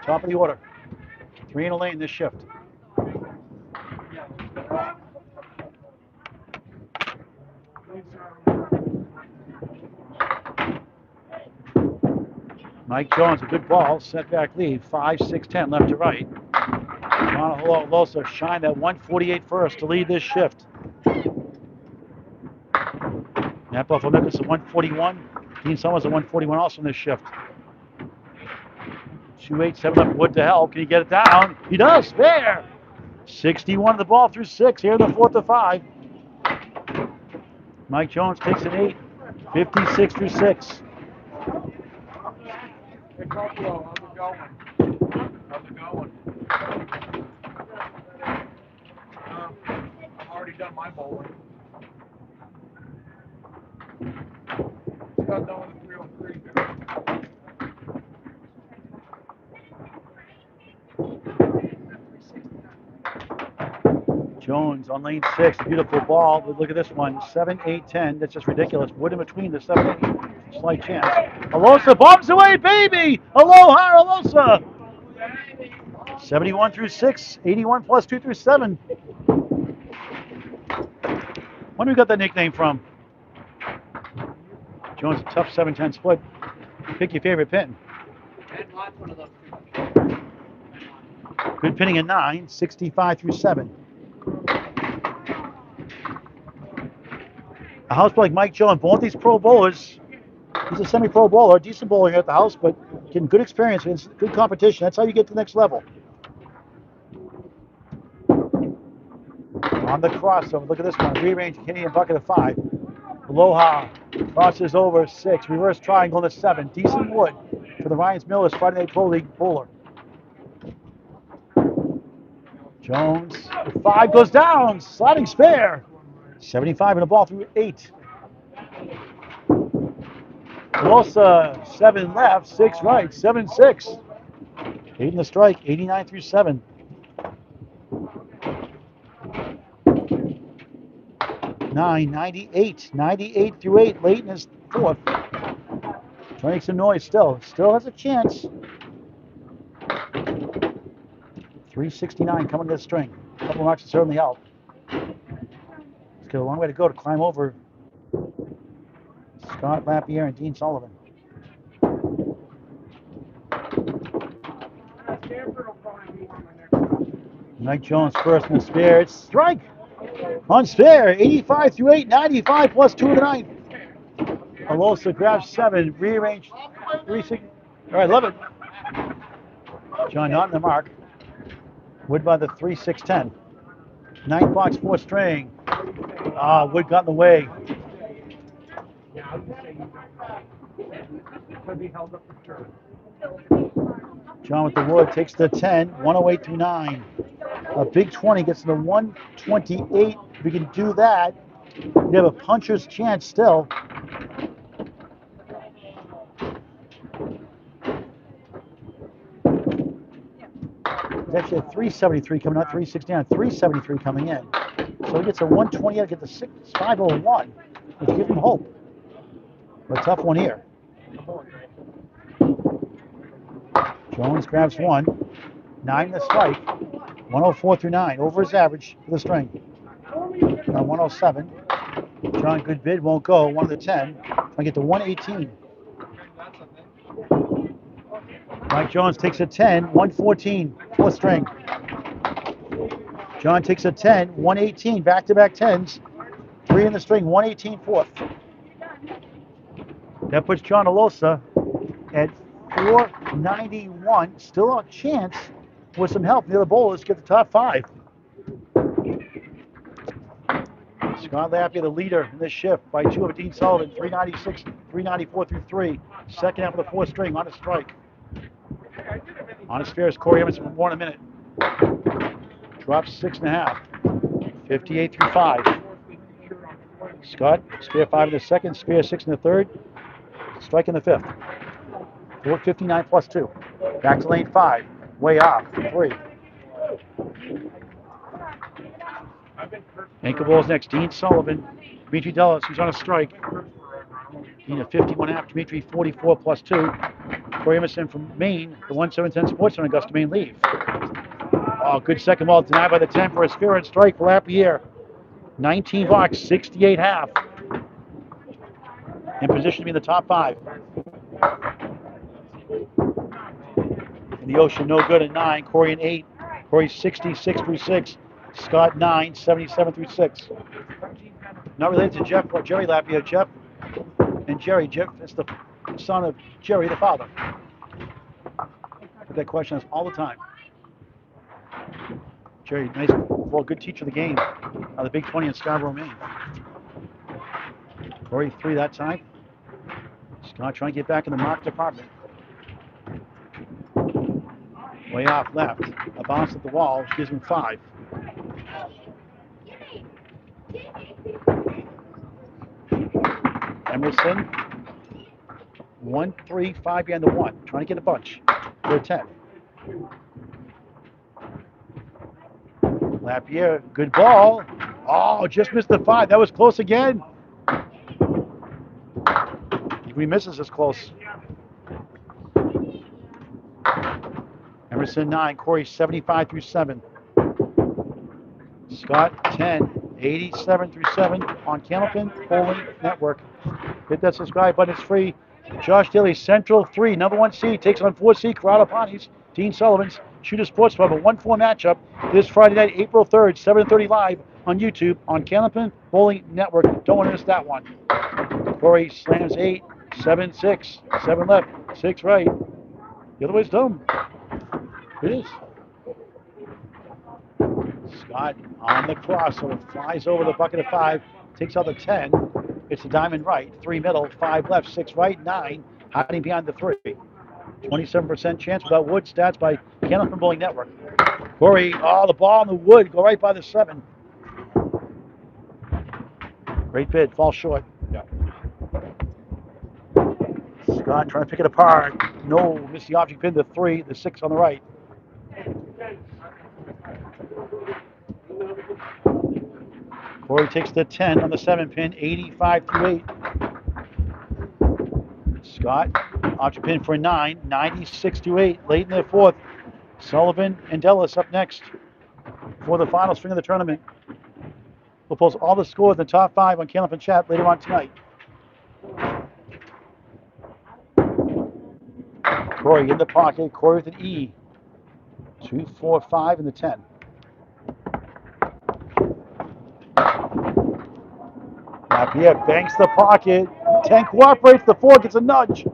Top of the order. 3 in a lane this shift. Mike Jones, a good ball, setback lead, 5, 6, 10 left to right. Honolulu Alosa shine that 148 first to lead this shift. Matt Buffalo Nichols at 141. Dean Summers at 141 also in this shift. 287 left, Wood to help. Can he get it down? He does, there. 61 of the ball through 6 here in the 4th of 5. Mike Jones takes an 8, 56 through 6. Hey, Boutwell, how's it going? How's it going? I've already done my bowling. Just got done with the 303. Jones on lane 6, beautiful ball. But look at this one, 7, 8, 10. That's just ridiculous. Wood in between the 7, 8. Slight chance. Alosa bombs away, baby! Aloha, Alosa! 71 through 6, 81 plus 2 through 7. When we got that nickname from? Jones, a tough 7-10 split. Pick your favorite pin. Good pinning at 9, 65 through 7. A house like Mike Jones, both these pro bowlers. He's a semi-pro bowler, a decent bowler here at the house, but getting good experience and good competition. That's how you get to the next level. On the crossover, look at this one. Rearrange Canadian bucket of 5. Aloha crosses over 6. Reverse triangle to 7. Decent wood for the Ryan's Millers Friday Night Pro League bowler. Jones, 5 goes down. Sliding spare. 75 in the ball through 8. Alosa, 7 left, 6 right, 7, 6. 8 in the strike, 89 through 7. Nine, 98, 98 through 8, late in his 4th. Trying to make some noise still. Still has a chance. 369 coming to the string. A couple marks will certainly help. It's got a long way to go to climb over Scott Lapierre and Dean Sullivan. Mike Jones first in the spare. It's strike. On spare, 85 through 8, 95 plus 2 in the ninth. Alosa grabs 7, rearranged 3, 6. All right, love it. John not in the mark. Wood by the 3, 6, 10. 9th box, 4 string. Wood got in the way. John with the wood takes the 10, 108 through 9. A big 20 gets to the 128. If we can do that, we have a puncher's chance still. It's actually a 373 coming out, 369, 373 coming in. So he gets a 128, get the 501, which gives him hope. But a tough one here. Jones grabs 1, 9 the strike, 104 through 9, over his average for the string. 107. John, good bid, won't go. 1 of the 10. Trying to get to 118. Mike Jones takes a 10, 114, 4th string. John takes a 10, 118, back-to-back 10s. 3 in the string, 118, 4th. That puts John Alosa at 491. Still a chance with some help from the other bowlers to get the top 5. Scott Lapierre, the leader in this shift by 2 over Dean Sullivan, 396, 394 through 3. Second half of the 4th string on a strike. On his spare is Corey Emerson with 1 a minute. Drops 6.5. 58 through 5. Scott, spare 5 in the second, spare 6 in the third. Strike in the 5th. 459 plus 2. Back to lane 5. Way off. 3. Anchor balls next. Dean Sullivan. Demetri Dellas, who's on a strike. Dean a 51.5. Demetri 44 plus 2. Corey Emerson from Maine. The 1710 Sports on Augusta, Maine leave. Oh, good second ball. Denied by the 10 for a spirit strike for Lapierre. 19 box, 68 half. In position to be in the top 5. In the ocean, no good at 9. Corey an 8. Corey 66 through 6. Scott 9, 77 through 6. Not related to Jeff or Jerry Lapierre. Jeff and Jerry. Jeff is the son of Jerry, the father. I get that question all the time. Jerry, nice, well, good teacher of the game. The Big 20 in Scarborough, Maine. Corey 3 that time. Scott trying to get back in the mark department. Way off left. A bounce at the wall, which gives him 5. Emerson. 1, 3, 5 behind the 1. Trying to get a bunch. For a 10. Lapierre, good ball. Oh, just missed the 5. That was close again. If he misses, it's close. Emerson 9, Corey 75 through 7. Scott 10, 87 through 7 on Candlepin Bowling Network. Hit that subscribe button, it's free. Josh Daly, Central 3, number 1 seed, takes on 4 seed Corrado Pontes. Dean Sullivan's Shooter Sports Club, a 1-4 matchup this Friday night, April 3rd, 7:30 live on YouTube on Candlepin Bowling Network. Don't want to miss that one. Corey slams 8, 7, 6, 7 left, 6 right. The other way's done. It is. Scott on the crossover, flies over the bucket of 5, takes out the 10. It's the diamond right, 3 middle, 5 left, 6 right, 9, hiding behind the 3. 27% chance without wood. Stats by Candlepin Bowling Network. Corey, oh, the ball in the wood, go right by the 7. Great bid, falls short. Yeah. Scott trying to pick it apart. No, missed the object pin, the 3, the 6 on the right. Corey takes the 10 on the 7 pin, 85 through 8. Scott, object pin for 9, 96 to 8, late in the 4th. Sullivan and Dellas up next for the final string of the tournament. We'll post all the scores in the top 5 on Candlepin Chat later on tonight. Corey in the pocket, Corey with an E. 2, 4, 5 in the 10. Lapierre banks the pocket. 10 cooperates. The 4 gets a nudge.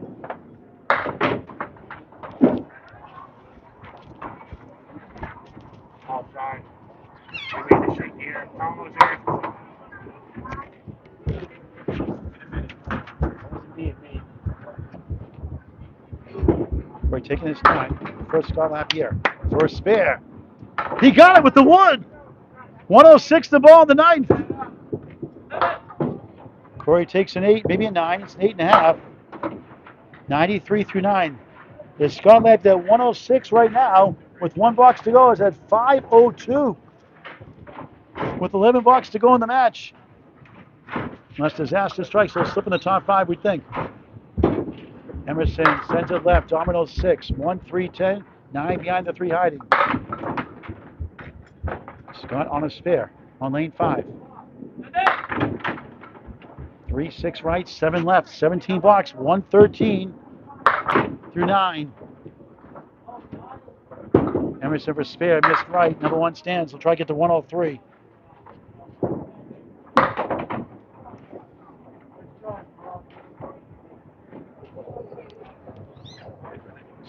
Offside. They made the shake here. Almost there. Me. We're taking his time. First start Lapierre. First spare. He got it with the wood. 106 the ball in the ninth. Corey takes an 8, maybe a 9. It's an 8.5. 93 through 9. The Scott Lab at 106 right now with 1 box to go is at 502 with 11 box to go in the match. Unless disaster strikes, he'll slip in the top 5, we think. Emerson sends it left. Domino 6. 1, 3, 10. 9 behind the 3 hiding. Scott on a spare on lane 5. 3, 6 right, 7 left. 17 box. 113 through 9. Emerson for spare, missed right. Number 1 stands. He'll try to get to 103.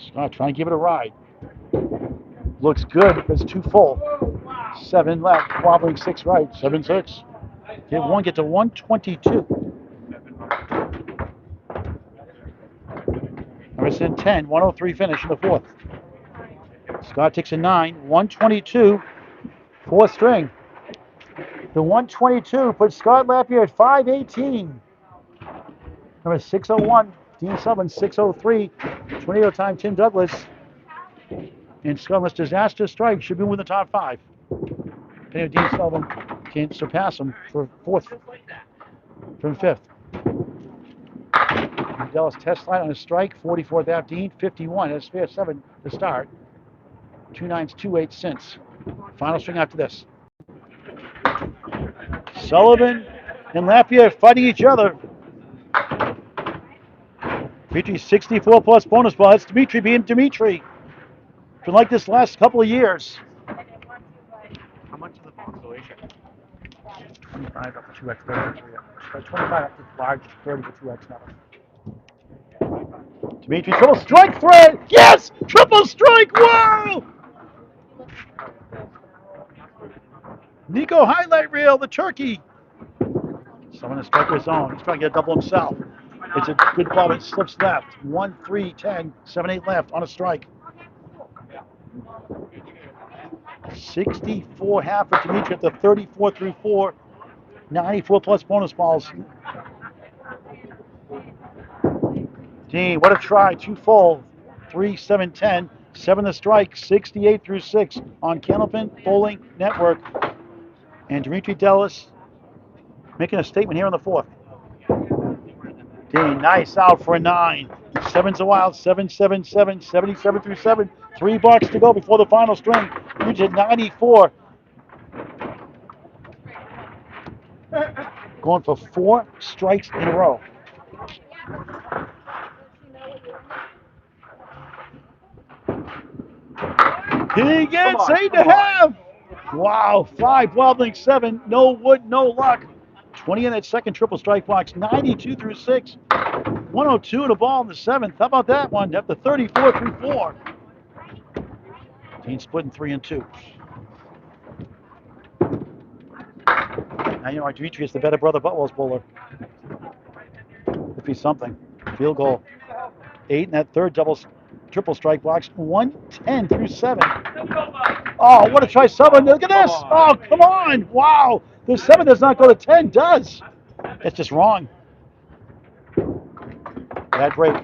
Scott trying to give it a ride. Looks good, but it's too full. 7 left, wobbling 6 right, 7, 6. Get 1, get to 122. Emerson 10, 103 finish in the 4th. Scott takes a 9, 122, 4th string. The 122 puts Scott Lapierre at 518. Number 601, Dean Sullivan 603. Tornado time, Tim Douglas. And Scotland's disaster strike should be within the top 5. Depending if Dean Sullivan can't surpass him for 4th from 5th. Dellas test line on a strike, 44th out Dean, 51 has spare 7 to start. 2 9s, 2 8 since. Final string after this. Sullivan and Lapierre fighting each other. Demetri 64 plus bonus ball. That's Demetri being Demetri. Been like this last couple of years. How much is the constellation? 25 up to 2x, 30 25 up to large, 30 to 2x now. Demetri, triple strike thread! Yes! Triple strike! Whoa! Nico highlight reel, the turkey. Someone has struck his own. He's trying to get a double himself. It's a good ball, but it slips left. 1, 3, 10, 7, 8 left on a strike. 64 half for Demetri at the 34 through 4. 94 plus bonus balls. Dean, what a try. 2 full. 3, 7, 10. 7 the strike. 68 through 6 on Candlepin Bowling Network. And Demetri Dellas making a statement here in the 4th. Dean, nice out for a 9. 7's a wild. 7, 7, 7. 77 through 7. 3 box to go before the final string. Demetri at 94. Going for 4 strikes in a row. He gets 8.5. Wow, 5 wobbling 7. No wood, no luck. 20 in that second triple strike box. 92 through 6. 102 and a ball in the 7th. How about that one? Up to 34 through 4. Dean splitting 3 and 2. Now you know Demetri is the better brother Boutwell's bowler. If he's something. Field goal. 8 in that third triple strike box. 110 through 7. Oh, what a try, Sullivan. Look at this. Oh, come on. Wow. The 7 does not go to 10. Does. That's just wrong. Bad break.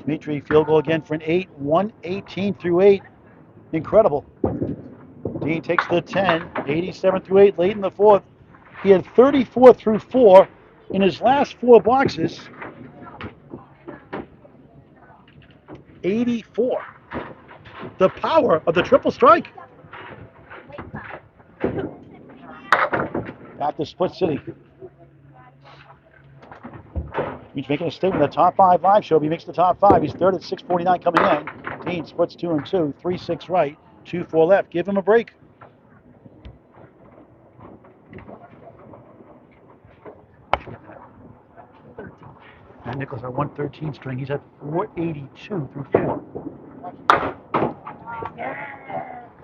Demetri, field goal again for an 8. 118 through 8. Incredible. Dean takes the 10. 87 through 8 late in the 4th. He had 34 through 4 in his last 4 boxes. 84. The power of the triple strike. Back to Split City. He's making a statement in the top 5 live show. If he makes the top 5, he's third at 649 coming in. Dean splits 2 and 2, 3, 6 right, 2, 4 left. Give him a break. Nichols at 113 string. He's at 482 through 4.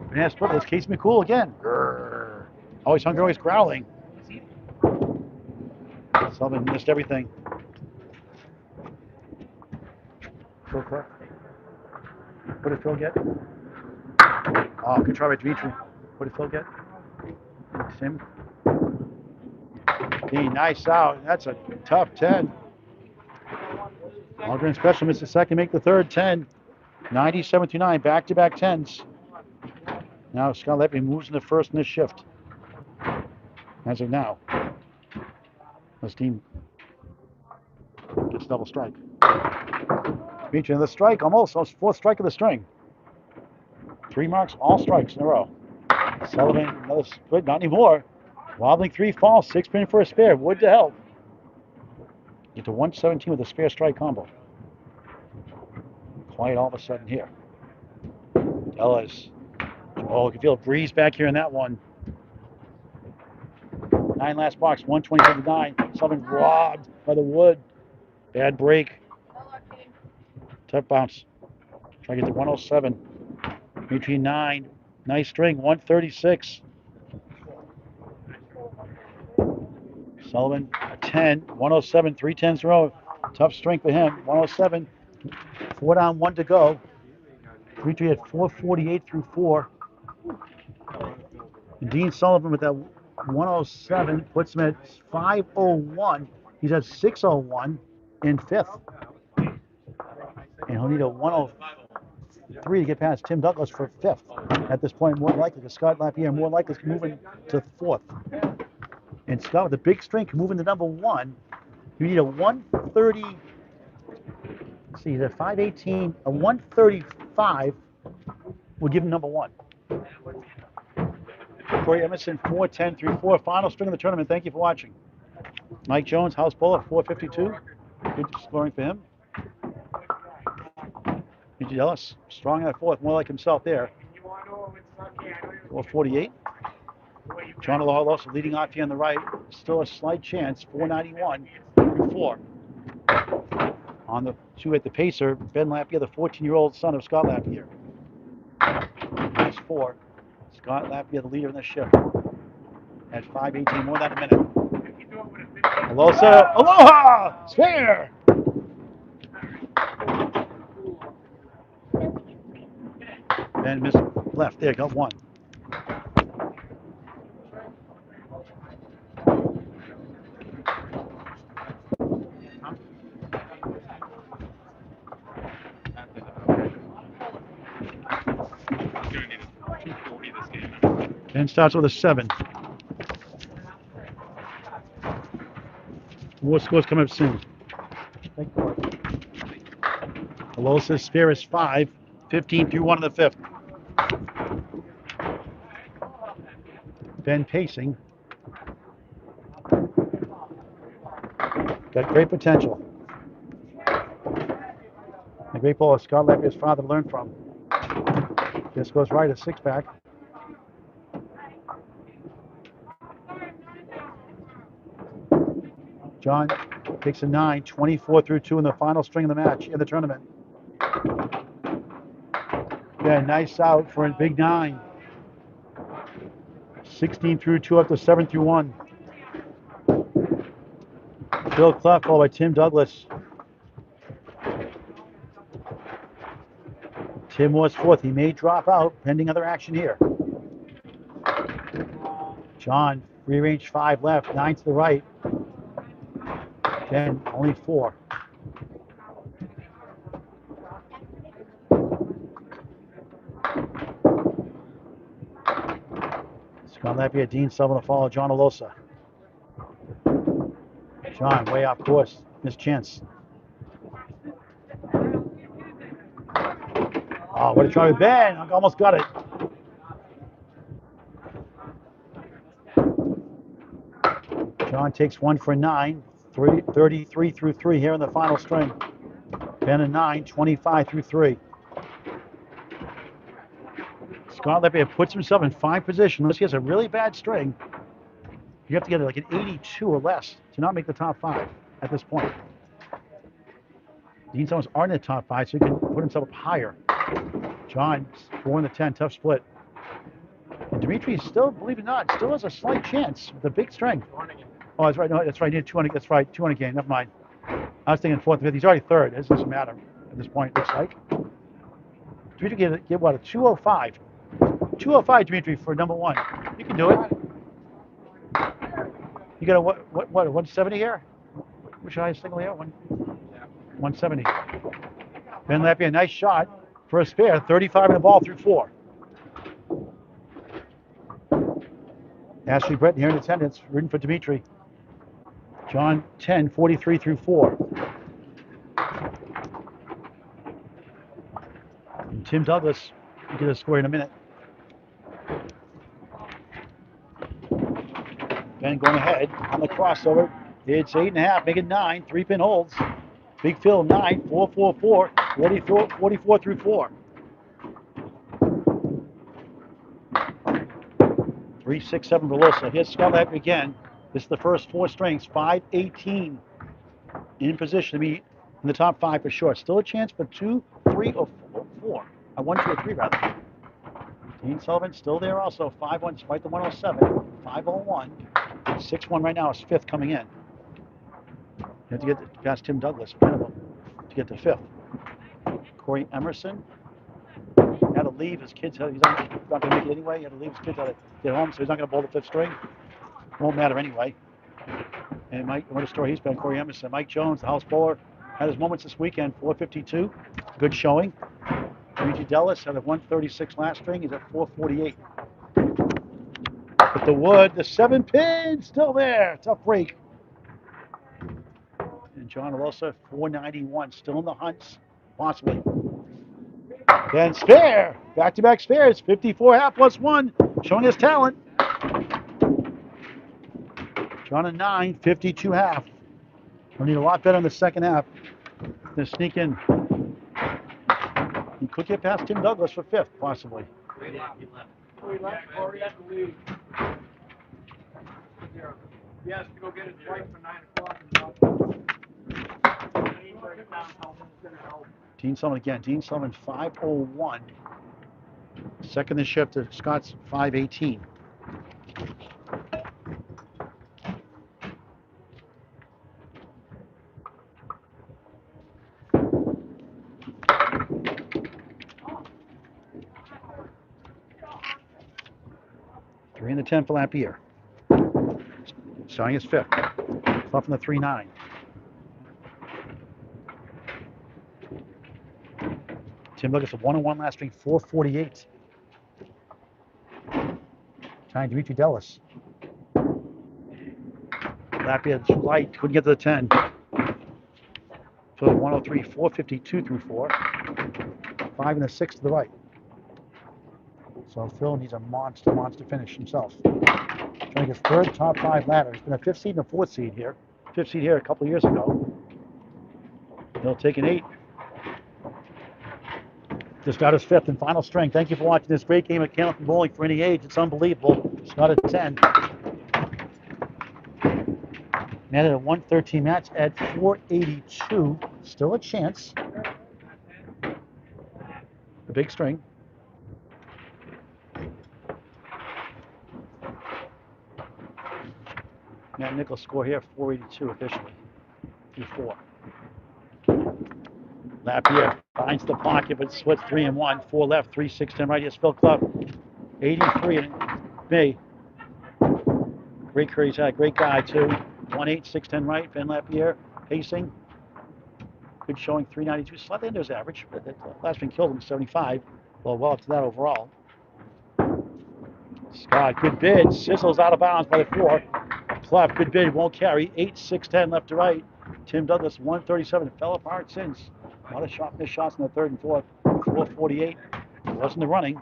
Banana split. That's Case McCool again. Grrr. Always hungry, always growling. Sullivan missed everything. Phil Clough. What did Phil get? Oh, good try by Demetri. What did Phil get? Sim. D, nice out. That's a tough 10. Algren special missed the second, make the third 10. 97-9, back-to-back 10s. Now Scott Lapierre moves in the first in this shift. As of now. This team gets double strike. Featuring the strike, almost fourth strike of the string. 3 marks, all strikes in a row. Sullivan, another split, not anymore. Wobbling 3 falls, 6 pin for a spare. Wood to help. Get to 117 with a spare strike combo. Quiet all of a sudden here. Dellas. Oh, you can feel a breeze back here in that one. 9 last box, 127-9. Sullivan robbed by the wood. Bad break. Tough bounce. Try to get to 107. Between 9. Nice string, 136. Sullivan, a 10, 107, 3 10s in a row. Tough string for him, 107. 4 down, 1 to go. Demetri at 448 through 4. Dean Sullivan with that 107 puts him at 501. He's at 601 in 5th. And he'll need a 103 to get past Tim Douglas for 5th. At this point, more likely to Scott Lapierre, more likely to move into 4th. And Scott with a big string can move into number 1. You need a 130. Let's see, he's at 518. A 135 will give him number 1. Corey Emerson, 410 through 4. Final string of the tournament. Thank you for watching. Mike Jones, house bowler, 452. Good scoring for him. Dellas, strong in that 4th, more like himself there. 448. John Aloha leading off here on the right. Still a slight chance. 491 through 4. On the 2 at the pacer, Ben Lapierre, the 14-year-old son of Scott Lapierre. Nice 4. Scott Lapierre, the leader in the shift. At 5:18, more than a minute. Alosa, Aloha! Spare! Ben missed left. There, got 1. Ben starts with a 7. More scores coming up soon. Alosa's spare is 5. 15 through 1 in the 5th. Ben pacing. Got great potential. The great bowler Scott Lapierre's father learned from. This goes right, a 6-pack. John takes a 9, 24 through 2 in the final string of the match in the tournament. Yeah, nice out for a big 9. 16 through 2 up to 7 through 1. Bill Clough followed by Tim Douglas. Tim was 4th. He may drop out pending other action here. John, rearranged 5 left, 9 to the right. 10, only 4. Scott Lapierre, Dean Sullivan to follow John Alosa. John, way off course. Missed chance. Oh, what a try with Ben. I almost got it. John takes 1 for 9. 33 through 3 here in the final string. Ben a 9, 25 through 3. Scott Lapierre puts himself in 5 position. Unless he has a really bad string, you have to get like an 82 or less to not make the top 5 at this point. Dean Sullivan's already in the top 5, so he can put himself up higher. John, 4 in the 10, tough split. And Demetri still, believe it or not, still has a slight chance with a big strength. Oh, that's right. No, that's right. He did 200. That's right. 200 game. Never mind. I was thinking 4th and 5th. He's already 3rd. It doesn't matter at this point, it looks like. Demetri get what, a 205. 205, Demetri, for number 1. You can do it. You got a what 170 here? What's your highest single here? 170. Ben Lapierre, nice shot for a spare. 35 in the ball through 4. Ashley Brett here in attendance, rooting for Demetri. John 10, 43 through 4. And Tim Douglas, you get a score in a minute. Ben going ahead on the crossover. It's 8.5, make it 9. 3-pin holds. Big Phil 9, 4, 4, 4, 44 through 4. 3, 6, 7 for Alosa. Here's Scott Lapierre again. This is the first 4 strings. 5-18 in position to be in the top 5 for sure. Still a chance for 2, 3, or 4. 1, 2, or 3 rather. Dean Sullivan still there also. 5-1 despite the 107. 5-0-1. 6-1 right now is 5th coming in. You have to get past Tim Douglas, minimum, to get to 5th. Corey Emerson had to leave his kids. He's not going to make it anyway. He had to leave his kids out to get home, so he's not going to bowl the 5th string. Won't matter anyway. And Mike, what a story he's been. Corey Emerson, Mike Jones, the house bowler, had his moments this weekend. 452, good showing. Luigi Dellas had a 136 last string. He's at 448. But the wood, the 7-pin, still there. Tough break. And John Alosa, 491, still in the hunts, possibly. Then spare, back-to-back spares, 54 half plus 1, showing his talent. John a 9, 52 half. We'll need a lot better in the second half to sneak in. He could get past Tim Douglas for 5th, possibly. Yes, to go get his wife for 9 o'clock. Dean Sullivan again. Dean Sullivan 501. Second the shift to Scott's 518. Three in the 10 for Lapierre. Starting his 5th. Clough in the 3-9. Tim Douglas a 1-1 last string, 448. Tying Demetri Dellas. Lapierre too light, couldn't get to the 10. So 103, 452 through 4. 5 and a 6 to the right. So Phil needs a monster finish himself. Trying his 3rd top 5 ladder. He's been a 5th seed and a 4th seed here. 5th seed here a couple of years ago. He'll take an 8. Just got his 5th and final string. Thank you for watching this great game of Candlepin bowling for any age. It's unbelievable. It's not a 10. Netted a 113 match at 482. Still a chance. The big string. Matt Nichols score here, 482 officially. 3-4. Lapierre finds the pocket, but splits 3 and 1. 4 left, 3, 6, 10 right. Here's Phil Clough. 83 in May. Great career he's had. Great guy, too. 1-8, 6, 10 right. Ben Lapierre pacing. Good showing, 392. Slightly under his average. But that last one killed him, 75. Well up to that overall. Scott, good bid. Sizzles out of bounds by the 4. Clough, good bid. Won't carry. 8, 6, 10 left to right. Tim Douglas, 137. Fell apart since. A lot of missed shots in the 3rd and 4th. 448. It wasn't the running.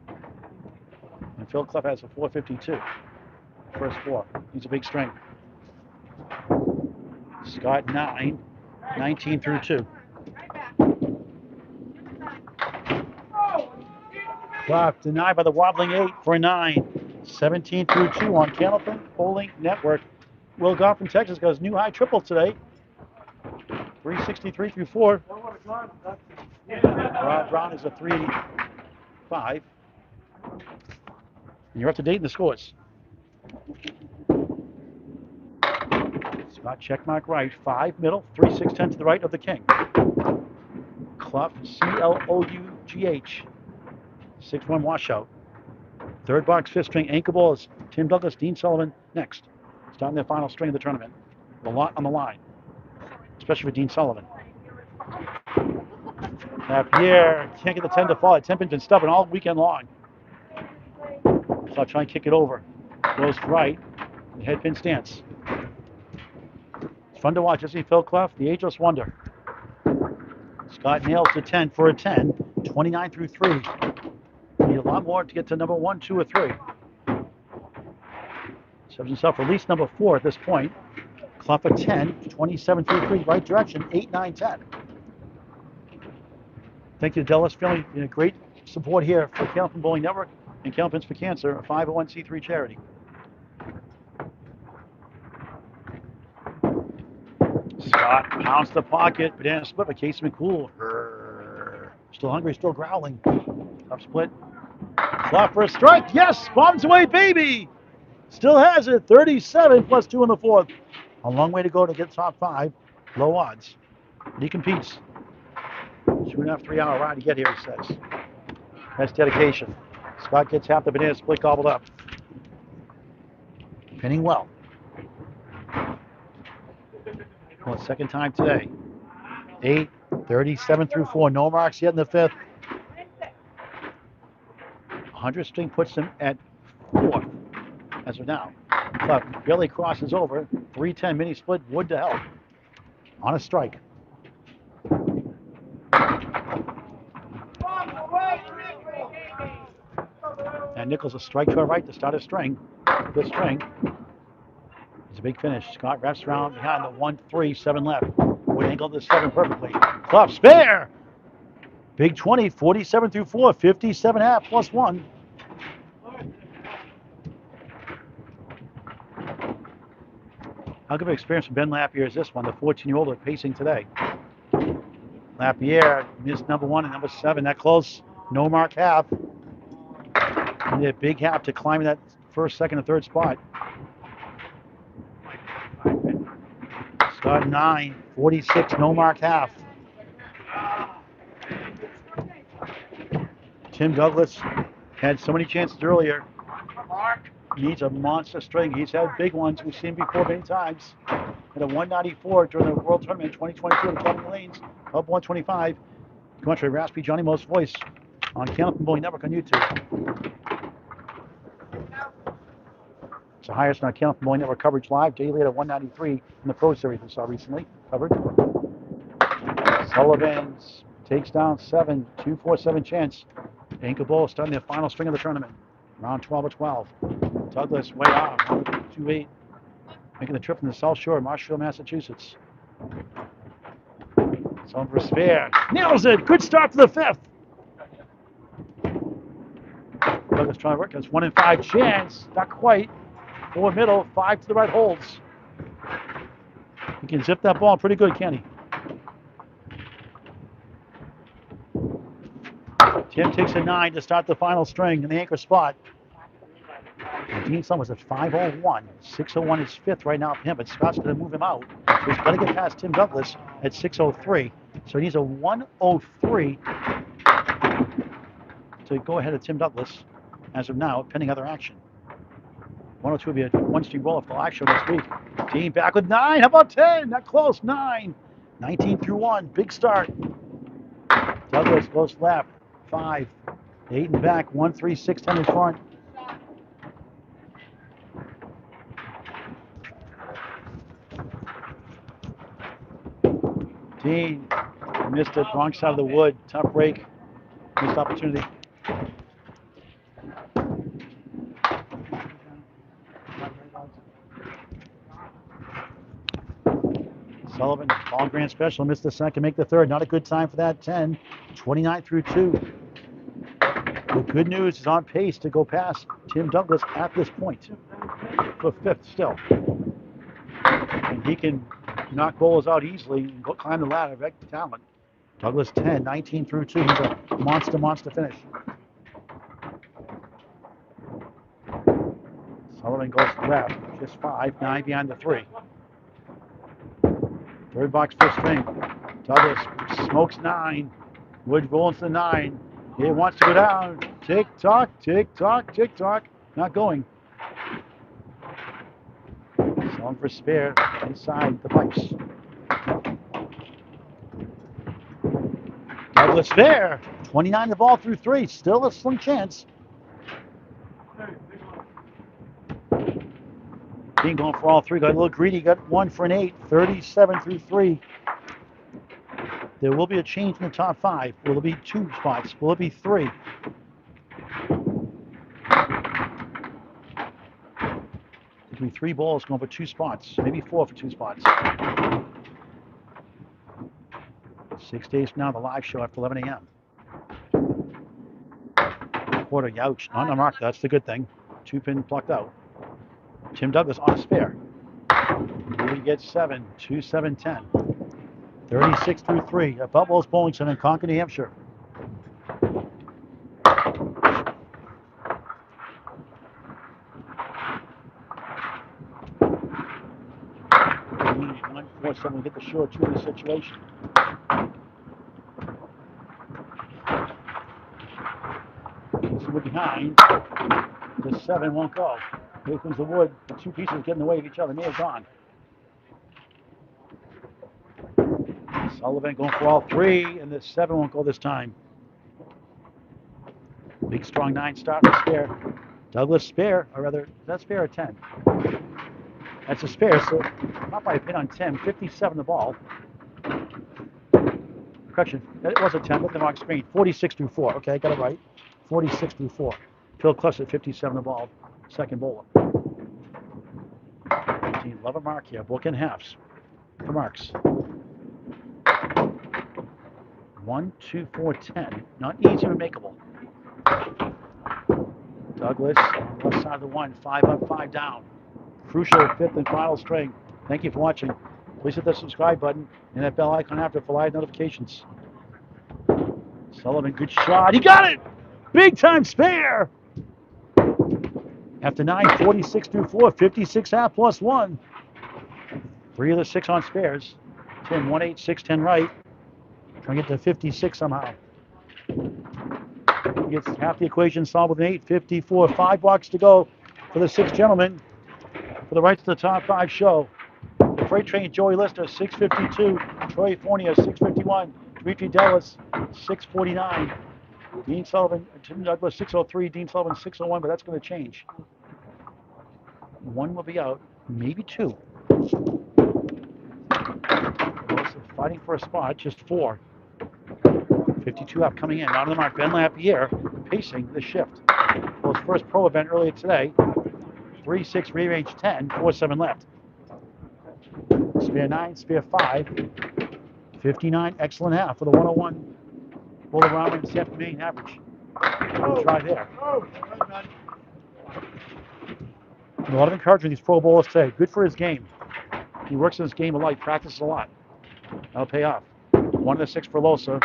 And Phil Clough has a 452. First 4. He's a big strength. Scott 9. 19 through 2. Clough denied by the wobbling 8 for a 9. 17 through 2 on Candlepin Bowling Network. Will Gauntt from Texas got his new high triple today. 363 through 4. Rod Brown is a 385. And you're up to date in the scores. Scott checkmark right, 5 middle, 3 6 10 to the right of the king. Clough, Clough, 6-1 washout. Third box, fifth string, anchor ball is Tim Douglas, Dean Sullivan next. Starting their final string of the tournament. A lot on the line, especially for Dean Sullivan. Lapierre can't get the 10 to fall. Tempin's been stubborn all weekend long. So I'll try and kick it over. Goes right. The head pin stance. It's fun to watch. Isn't he, Phil Clough? The ageless wonder. Scott nails the 10 for a 10. 29 through 3. Need a lot more to get to number 1, 2, or 3. Serves himself for at least number 4 at this point. Clough a 10. 27 through 3. Right direction. 8, 9, 10. Thank you to Dellas Family. Great support here for Candlepin Bowling Network and Candlepins for Cancer, a 501c3 charity. Scott pounds the pocket. Banana split by Casey McCool. Still hungry, still growling. Tough split. Clough for a strike. Yes! Bombs away, baby! Still has it. 37 plus 2 in the 4th. A long way to go to get top 5. Low odds. But he competes. 2.5, 3 hour ride to get here, he says. That's dedication. Scott gets half the banana split gobbled up. Pinning well. Well, second time today. 8, 37 through 4. No marks yet in the 5th. 100 string puts him at 4th as of now. Clough barely crosses over. 310 mini split wood to help. On a strike. And Nichols a strike to our right to start a string. Good string. It's a big finish. Scott wraps around behind the 1, 3, 7 left. Would angle the 7 perfectly. Clough spare. Big 20, 47 through 4, 57.5 plus 1. How good of an experience from Ben Lapierre is this one, the 14-year-old pacing today. Lapierre missed number 1 and number 7. That close. No mark half. And a big half to climb that first, second, and third spot. Scott 9, 46, no mark half. Tim Douglas had so many chances earlier. Needs a monster string. He's had big ones. We've seen before many times. At a 194 during the World Tournament in 2022 at Academy Lanes, up 125. Country Raspy Johnny Most voice on Candlepin Bowling Network on YouTube. It's the highest on our Candlepin Bowling Network coverage live daily at 193 in the Pro Series we saw recently covered. Sullivan takes down 7, 2-4-7 chance. Anchor Bowl starting their final string of the tournament. Round 12 of 12. Douglas way off, 2-8. Making the trip from the South Shore of Marshfield, Massachusetts. Sullivan for spare. Nails it! Good start to the 5th. Douglas trying to work. It's 1 in 5 chance. Not quite. 4 middle, 5 to the right holds. He can zip that ball pretty good, can he? Tim takes a 9 to start the final string in the anchor spot. And Dean Sullivan was at 501. 601 is 5th right now for him, but Scott's going to move him out. So he's got to get past Tim Douglas at 603. So he needs a 103 to go ahead of Tim Douglas as of now, pending other action. 102 will be a 1-string roll-off the live show next week. Dean back with 9. How about 10? Not close. 9. 19 through 1. Big start. Douglas goes left. 5. 8 in back. 1, 3, 6, 10 in front. Dean missed it. Wrong side of the wood. Tough break. Missed opportunity. Sullivan, ball grand special, missed the second, make the third. Not a good time for that 10. 29 through 2. The good news is on pace to go past Tim Douglas at this point. For 5th still. And he can knock bowlers out easily and go climb the ladder. Very talent. Douglas 10, 19 through 2. He's a monster finish. Sullivan goes left, just 5, 9 behind the 3. Third box, fifth string. Douglas smokes 9. Wood rolls to 9. He wants to go down. Tick tock, tick tock, tick tock. Not going. Sullivan for spare inside the pipes. Douglas fair. 29 the ball through 3. Still a slim chance. Dean going for all 3. Got a little greedy. Got 1 for an 8. 37 through 3. There will be a change in the top 5. Will it be 2 spots? Will it be 3? It could be 3 balls going for 2 spots. Maybe 4 for 2 spots. 6 days from now, the live show after 11 a.m. Quarter, youch. On the mark. That's the good thing. 2 pin plucked out. Tim Douglas on a spare. He gets 7, 2, 7, 10. 36 through 3 at Boutwell's Bowling Center in Concord, New Hampshire. We need 1-4-7 to get the short 2 in the situation. This wood behind. The 7 won't go. Here comes the wood. The 2 pieces get in the way of each other. May have gone. Sullivan going for all 3, and the 7 won't go this time. Big strong 9 start with spare. Douglas spare, or rather, is that spare or 10? That's a spare, so not by a pin on 10. 57 the ball. Correction, it was a 10, look at the wrong screen. 46 through 4. Okay, I got it right. 46 through 4. Phil Clough at 57 the ball. Second bowler. 11 mark here. Book in halves for marks. 1, 2, 4, 10. Not easy or makeable. Douglas, left side of the 1. 5 up, 5 down. Crucial 5th and final string. Thank you for watching. Please hit the subscribe button and that bell icon after for live notifications. Sullivan, good shot. He got it! Big time spare! After 9, 46 through 4. 56 half plus 1. 3 of the 6 on spares. Tim, 1, 8, 6, 10 right. Trying to get to 56 somehow. He gets half the equation solved with an 8, 54. 5 blocks to go for the 6 gentlemen. For the right to the top 5 show. The freight train, Joey Lister, 652. Troy Fornia, 651. Demetri Dellas, 649. Dean Sullivan, Tim Douglas, 603. Dean Sullivan, 601, but that's going to change. 1 will be out, maybe 2. Fighting for a spot, just 4. 52 up coming in. Out of the mark, Ben Lapierre pacing the shift. Well, his first pro event earlier today. 3-6 rearrange 10, 4-7 left. Spare 9, spare 5. 59, excellent half for the 101. Pull around and set main average. We'll try there. A lot of encouragement these pro bowlers today. Good for his game. He works in his game a lot. He practices a lot. That'll pay off. 1 of the 6 for Alosa.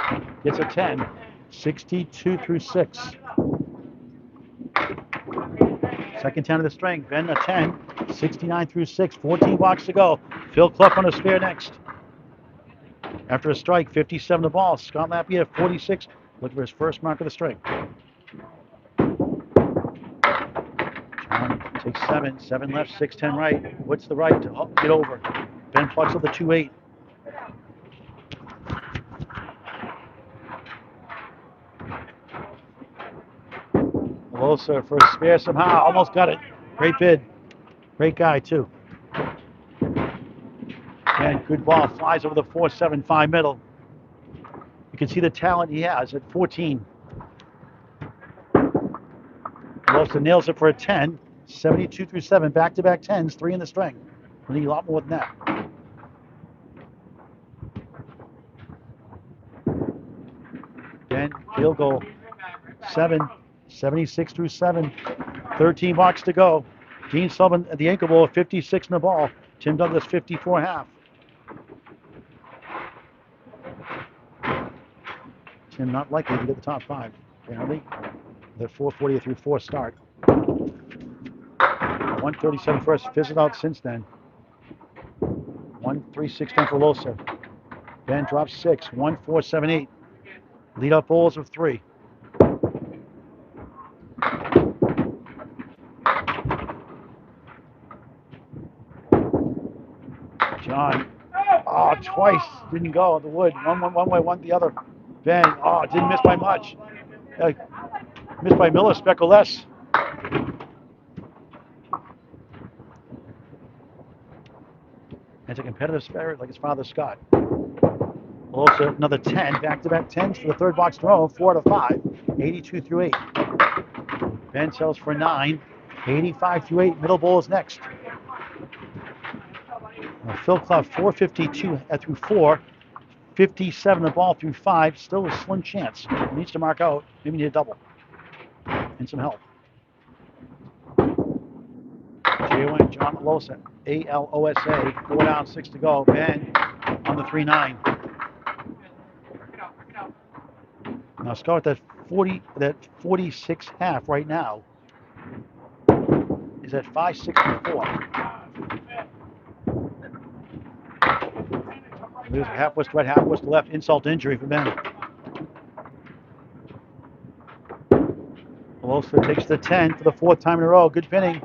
Gets a 10. 62 through 6. Second 10 of the string. Ben a 10. 69 through 6. 14 blocks to go. Phil Clough on a spare next. After a strike, 57 the ball. Scott Lapierre, 46. Looking for his first mark of the string. John takes 7. 7 left, 6, 10 right. What's the right to get over? Ben plucks up the 2-8. Alosa for a spare somehow. Almost got it. Great bid. Great guy, too. And good ball. Flies over the 4-7-5 middle. You can see the talent he has at 14. Alosa nails it for a 10. 72 through 7. Back-to-back 10s. 3 in the string. We need a lot more than that. Then field goal. 7. 76 through 7. 13 blocks to go. Dean Sullivan at the ankle bowl, 56 in the ball. Tim Douglas, 54 half. and not likely to get the top 5. Apparently, the 4:40 through 4 start. 1:37 first. Fizzled out since then. 1:36 for Alosa. Ben drops 6. 1:478. Lead up bowls of 3. John. Oh, twice. Didn't go. The wood. One way, one the other. Ben. Oh, didn't miss by much. Missed by Miller. Speckle less. It's a competitive spirit like his father, Scott. Also, another 10. Back-to-back 10s for the third box throw. 4 to 5. 82 through 8. Ben sells for 9. 85 through 8. Middle bowl is next. Phil Clough, 452 through 4. 57 the ball through 5. Still a slim chance. Needs to mark out. Maybe need a double. And some help. J-Wing, John Alosa, A-L-O-S-A. 4 down, 6 to go. Ben on the 3-9. Now Scott, that 46 half right now is at 564. There's half was to right, half was to left. Insult to injury for Ben. Alosa takes the 10 for the 4th time in a row. Good pinning.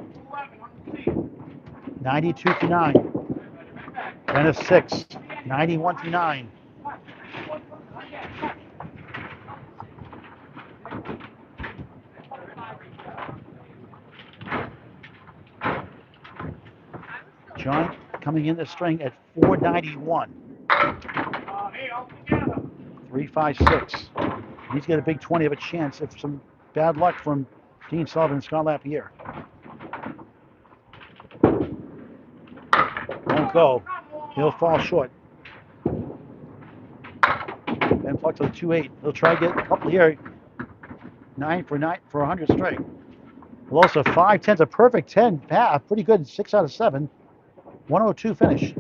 92 to 9. Ben a 6. 91 to 9. John coming in the string at 491. 356. He's got a big 20 of a chance if some bad luck from Dean Sullivan and Scott Lapierre. Won't go. He'll fall short. Ben plucked to the 2-8. He'll try to get a couple here. 9 for 100 straight. Alosa 5-10's a perfect 10 path. Pretty good. 6 out of 7. 102 finish.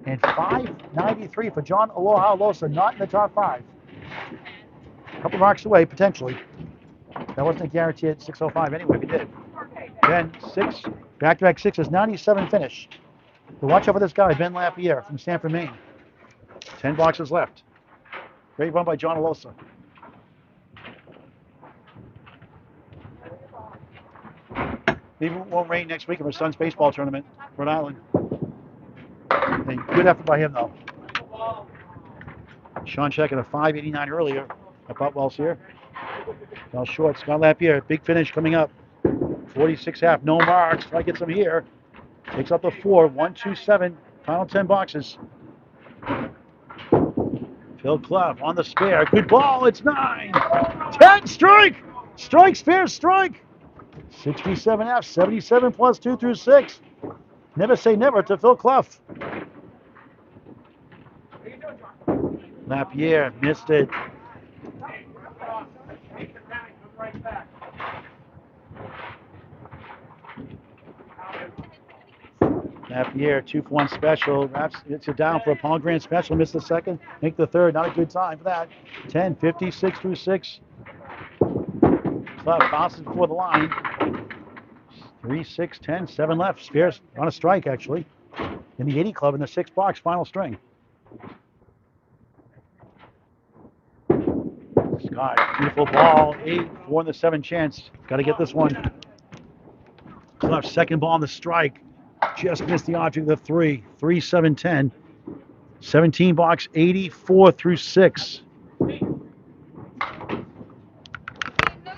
And 593 for John Aloha Alosa, not in the top 5. A couple marks away, potentially. That wasn't a guarantee at 605 anyway, if he did. Ben, 6, back-to-back 6s, 97 finish. So watch out for this guy, Ben Lapierre from Stamford, Maine. 10 boxes left. Great run by John Alosa. Maybe it won't rain next week in our son's baseball tournament, Rhode Island. And good effort by him, though. Sean checking a 589 earlier at Boutwell's here. Fell short. Scott Lapierre, big finish coming up. 46 half, no marks. Try to get some here. Takes up the 4, 127. Final 10 boxes. Phil Clough on the spare. Good ball. It's 9. 10 strike. Strike, spare, strike. 67 half, 77 plus 2 through 6. Never say never to Phil Clough. Lapierre missed it. Lapierre, 2-for-1 special. Wraps it's it down for a Paul Grant special. Missed the second. Make the third. Not a good time for that. 10, 56 through 6. Clough bounces before the line. 3, 6, 10, 7 left. Spears on a strike, actually. In the 80 club in the 6 box final string. Scott, beautiful ball. 8, 4 in the 7 chance. Got to get this one. Clough's second ball on the strike. Just missed the object of the 3. 3, 7, 10. 17 box, 84 through 6. No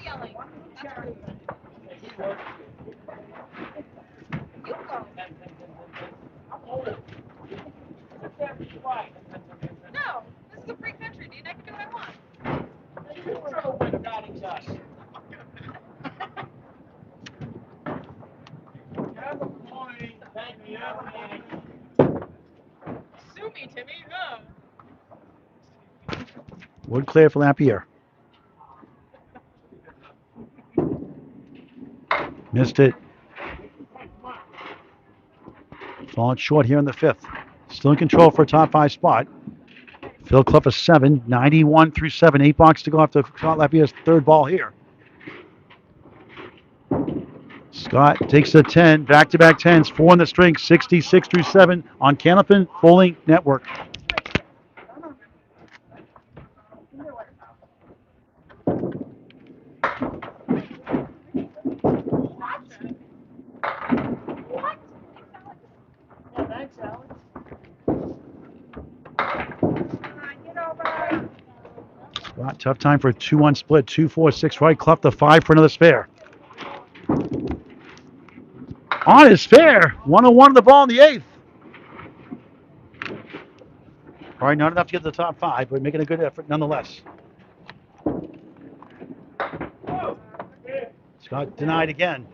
yelling. That's rude. You go. No, this is a free country, dude. I can do what I want. Sue me, Timmy. Wood clear for Lapierre. Missed it. Falling short here in the 5th. Still in control for a top 5 spot. Phil Clough a 7, 91 through 7. 8 blocks to go after Scott Lapierre's third ball here. Scott takes a 10, back-to-back 10s, 4 in the string, 66 through 7 on Candlepin Bowling Network. Scott, tough time for a 2-1 split, 2-4-6 right, Clough the 5 for another spare. On his fair, 101 the ball in the 8th. All right, not enough to get to the top 5, but making a good effort nonetheless. Scott denied again.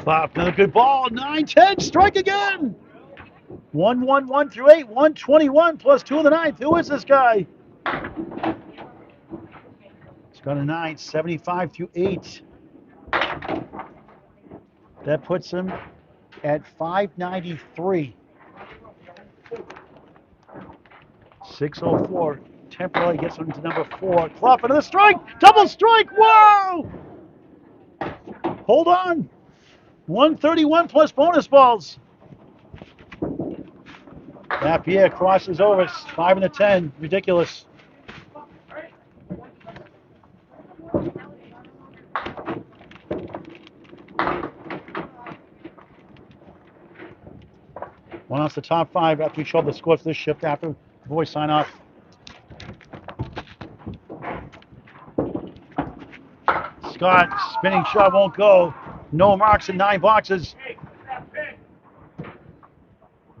Clough, another good ball, 9-10, strike again. 1-1-1 through 8, 121 plus 2 in the 9th. Who is this guy? It's got a 9, 75 through 8. That puts him at 593. 604 temporarily gets him to number 4. Clough, another strike, double strike, whoa! Hold on. 131 plus bonus balls. Lapierre crosses over, 5 in the 10, ridiculous. One off the top 5 after we show the score for this shift after the boys sign off. Scott, spinning shot won't go. No marks in 9 boxes.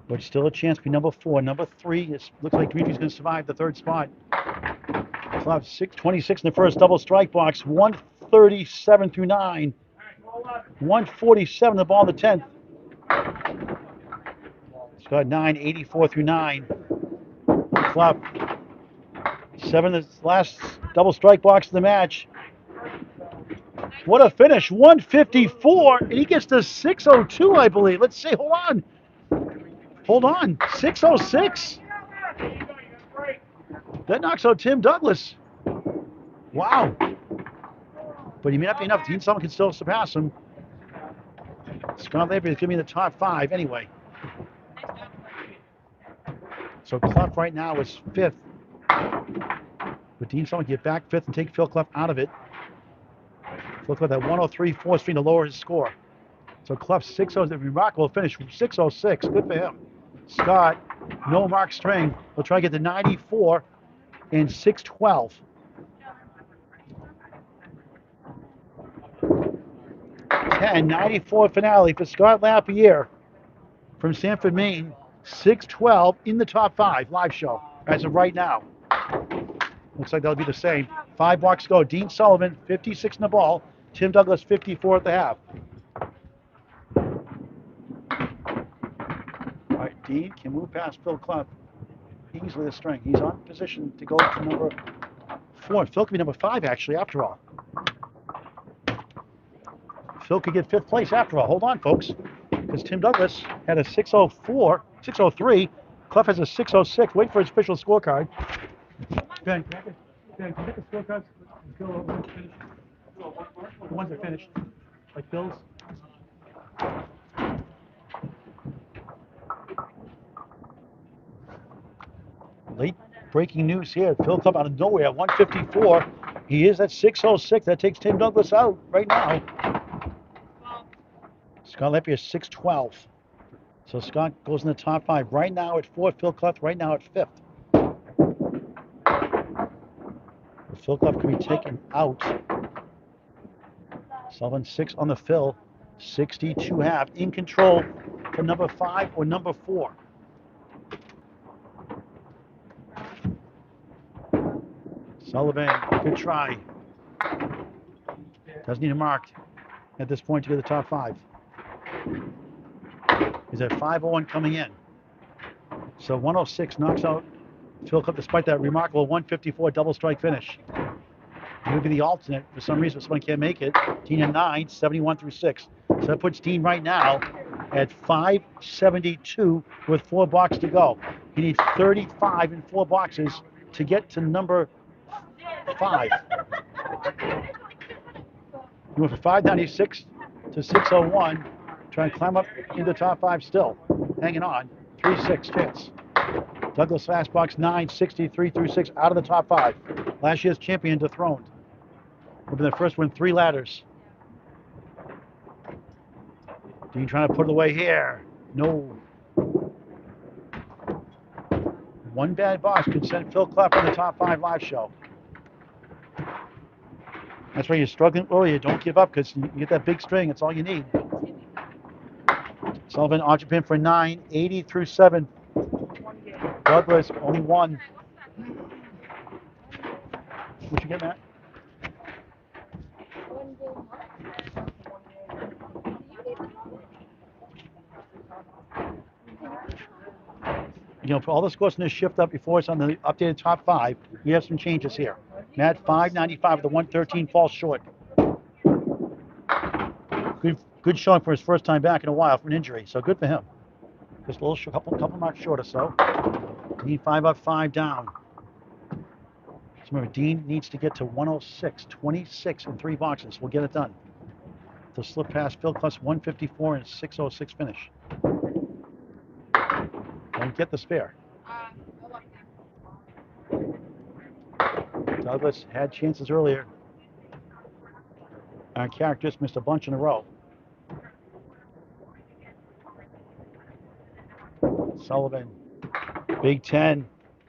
But still a chance to be number 4. Number 3, it looks like Demetri's going to survive the 3rd spot. Clough 26 in the first double strike box. 137 through 9. 147 the ball in the 10th. Scott 9, 84 through 9. Clough 7 the last double strike box of the match. What a finish, 154, and he gets to 602, I believe. Let's see, hold on, 606. That knocks out Tim Douglas. Wow. But he may not be enough. Dean Sullivan can still surpass him. Scott Lapierre is going to be in the top 5 anyway. So Clough right now is 5th. But Dean Sullivan can get back 5th and take Phil Clough out of it. Phil Clough at 103, 4th string to lower his score. So Clough 606, remarkable finish from 606. Good for him. Scott, no mark string. He'll try to get to 94 and 612. 94 finale for Scott Lapierre from Sanford, Maine. 612 in the top 5 live show as of right now. Looks like that'll be the same. 5 blocks to go. Dean Sullivan, 56 in the ball. Tim Douglas, 54 at the half. All right, Dean can move past Phil Clough easily the string. He's on position to go to number 4. Phil could be number 5 actually after all. Phil could get 5th place after all. Hold on, folks, because Tim Douglas had a 604, 603. Clough has a 606. Wait for his official scorecard. Ben, can you get the scorecards? The ones that finished, like Phil's. Late breaking news here. Phil Clough out of nowhere at 154. He is at 606. That takes Tim Douglas out right now. Scott Lapierre 612. So Scott goes in the top 5 right now at 4th. Phil Clough right now at 5th. Phil Clough can be taken out. Sullivan 6 on the fill. 62 half. In control for number 5 or number 4. Sullivan, good try. Doesn't need a mark at this point to get the top 5. He's at 501 coming in. So 106 knocks out Phil Clough, despite that remarkable 154 double strike finish. He would be the alternate for some reason. Someone can't make it. Dean at 9, 71 through 6. So that puts Dean right now at 572 with 4 boxes to go. He needs 35 in 4 boxes to get to number 5. He went from 596 to 601. Trying to climb up into the top 5 still. Hanging on. 3-6 chance. Douglas Fastbox 9, 63 through 6 out of the top 5. Last year's champion dethroned. Will be the first win 3 ladders. Dean trying to put it away here. No. One bad box could send Phil Clough on the top 5 live show. That's why you're struggling earlier. Don't give up because you get that big string. It's all you need. Sullivan, Pin for 9, 80 through 7. Douglas, only 1. What you get, Matt? You know, for all the scores in this shift up before it's on the updated top 5, we have some changes here. Matt, 595 with the 113 falls short. Good showing for his first time back in a while from an injury, so good for him. Just a little couple marks short or so. Dean 5 up, 5 down. So remember, Dean needs to get to 106, 26 in 3 boxes. We'll get it done. To slip past Phil Clough's 154 and 606 finish. Don't get the spare. Douglas had chances earlier. Our characters missed a bunch in a row. Sullivan, Big 10,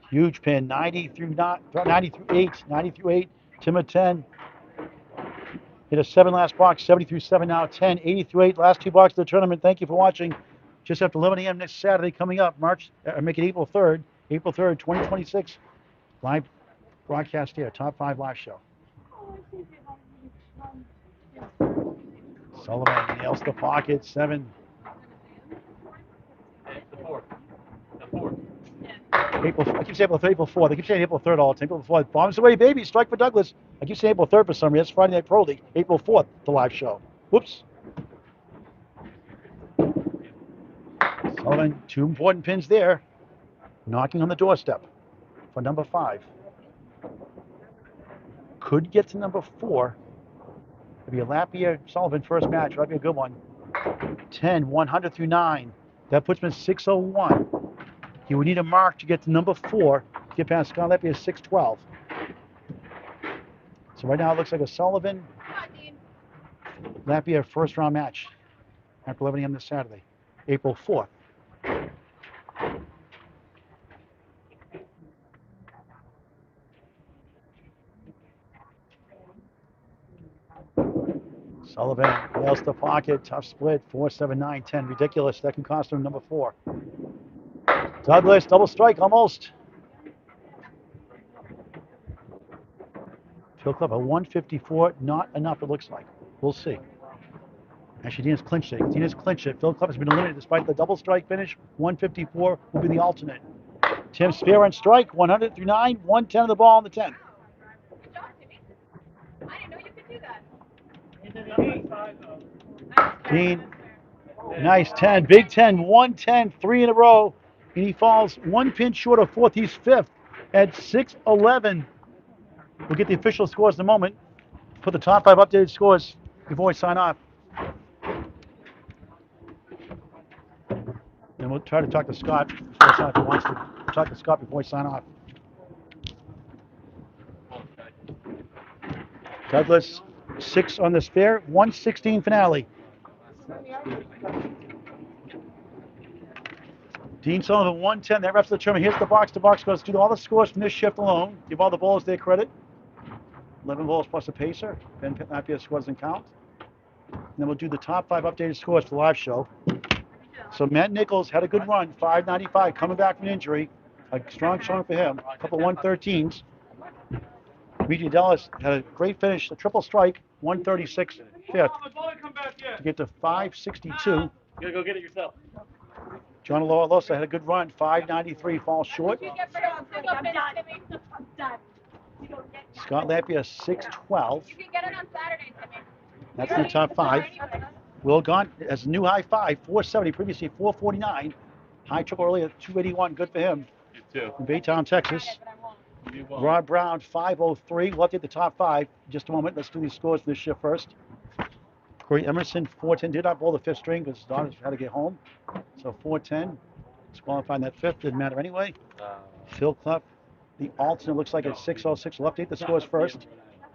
huge pin, 90 through 8, Tim at 10. Hit a 7 last box, 70 through 7 now, 10, 80 through 8, last 2 boxes of the tournament. Thank you for watching. Just after 11 a.m. next Saturday coming up, make it April 3rd, 2026. Live broadcast here, top 5 live show. Sullivan nails the pocket, 7. I keep saying April 4th. I keep saying April 3rd all the time. April 4th. Bombs away, baby. Strike for Douglas. I keep saying April 3rd for some reason. It's Friday Night Pro League. April 4th, the live show. Whoops. Sullivan, 2 important pins there. Knocking on the doorstep for number 5. Could get to number 4. It'll be a Lapierre Sullivan first match. That'll be a good one. 10, 100 through 9. That puts him at 601. He would need a mark to get to number 4 to get past Scott Lapierre's 612. So right now it looks like a Sullivan Lapierre first round match after 11 a.m. this Saturday, April 4th. Sullivan nails the pocket, tough split, 4, 7, 9, 10. Ridiculous. That can cost him number 4. Douglas, double strike almost. Phil Clough, a 154, not enough it looks like. We'll see. Actually, Dina's clinched it. Dina's clinched it. Phil Clough has been eliminated despite the double strike finish. 154 will be the alternate. Tim Spear on strike, 100 through 9, 110 of the ball on the 10. Good job, Timmy. I didn't know you could do that. Dean, nice 10, big 10, 110, 3 in a row. And he falls 1 pin short of 4th. He's 5th at 611. We'll get the official scores in a moment. Put the top 5 updated scores before we sign off. And we'll try to talk to Scott before we sign off if he wants to. Talk to Scott before we sign off. Douglas, 6 on the spare, 116 finale. Dean Sullivan, 110. That wraps the tournament. Here's the box-to-box scores. Do all the scores from this shift alone. Give all the bowlers their credit. 11 bowlers plus a pacer. Ben Lapierre scores doesn't count. And then we'll do the top 5 updated scores for the live show. So Matt Nichols had a good run, 595, coming back from an injury. A strong showing for him. A couple 113s. Demetri Dellas had a great finish, a triple strike, 136 fifth. To get to 562. You gotta go get it yourself. John Alosa had a good run, 593, falls short. Scott Lapierre, 612. You can get it on Saturday, Timmy. That's in the top 5. Will Gauntt has a new high 5, 470, previously 449. High triple earlier, 281, good for him. You too. From Baytown, Texas. Rod Brown, 503. We'll update the top 5 in just a moment. Let's do these scores for this shift first. Corey Emerson, 410, did not bowl the 5th string because his daughters had to get home. So 410. Disqualified in that 5th, didn't matter anyway. Phil Clough, the alternate, looks like it's 606. We'll update the scores first.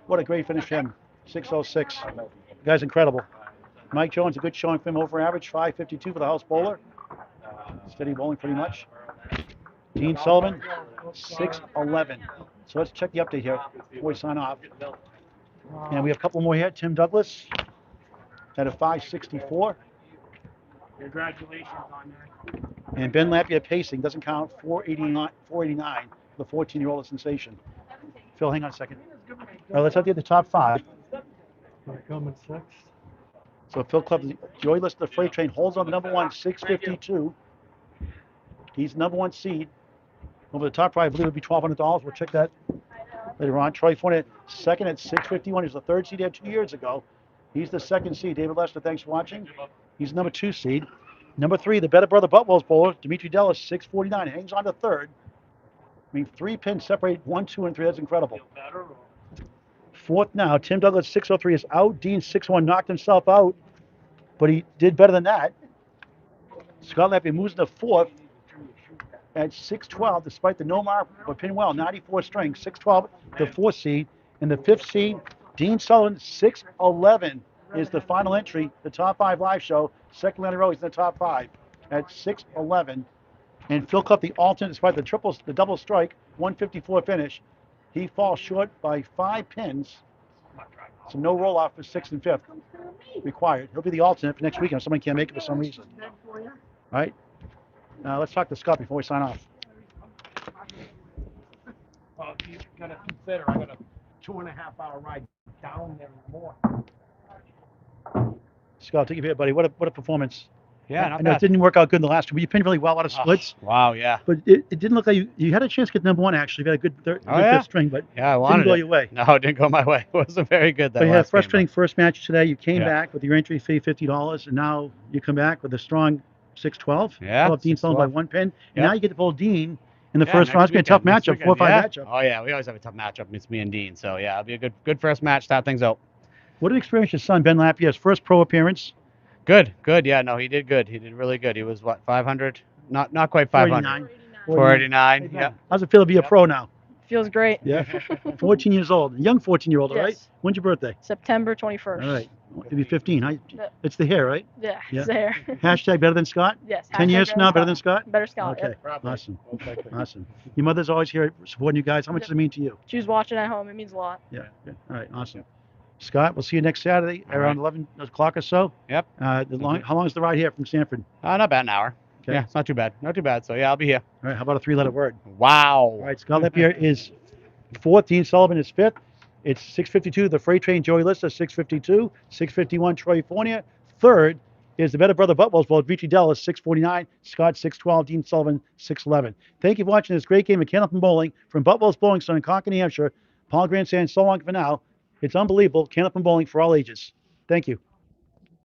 What a great finish for him. 606. The guy's incredible. Mike Jones, a good showing for him, over average, 552 for the house bowler. Steady bowling pretty much. Dean Sullivan, 611. So let's check the update here before we sign off. And we have a couple more here. Tim Douglas at a 564. Congratulations on that. And Ben Lapierre pacing, doesn't count, 489, the 14-year-old sensation. Phil, hang on a second. All right, let's update the top 5. Coming 6. So Phil Clough, Joey List, the freight train, holds on to number 1, 652. He's number 1 seed. Over the top 5, I believe it would be $1,200. We'll check that later on. Troy Fournette, second at 651. He was the 3rd seed there 2 years ago. He's the 2nd seed. David Lester, thanks for watching. He's number 2 seed. Number 3, the better brother Boutwell's bowler, Demetri Dellas, 649. Hangs on to 3rd. I mean, 3 pins separate 1, 2, and 3. That's incredible. 4th now, Tim Douglas, 603 is out. Dean, 601, knocked himself out, but he did better than that. Scott Lapierre moves into 4th at 612, despite the no mark for Pinwell, 94 string, 612, the 4th seed. And the 5th seed, Dean Sullivan, 611 is the final entry, the top 5 live show. Second round in a row, he's in the top 5 at 611. And Phil Clough, the alternate, despite the double strike, 154 finish. He falls short by 5 pins. So no roll off for 6th and 5th required. He'll be the alternate for next weekend if somebody can't make it for some reason. All right. Let's talk to Scott before we sign off. Well, you gotta consider I got a 2.5-hour ride down there and more. Scott, take it here, buddy. What a performance. Yeah, I know it didn't work out good in the last two, but you pinned really well out of splits. Oh, wow, yeah. But it didn't look like you had a chance to get number 1, actually. You had a good, good 5th string, but yeah, I wanted didn't go it. your way. No, it didn't go my way. It wasn't very good. That But you had a last game, frustrating first match today. You came Yeah. back with your entry fee, $50, and now you come back with a strong 612. Yeah, Dean Sullivan by 612. 1 pin. And Yeah. now you get to pull Dean in the Yeah, first next round. It's going to be a tough weekend, next matchup, 4 or 5 weekend, matchup. Oh, yeah, we always have a tough matchup. It's me and Dean. So, yeah, it'll be a good first match, start things out. What an experience your son, Ben Lapierre's first pro appearance. Good. Yeah, no, he did good. He did really good. He was, what, 500? Not quite 500. 489, yeah. How's it feel to be a pro now? Feels great. Yeah. 14 years old. Young 14-year-old, all right? Yes. When's your birthday? September 21st. All right. You'll be 15. Yeah. It's the hair, right? Yeah, Yeah. it's there. Hashtag better than Scott? Yes. 10 years from now, better than Scott? Better Scott. Okay. Yep. Awesome. Awesome. Your mother's always here supporting you guys. How much does it mean to you? She was watching at home. It means a lot. Yeah. Good. All right. Awesome. Scott, we'll see you next Saturday around 11 o'clock or so. Yep. How long is the ride here from Sanford? Not bad, an hour. Okay. Yeah, it's not too bad. Not too bad. So, yeah, I'll be here. All right. How about a 3-letter word? Wow. All right. Scott Lapierre is 4th. Dean Sullivan is 5th. It's 652. The freight train, Joey Lista, 652. 651, Troy Fournier. 3rd is the better brother Boutwell's ball, Demetri Dellas, 649. Scott, 612. Dean Sullivan, 611. Thank you for watching this great game of Candlepin Bowling from Boutwell's Bowling Center in Concord, New Hampshire. Paul Grant saying so long for now. It's unbelievable. Candlepin Bowling for all ages. Thank you.